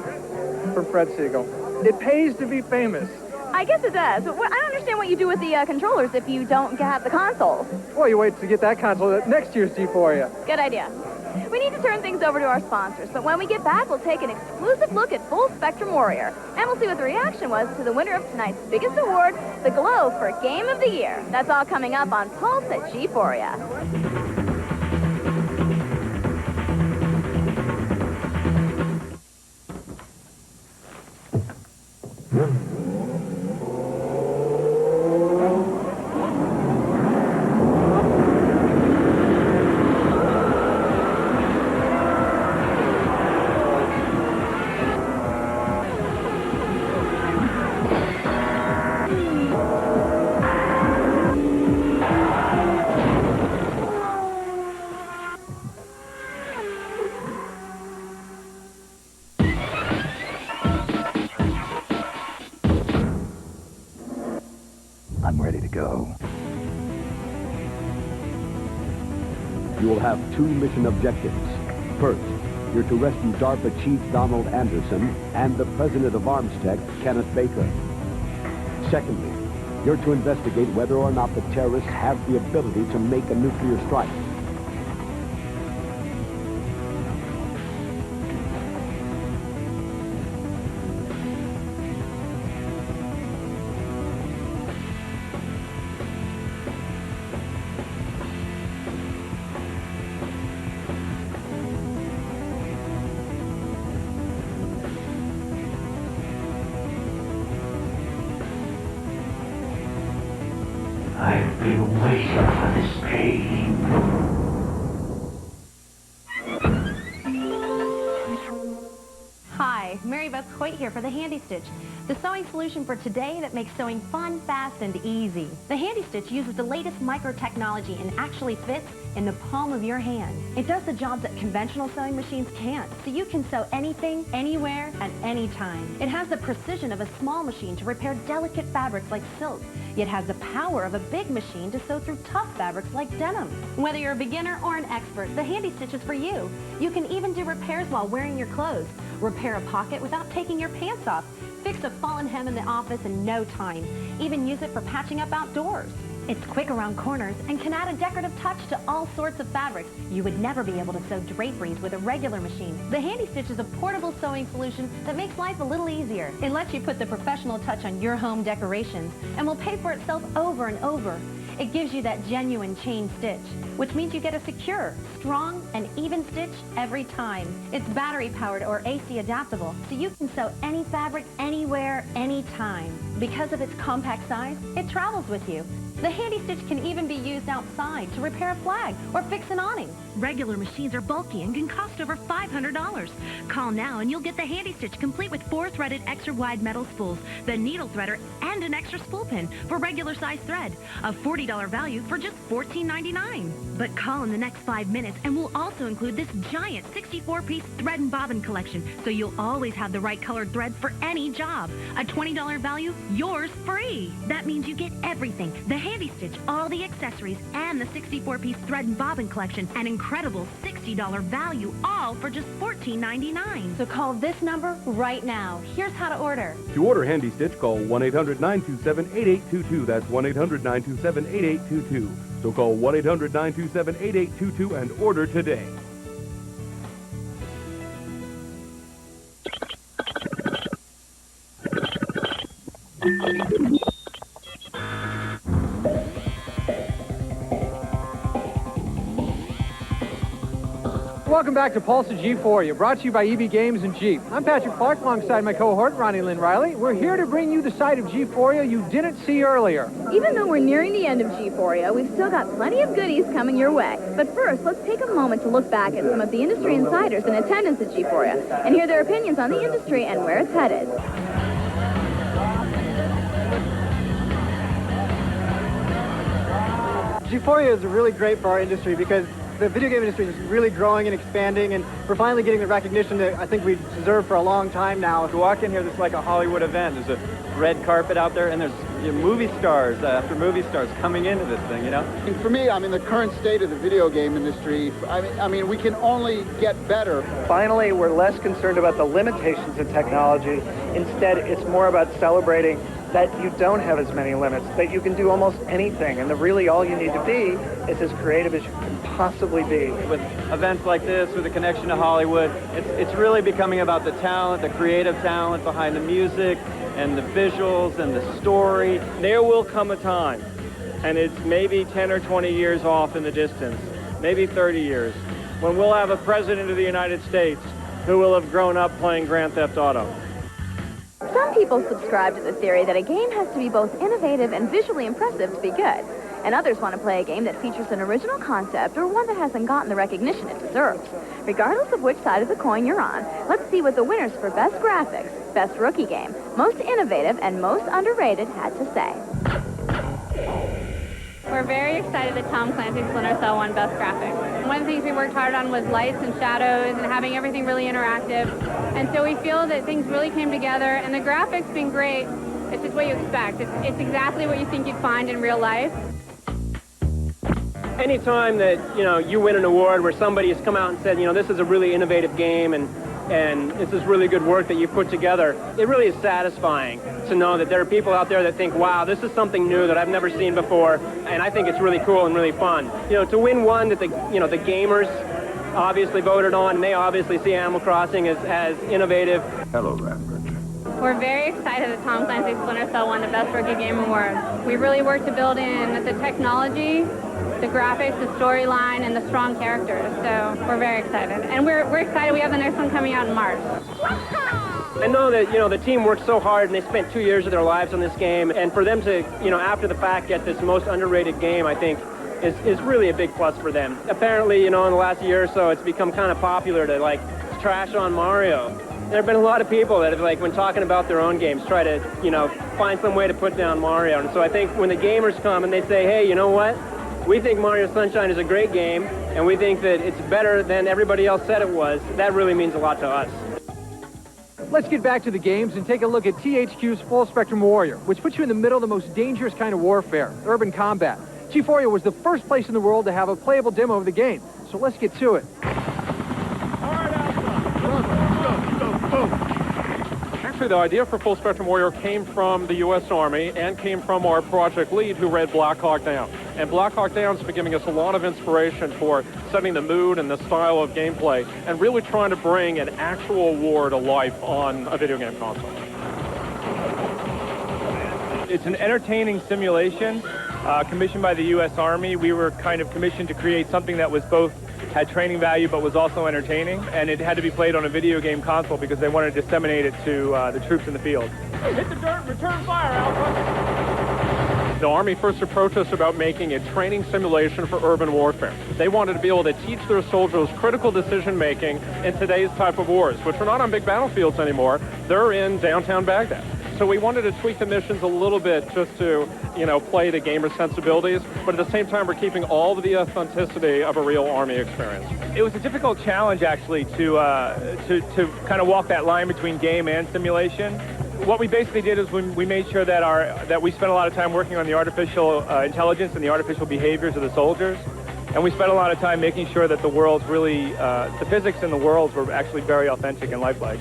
From Fred Siegel. It pays to be famous. I guess it does. But I don't understand what you do with the controllers if you don't get the consoles. Well, you wait to get that console at next year's Gphoria. Good idea. We need to turn things over to our sponsors, but when we get back, we'll take an exclusive look at Full Spectrum Warrior, and we'll see what the reaction was to the winner of tonight's biggest award, the Glow for Game of the Year. That's all coming up on Pulse at Gphoria. I'm ready to go. You will have 2 mission objectives. First, you're to rescue DARPA Chief Donald Anderson and the President of ArmsTech, Kenneth Baker. Secondly, you're to investigate whether or not the terrorists have the ability to make a nuclear strike. I've been waiting for this day. Hi, Mary Beth Coit here for the Handy Stitch, the sewing solution for today that makes sewing fun, fast, and easy. The Handy Stitch uses the latest micro-technology and actually fits in the palm of your hand. It does the jobs that conventional sewing machines can't, so you can sew anything, anywhere, at any time. It has the precision of a small machine to repair delicate fabrics like silk, yet has the power of a big machine to sew through tough fabrics like denim. Whether you're a beginner or an expert, the Handy Stitch is for you. You can even do repairs while wearing your clothes, repair a pocket without taking your pants off, fix a fallen hem in the office in no time, even use it for patching up outdoors. It's quick around corners and can add a decorative touch to all sorts of fabrics. You would never be able to sew draperies with a regular machine. The Handy Stitch is a portable sewing solution that makes life a little easier. It lets you put the professional touch on your home decorations and will pay for itself over and over. It gives you that genuine chain stitch. which means you get a secure, strong, and even stitch every time. It's battery-powered or AC adaptable, so you can sew any fabric, anywhere, anytime. Because of its compact size, it travels with you. The Handy Stitch can even be used outside to repair a flag or fix an awning. Regular machines are bulky and can cost over $500. Call now and you'll get the Handy Stitch complete with 4-threaded extra-wide metal spools, the needle threader, and an extra spool pin for regular size thread. A $40 value for just $14.99. But call in the next 5 minutes and we'll also include this giant 64-piece thread and bobbin collection, so you'll always have the right colored thread for any job. A $20 value, yours free. That means you get everything. The Handy Stitch, all the accessories, and the 64-piece thread and bobbin collection. An incredible $60 value, all for just $14.99. So call this number right now. Here's how to order. To order Handy Stitch, call 1-800-927-8822. That's 1-800-927-8822. So call 1-800-927-8822 and order today. Welcome back to Pulse of Gphoria, brought to you by EB Games and Jeep. I'm Patrick Clark, alongside my cohort, Ronnie Lynn Riley. We're here to bring you the side of Gphoria you didn't see earlier. Even though we're nearing the end of Gphoria, we've still got plenty of goodies coming your way. But first, let's take a moment to look back at some of the industry insiders in attendance at Gphoria and hear their opinions on the industry and where it's headed. Gphoria is really great for our industry because the video game industry is really growing and expanding, and we're finally getting the recognition that I think we deserve for a long time now. If you walk in here, this is like a Hollywood event. There's a red carpet out there, and there's movie stars after movie stars coming into this thing, you know? And for me, I mean, the current state of the video game industry, I mean, we can only get better. Finally, we're less concerned about the limitations of technology. Instead, it's more about celebrating that you don't have as many limits, that you can do almost anything, and that really all you need to be is as creative as you can possibly be. With events like this, with a connection to Hollywood, it's really becoming about the talent, the creative talent behind the music and the visuals and the story. There will come a time, and it's maybe 10 or 20 years off in the distance, maybe 30 years, when we'll have a president of the United States who will have grown up playing Grand Theft Auto. Some people subscribe to the theory that a game has to be both innovative and visually impressive to be good. And others want to play a game that features an original concept or one that hasn't gotten the recognition it deserves. Regardless of which side of the coin you're on, let's see what the winners for Best Graphics, Best Rookie Game, Most Innovative, and Most Underrated had to say. We're very excited that Tom Clancy's Splinter Cell won Best Graphics. One of the things we worked hard on was lights and shadows and having everything really interactive. And so we feel that things really came together, and the graphics been great. It's just what you expect. It's exactly what you think you'd find in real life. Anytime that, you win an award where somebody has come out and said, this is a really innovative game and this is really good work that you put together, it really is satisfying to know that there are people out there that think, wow, this is something new that I've never seen before, and I think it's really cool and really fun. To win one that the gamers obviously voted on, and they obviously see Animal Crossing as innovative. Hello, Lambert. We're very excited that Tom Clancy's Splinter Cell won the Best Rookie Game Award. We really worked to build in the technology, the graphics, the storyline, and the strong characters. So we're very excited. And we're excited we have the next one coming out in March. I know that, the team worked so hard and they spent 2 years of their lives on this game. And for them to, after the fact, get this most underrated game, I think, is really a big plus for them. Apparently, in the last year or so, it's become kind of popular to, trash on Mario. There have been a lot of people that have, when talking about their own games, try to, find some way to put down Mario. And so I think when the gamers come and they say, hey, you know what? We think Mario Sunshine is a great game, and we think that it's better than everybody else said it was. That really means a lot to us. Let's get back to the games and take a look at THQ's Full Spectrum Warrior, which puts you in the middle of the most dangerous kind of warfare, urban combat. Gphoria was the first place in the world to have a playable demo of the game, so let's get to it. Actually, the idea for Full Spectrum Warrior came from the U.S. Army and came from our project lead who read Black Hawk Down. And Black Hawk Down's been giving us a lot of inspiration for setting the mood and the style of gameplay and really trying to bring an actual war to life on a video game console. It's an entertaining simulation commissioned by the U.S. Army. We were kind of commissioned to create something that was both had training value but was also entertaining, and it had to be played on a video game console because they wanted to disseminate it to the troops in the field. Hit the dirt and return fire, Alpha. The Army first approached us about making a training simulation for urban warfare. They wanted to be able to teach their soldiers critical decision-making in today's type of wars, which are not on big battlefields anymore. They're in downtown Baghdad. So we wanted to tweak the missions a little bit just to, play to gamer sensibilities, but at the same time we're keeping all of the authenticity of a real Army experience. It was a difficult challenge, actually, to kind of walk that line between game and simulation. What we basically did is we made sure that we spent a lot of time working on the artificial intelligence and the artificial behaviors of the soldiers, and we spent a lot of time making sure that the worlds really, the physics in the worlds were actually very authentic and lifelike.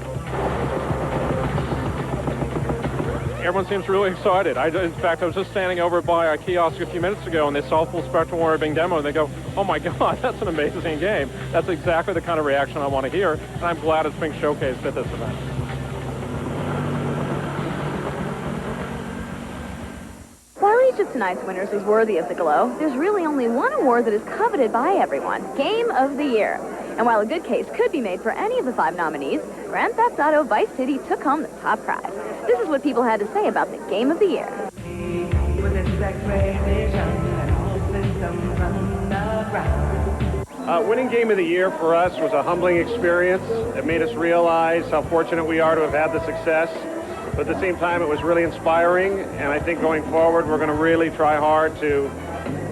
Everyone seems really excited. In fact, I was just standing over by a kiosk a few minutes ago, and they saw Full Spectrum Warrior being demoed, and they go, oh my God, that's an amazing game. That's exactly the kind of reaction I want to hear, and I'm glad it's being showcased at this event. While each of tonight's winners is worthy of the glow, there's really only one award that is coveted by everyone, Game of the Year. And while a good case could be made for any of the 5 nominees, Grand Theft Auto Vice City took home the top prize. This is what people had to say about the Game of the Year. Winning Game of the Year for us was a humbling experience. It made us realize how fortunate we are to have had the success. But at the same time, it was really inspiring, and I think going forward, we're going to really try hard to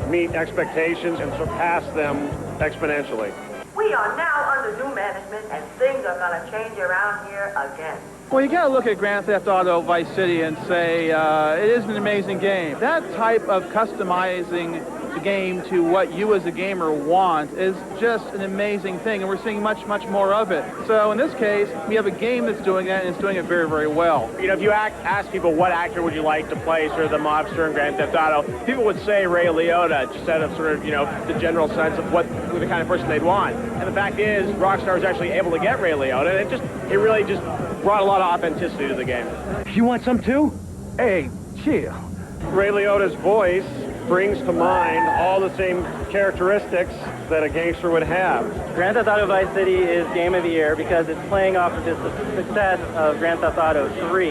meet expectations and surpass them exponentially. We are now under new management, and things are going to change around here again. Well, you got to look at Grand Theft Auto Vice City and say it is an amazing game. That type of customizing the game to what you as a gamer want is just an amazing thing, and we're seeing much, much more of it. So in this case, we have a game that's doing that, and it's doing it very, very well. If you ask people what actor would you like to play sort of the mobster in Grand Theft Auto, people would say Ray Liotta, just out of sort of, the general sense of who the kind of person they'd want. And the fact is, Rockstar was actually able to get Ray Liotta, and it really just brought a lot of authenticity to the game. You want some too? Hey, chill. Ray Liotta's voice brings to mind all the same characteristics that a gangster would have. Grand Theft Auto Vice City is Game of the Year because it's playing off of just the success of Grand Theft Auto 3.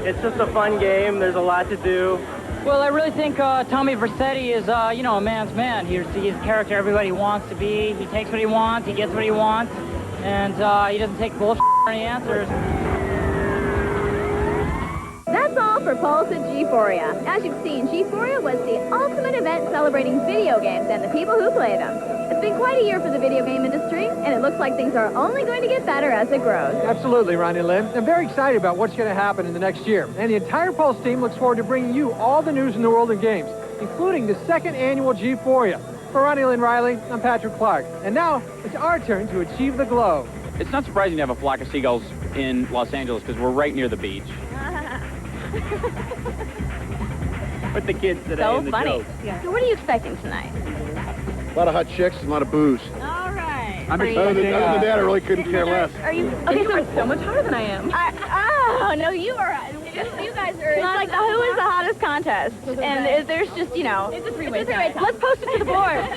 It's just a fun game. There's a lot to do. Well, I really think Tommy Vercetti is, a man's man. He's the character everybody wants to be. He takes what he wants, he gets what he wants, and he doesn't take bullshit for any answers. That's all for Pulse at Gphoria. As you've seen, Gphoria was the ultimate event celebrating video games and the people who play them. It's been quite a year for the video game industry, and it looks like things are only going to get better as it grows. Absolutely, Ronnie Lynn. I'm very excited about what's going to happen in the next year. And the entire Pulse team looks forward to bringing you all the news in the world of games, including the 2nd annual Gphoria. For Ronnie Lynn Riley, I'm Patrick Clark. And now, it's our turn to achieve the glow. It's not surprising to have a flock of seagulls in Los Angeles because we're right near the beach. With the kids today So and the funny. jokes. So what are you expecting tonight? A lot of hot chicks and a lot of booze. All right. Other than that, I really couldn't care less. Are you... Okay, so it's so much hotter than I am. Oh, no, you are... You guys are... It's like the Who is the Hottest contest. And there's just, It's a three-way tie. Let's post it to the board.